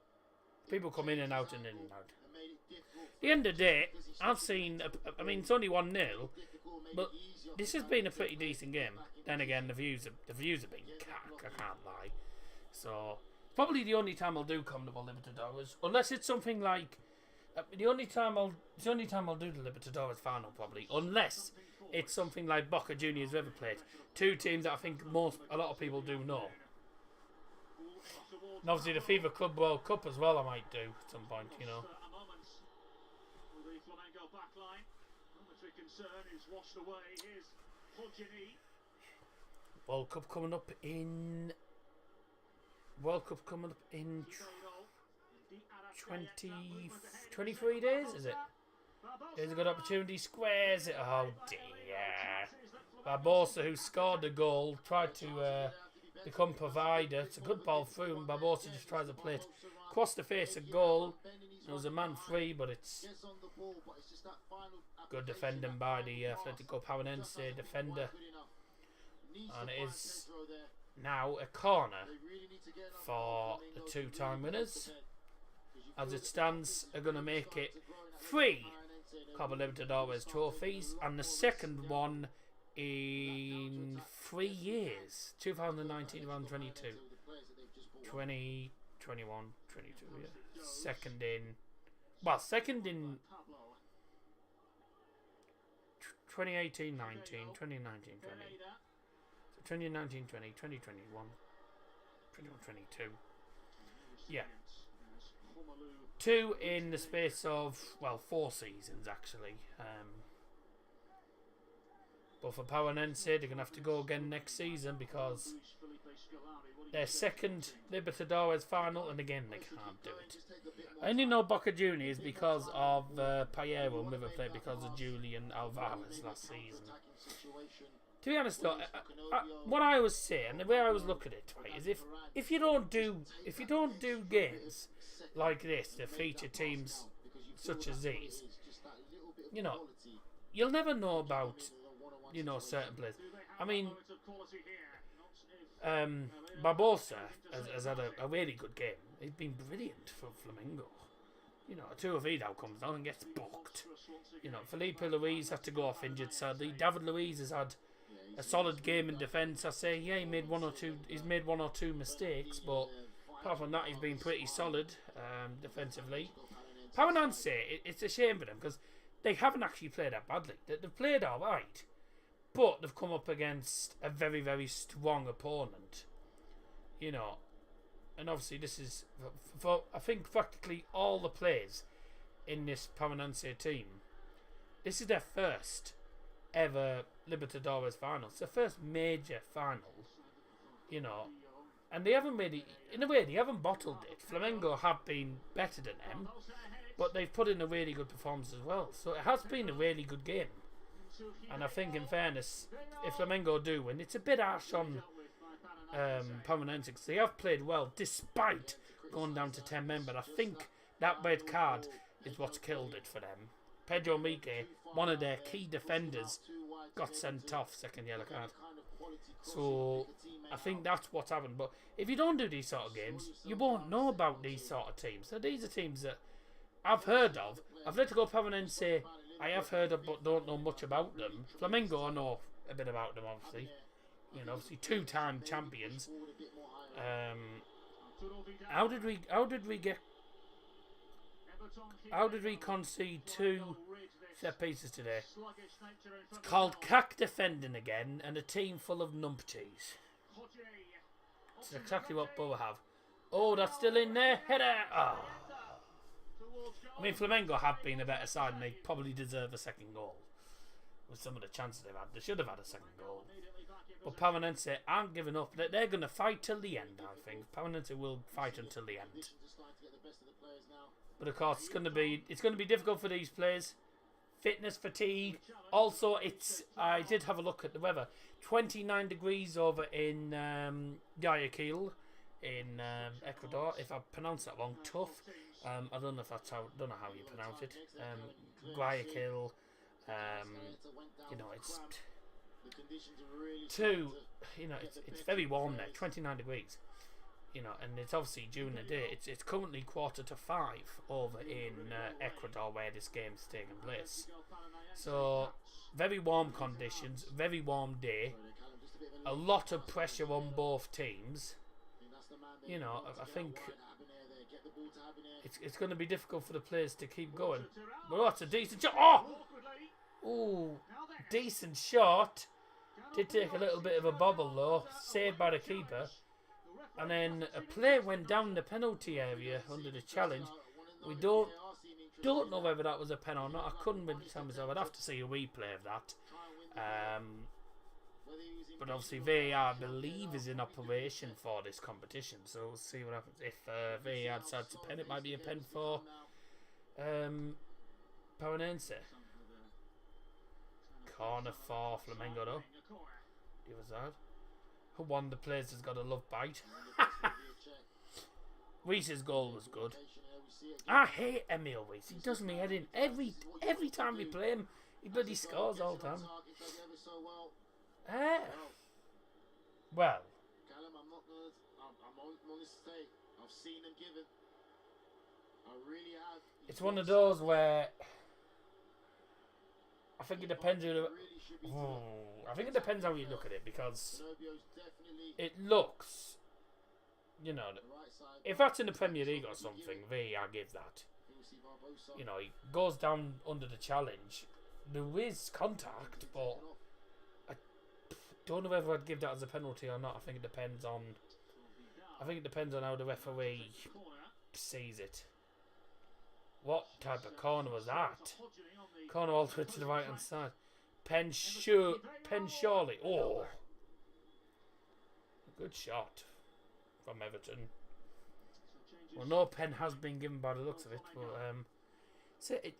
People come in and out and in and out. it made it difficult. At the end of the day, I've seen. I mean, it's only 1-0, Difficult, made but it easier this for has them been a to pretty get back decent into game. back in Then again, the views have been cack. I can't lie. So probably the only time I'll do Conmebol Libertdores, unless it's something like it's the only time I'll do the Libertdores final probably, unless it's something like Boca Juniors River Plate, two teams that I think a lot of people do know. And obviously the FIFA Club World Cup as well I might do at some point, you know. A moment with the Flamengo backline. Momentary concern is washed away. Here's Hodgini. World Cup coming up in 23 days, is it? Here's a good opportunity, squares it. Oh dear. Barbosa, who scored the goal, tried to become provider. It's a good ball through, and Barbosa just tries to play it across the face of goal. There was a man free, but it's Gets on the ball, but it's just that final good application, defending that by final the pass, Atletico Paranense just hasn't been defender. quite good enough. Needs And to it find is Pedro there. now a corner They really need to get enough for goals, the Flamengo, to two-time really winners. put it to bed. 'Cause you As feel it the stands, confidence are going to is make starting it to grow in that 3 Paranense. They're Copa really Libertadores starting to trophies, get a lot and the more second risks one in 3 years, 2019 and 22. into the players that they've just bought. 20, 21, 22, yeah. Second in 2018, 19, 2019, 20. So 2019, 20, 2021, 21, 22. Yeah. 2 in the space of, 4 seasons actually. But for Paranense, they're going to have to go again next season because their second Libertadores final, and again they can't do it. I only know Boca Juniors because of Payero and River Plate because of Julian Alvarez last season. To be honest though, what I always say and the way I always look at it, right, is if you don't do games like this that feature teams such as these, you know, you'll never know about, you know, certain players. I mean, Barbosa has had a really good game. He's been brilliant for Flamengo. You know, 2 of Vidal comes down and gets booked. You know, Felipe Luis had to go off injured sadly. David Luiz has had a solid game in defence. I say, yeah, he's made one or two mistakes, but apart from that, he's been pretty solid defensively. Paranense, it's a shame for them because they haven't actually played that badly. They've played all right, but they've come up against a very, very strong opponent. You know, and obviously this is for I think practically all the players in this Paranense team. This is their first ever Libertadores final. It's their first major final. You know, and they haven't really, in a way, they haven't bottled it. Flamengo have been better than them, but they've put in a really good performance as well. So it has been a really good game. And I think, in fairness, if Flamengo do win, it's a bit harsh on Paranense because they have played well despite going down to 10 men. But I think that red card is what's killed it for them. Pedro Mique, one of their key defenders, got sent off, second yellow card. So I think that's what's happened. But if you don't do these sort of games, you won't know about these sort of teams. So these are teams that I've heard of. Atletico Paranense, I have heard of, but don't know much about them. Flamengo, I know a bit about them, obviously. You know, obviously 2-time champions. How did we concede 2 set pieces today? It's called cack defending again, and a team full of numpties. It's exactly what Borough have. Oh, that's still in there. Header. Oh. I mean, Flamengo have been a better side and they probably deserve a second goal. With some of the chances they've had. They should have had a second goal. But Pavanense aren't giving up. They're going to fight till the end, I think. Pavanense will fight until the end. But of course, it's going to be difficult for these players. Fitness fatigue. Also, I did have a look at the weather. 29 degrees over in Guayaquil in Ecuador. If I pronounce that wrong, tough. I don't know if that's don't know how you pronounce it. Guayaquil. You know, it's it's very warm there. 29 degrees. You know, and it's obviously during the day. It's currently 4:45 over in Ecuador where this game's taking place. So very warm conditions, very warm day. A lot of pressure on both teams. You know, I think it's going to be difficult for the players to keep going. But that's a decent shot. Oh, decent shot. Did take a little bit of a bobble though, saved by the keeper. And then a player went down the penalty area under the challenge. We don't know whether that was a pen or not. I couldn't really tell myself. I'd have to see a replay of that. But obviously VAR, I believe, is in operation for this competition. So we'll see what happens. If VAR decides to pen, it might be a pen for Paranense. Corner for Flamengo though. The other side. One of the players has got a love bite. Reese's goal was good. I hate Emil Reese. He does me head in every time we play him. He bloody scores all the time. Well, I've seen them given. I really have. It's one of those where I think it depends who. I think it depends how you look at it, because it looks, you know, if that's in the Premier League or something, VAR gives that. You know, he goes down under the challenge. There is contact, but I don't know whether I'd give that as a penalty or not. I think it depends on how the referee sees it. What type of corner was that? Corner all the way to the right hand side. Pen surely. Oh, a good shot from Everton. Well, no pen has been given by the looks of it, but it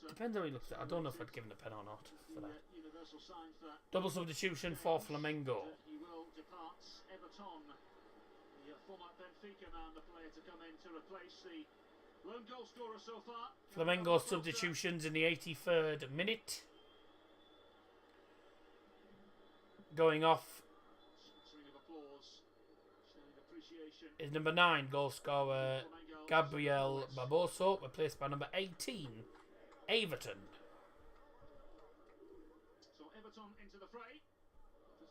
depends how he looks at it. I don't know if I'd given a pen or not for that. Double substitution for Flamengo. Flamengo substitutions in the 83rd minute. Going off is number 9 goal scorer Gabriel Barboso, replaced by number 18 Everton. So Everton into the fray.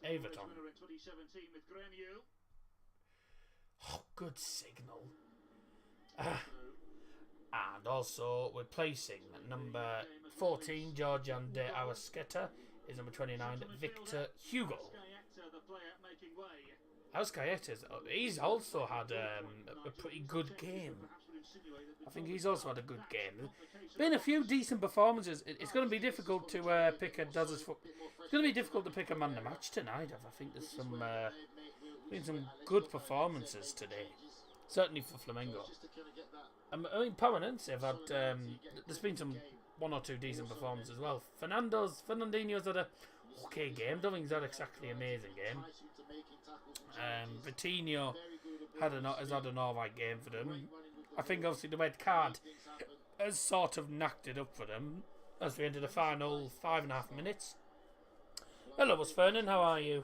Everton. In 2017 with Grêmio. Oh, good signal. And also replacing number 14 Georgian de Arrasqueta is number 29 Victor Hugo. Arrasqueta, he's also had a pretty good game. I think he's also had a good game. Been a few decent performances. It's going to be difficult to pick a It's going to be difficult to pick a man of the match tonight. I think there's been some good performances today. Certainly for Flamengo. I mean, Paranense have had. There's been some 1 or 2 decent performances as well. Fernandinho's had a okay game. Don't think he's had exactly an amazing game. Vitinho has had an alright game for them. I think obviously the red card has sort of knocked it up for them as we enter the final 5.5 minutes. Hello, Fernan. How are you?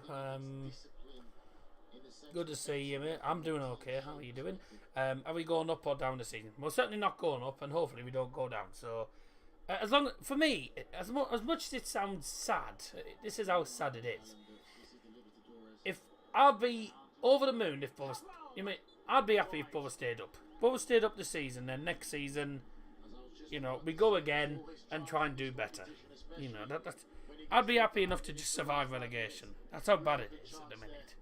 Good to see you, mate. I'm doing okay. How are you doing? Are we going up or down this season? We're certainly not going up, and hopefully we don't go down. So, for me, as much as it sounds sad, this is how sad it is. If I'd be over the moon if Borough, I'd be happy if Borough stayed up. Borough stayed up this season, then next season, we go again and try and do better. I'd be happy enough to just survive relegation. That's how bad it is at the minute.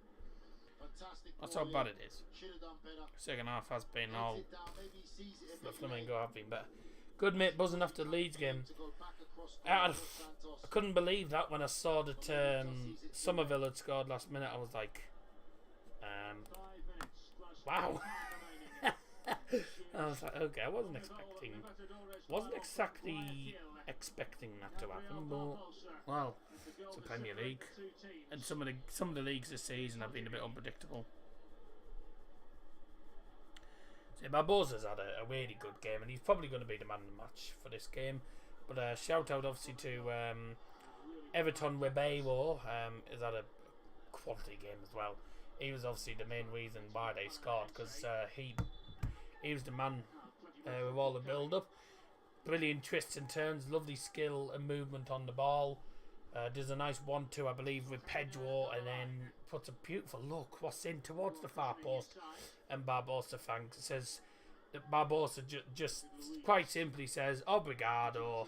That's how bad it is. Should have done better. Second half has been all. Heads it down, maybe he sees it a The bit Flamengo late. have been better. Good mate buzzing after the Leeds game. To go back across I Santos. couldn't believe that when I saw that Somerville had scored last minute. I was like, 5 minutes plus wow. time remaining. I was like, okay, I wasn't exactly expecting that to happen, but well, it's a Premier League, and some of the leagues this season have been a bit unpredictable. So Barbosa's had a really good game, and he's probably going to be the man of the match for this game. But shout out obviously to Everton Webewo, has had a quality game as well. He was obviously the main reason why they scored, because he was the man with all the build-up. Brilliant twists and turns, lovely skill and movement on the ball. Does a nice 1-2, I believe, with Pedro, and then puts a beautiful look. What's in towards the far post, and Barbosa thanks. It says that Barbosa just quite simply says obrigado,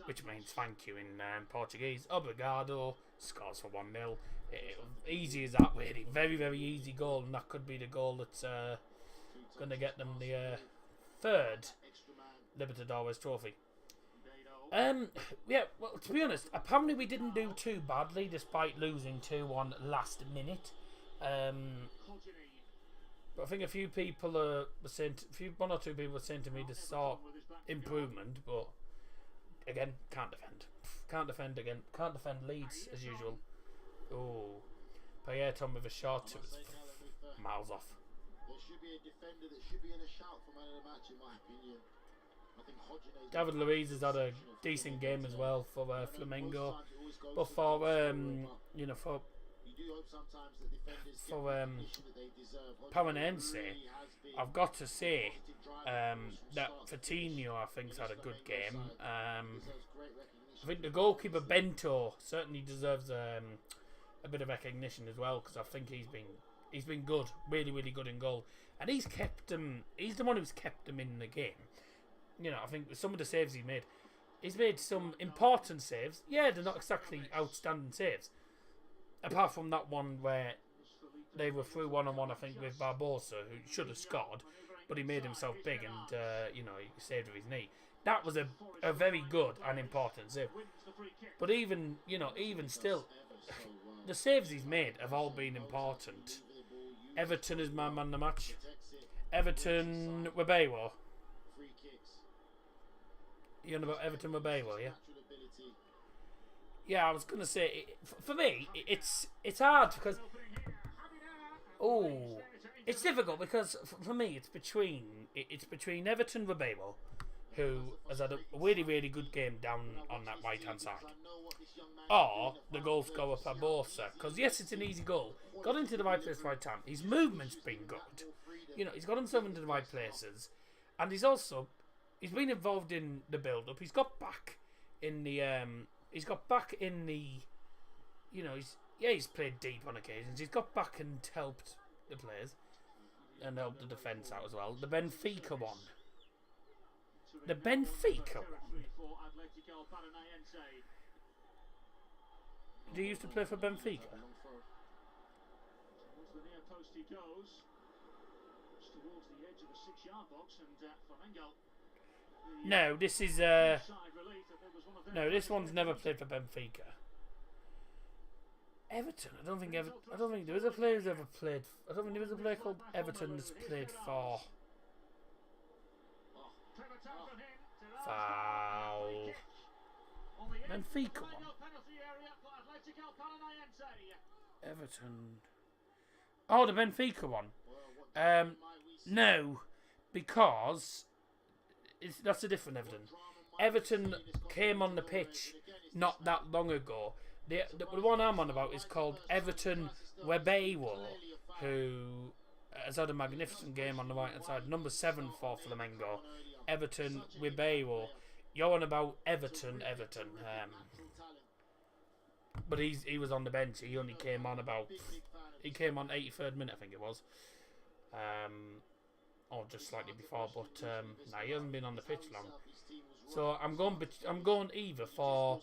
which means thank you in Portuguese. Obrigado, scores for 1-0. Easy as that, really. Very, very easy goal, and that could be the goal that's going to get them the third Libertdores trophy. Yeah, well, to be honest, apparently we didn't do too badly despite losing 2-1 last minute. But I think a few people were saying, one or two people were saying to me they saw improvement, but again, can't defend. Can't defend again. Can't defend Leeds as usual. Oh, Payet with a shot, it was miles off. There should be a defender that should be in a shout for man of the match, in my opinion. I think Hodgson David Luiz has had a decent game as well for Flamengo, but for you know, for Paranense, I've got to say that Coutinho I think's had a good game. I think the goalkeeper Bento certainly deserves a bit of recognition as well, because I think he's been good, really, really good in goal, and he's kept them. He's the one who's kept them in the game. You know, I think some of the saves he's made some important saves. Yeah, they're not exactly outstanding saves, apart from that one where they were through 1-on-1, I think, with Barbosa, who should have scored, but he made himself big and you know, he saved with his knee. That was a very good and important save. But even still, the saves he's made have all been important. Everton is my man of the match. Everton Webewo. You know about Everton Webewo, yeah? Yeah, I was gonna say, for me, it's hard because it's difficult because for me it's between Everton Webewo, who has had a really, really good game down on that right hand side, or the goal scorer Barbosa, because yes, it's an easy goal, got into the right place right time, his movement's been good, you know, he's got himself into the right places, and he's been involved in the build up. He's got back in the you know, he's played deep on occasions. He's got back and helped the players and helped the defence out as well. The Benfica one. Do you used to play for Benfica? Towards the near post he goes. Just towards the edge of the 6-yard box, and Flamengo. No, this is no, this one's never played for Benfica. Everton. I don't think there is a player who's ever played. I don't think there is a player called Everton that's played for. Foul. Benfica one. Everton. Oh, the Benfica one. No, because that's a different Everton. Everton came on the pitch not that long ago. The one I'm on about is called Everton Webewo, who has had a magnificent game on the right hand side. Number 7 for Flamengo. Everton Webewo. You're on about Everton. But he was on the bench. He only came on 83rd minute, I think it was. Or just slightly before, but he hasn't been on the pitch long. So I'm going either for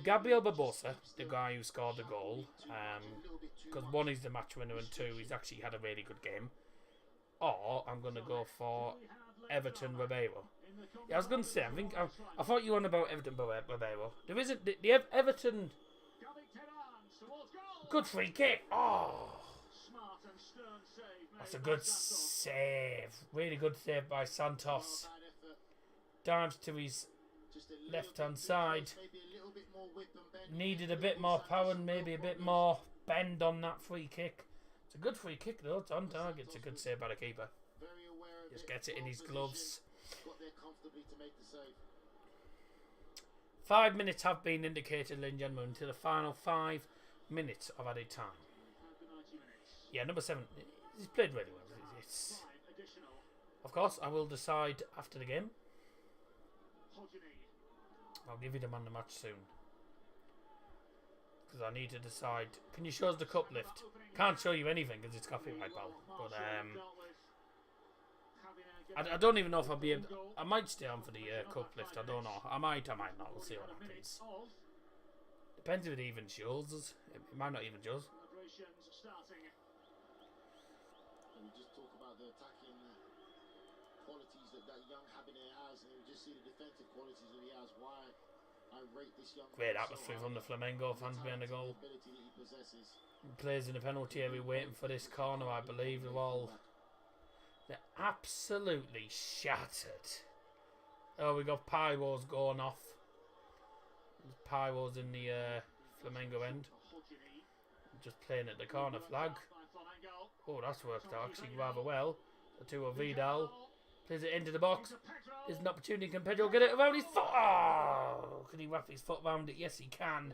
Gabriel Barbosa, the guy who scored the goal, because one is the match winner and two, he's actually had a really good game. Or I'm going to go for Everton Ribeiro. Yeah, I was going to say, I thought you were on about Everton Ribeiro. There isn't the Everton. Good free kick. Oh, that's a good save. Really good save by Santos. Dives to his left hand side. Needed a bit more power and maybe a bit more bend on that free kick. It's a good free kick though. It's on target. It's a good save by the keeper. Just gets it in his gloves. 5 minutes have been indicated, ladies and gentlemen, to the final 5 minutes of added time. Yeah, number 7. He's played really well. Of course, I will decide after the game. I'll give you the man of the match soon. Because I need to decide. Can you show us the cup lift? Can't show you anything because it's copyright, pal. But I don't even know if I'll be able. I might stay on for the cup lift. I don't know. I might not. We'll see what happens. Depends if it even shows us. It might not even show us. We just talk about the attacking qualities that young Habanero has, and we just see the defensive qualities that he has. Why I rate this young great man atmosphere so from the Flamengo fans behind the goal. ability that he possesses. He plays in the penalty area waiting for this corner, I believe. They're absolutely shattered. Oh, we got pyros going off. There's pyros in the Flamengo end. Just playing at the corner flag. Oh, that's worked out actually rather well. The two of Vidal. Plays it into the box. There's an opportunity. Can Pedro get it around his foot? Oh, can he wrap his foot around it? Yes, he can.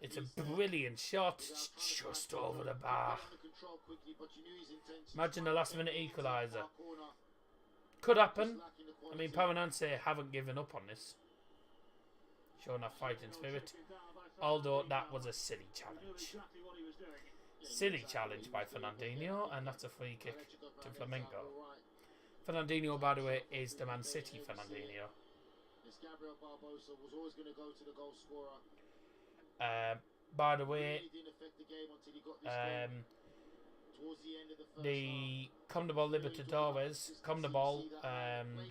It's a brilliant shot. It's just over the bar. Imagine the last minute equaliser. Could happen. I mean, Paranense haven't given up on this. Showing that fighting spirit. Although that was a silly challenge. Silly challenge by Fernandinho, and that's a free kick to Flamengo. Fernandinho, by the way, is the Man City Fernandinho. By the way, the Conmebol Libertdores,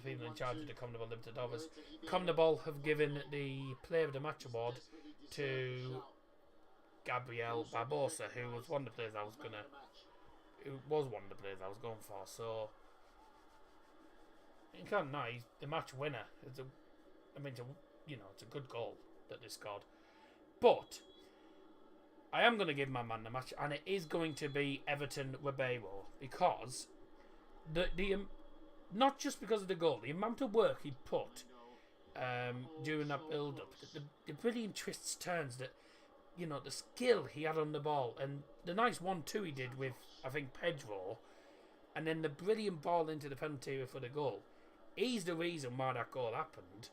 people in charge of the Conmebol Libertdores, Conmebol have given the Player of the Match award to Gabriel Barbosa, who was one of the players I was going for. So you can't deny he's the match winner. It's a good goal that they scored. But I am going to give my man the match, and it is going to be Everton Ribeiro, because the not just because of the goal, the amount of work he put during that build-up, the brilliant twists, turns, that the skill he had on the ball, and the nice 1-2 he did with, I think, Pedro, and then the brilliant ball into the penalty area for the goal. He's the reason why that goal happened.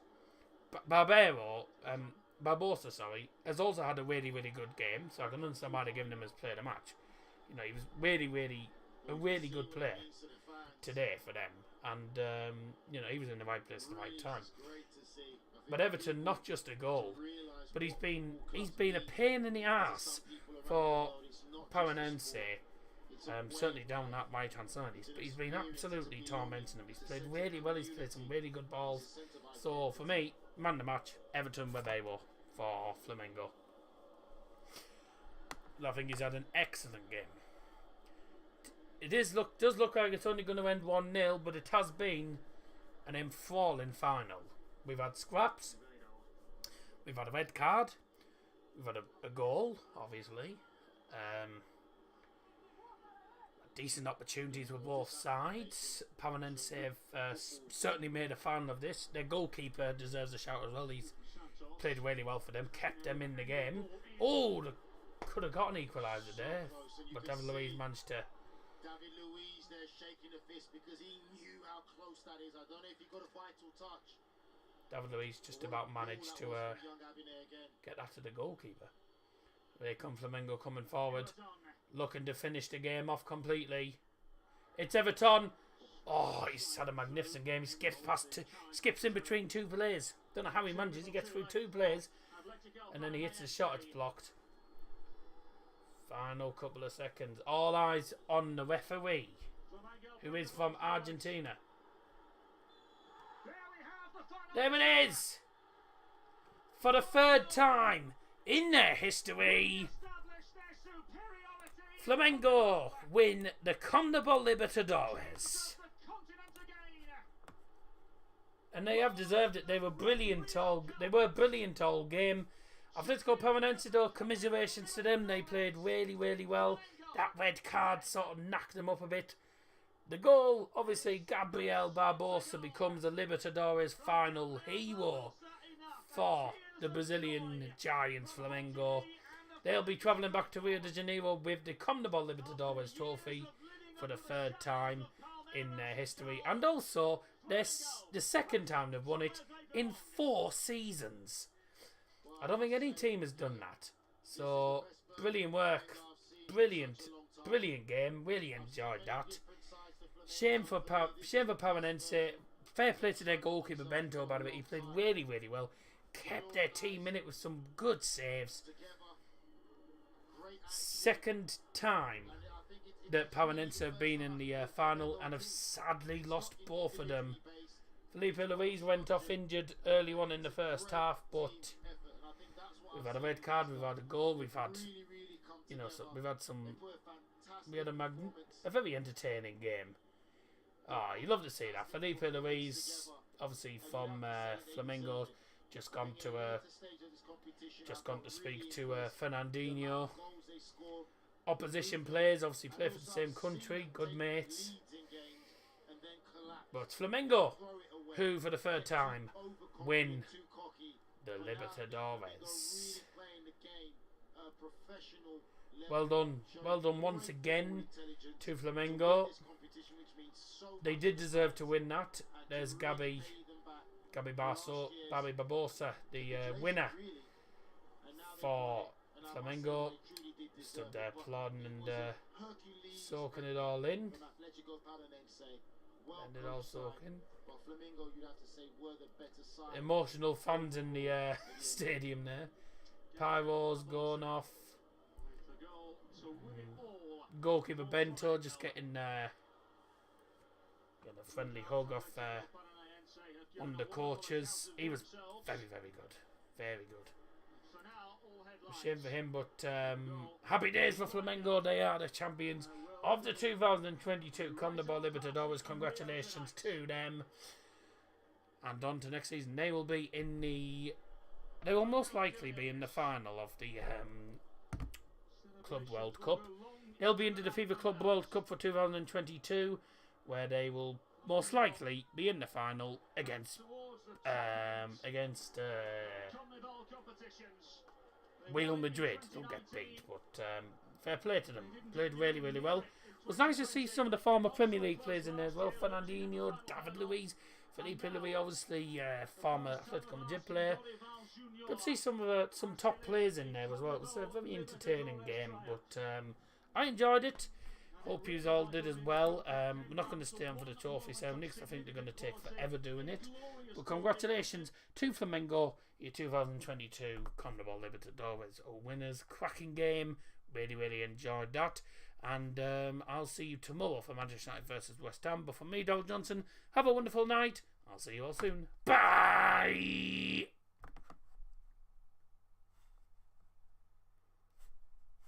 Barbosa, has also had a really, really good game, so I can understand why they're giving him as player of the match. He was really, really a really good player today for them, and he was in the right place at the right time. But Everton, not just a goal, but he's been a pain in the ass for Paranense. Certainly down that right hand side, he's been absolutely tormenting them. He's played really well. He's played some really good balls. So for me, man of the match, Everton Ribeiro for Flamengo. I think he's had an excellent game. It does look like it's only going to end 1-0, but it has been an enthralling final. We've had scraps. We've had a red card. We've had a goal, obviously. Decent opportunities with both sides. Paranense have certainly made a fan of this. Their goalkeeper deserves a shout as well. He's played really well for them, kept them in the game. Oh, they could have got an equaliser there, but David Luiz managed to. David Luiz there shaking a fist because he knew how close that is. I don't know if he got a vital touch. David Luiz just about managed to get that to the goalkeeper. There come Flamengo coming forward, looking to finish the game off completely. It's Everton. Oh, he's had a magnificent game. He skips in between two players. Don't know how he manages. He gets through two players and then he hits a shot, it's blocked. Final couple of seconds. All eyes on the referee, who is from Argentina. There it is! For the third time in their history, Flamengo win the Conmebol Libertadores. And they have deserved it. They were brilliant all game. Atletico Paranaense, though, commiserations to them. They played really, really well. That red card sort of knocked them up a bit. The goal, obviously, Gabriel Barbosa becomes a Libertadores final hero for the Brazilian Giants, Flamengo. They'll be travelling back to Rio de Janeiro with the Conmebol Libertadores trophy for the third time in their history. And also, the second time they've won it in 4 seasons. I don't think any team has done that. So, brilliant work. Brilliant game. Really enjoyed that. Shame for Paranense. Fair play to their goalkeeper, Bento, by the way. He played really, really well. Kept their team in it with some good saves. Second time that Paranense have been in the final and have sadly lost both of them. Felipe Luis went off injured early on in the first half, but we've had a red card, we've had a goal, we've had, we had a very entertaining game. You love to see that. Felipe Luis, obviously from Flamengo, just gone to speak to Fernandinho. Opposition players obviously play for the same country, good mates. But Flamengo, who for the third time win the Libertadores. Well done once again to Flamengo. They did deserve to win that. There's Gabi Barbosa, the winner for Flamengo. Stood there applauding and soaking it all in. And it all soaking. Emotional fans in the stadium there. Pyros going off. Goalkeeper Bento just getting a friendly hug off one of the coaches. He was very, very good. Very good. Shame for him, but happy days for Flamengo. They are the champions of the 2022 Conmebol Libertadores. Congratulations to them. And on to next season. They will most likely be in the final of the Club World Cup. They'll be into the FIFA Club World Cup for 2022, where they will most likely be in the final against Real Madrid. Don't get beat, but fair play to them. Played really, really well. It was nice to see some of the former Premier League players in there as well. Fernandinho, David Luiz, Felipe Luis, obviously former Atletico Madrid player. Good to see some top players in there as well. It was a very entertaining game, but I enjoyed it. Hope you all did as well. We're not going to stay on for the trophy ceremony because I think they're going to take forever doing it. But congratulations to Flamengo, your 2022 Conmebol Libertadores winners. Cracking game. Really, really enjoyed that. And I'll see you tomorrow for Manchester United versus West Ham. But for me, Doug Johnson, have a wonderful night. I'll see you all soon. Bye!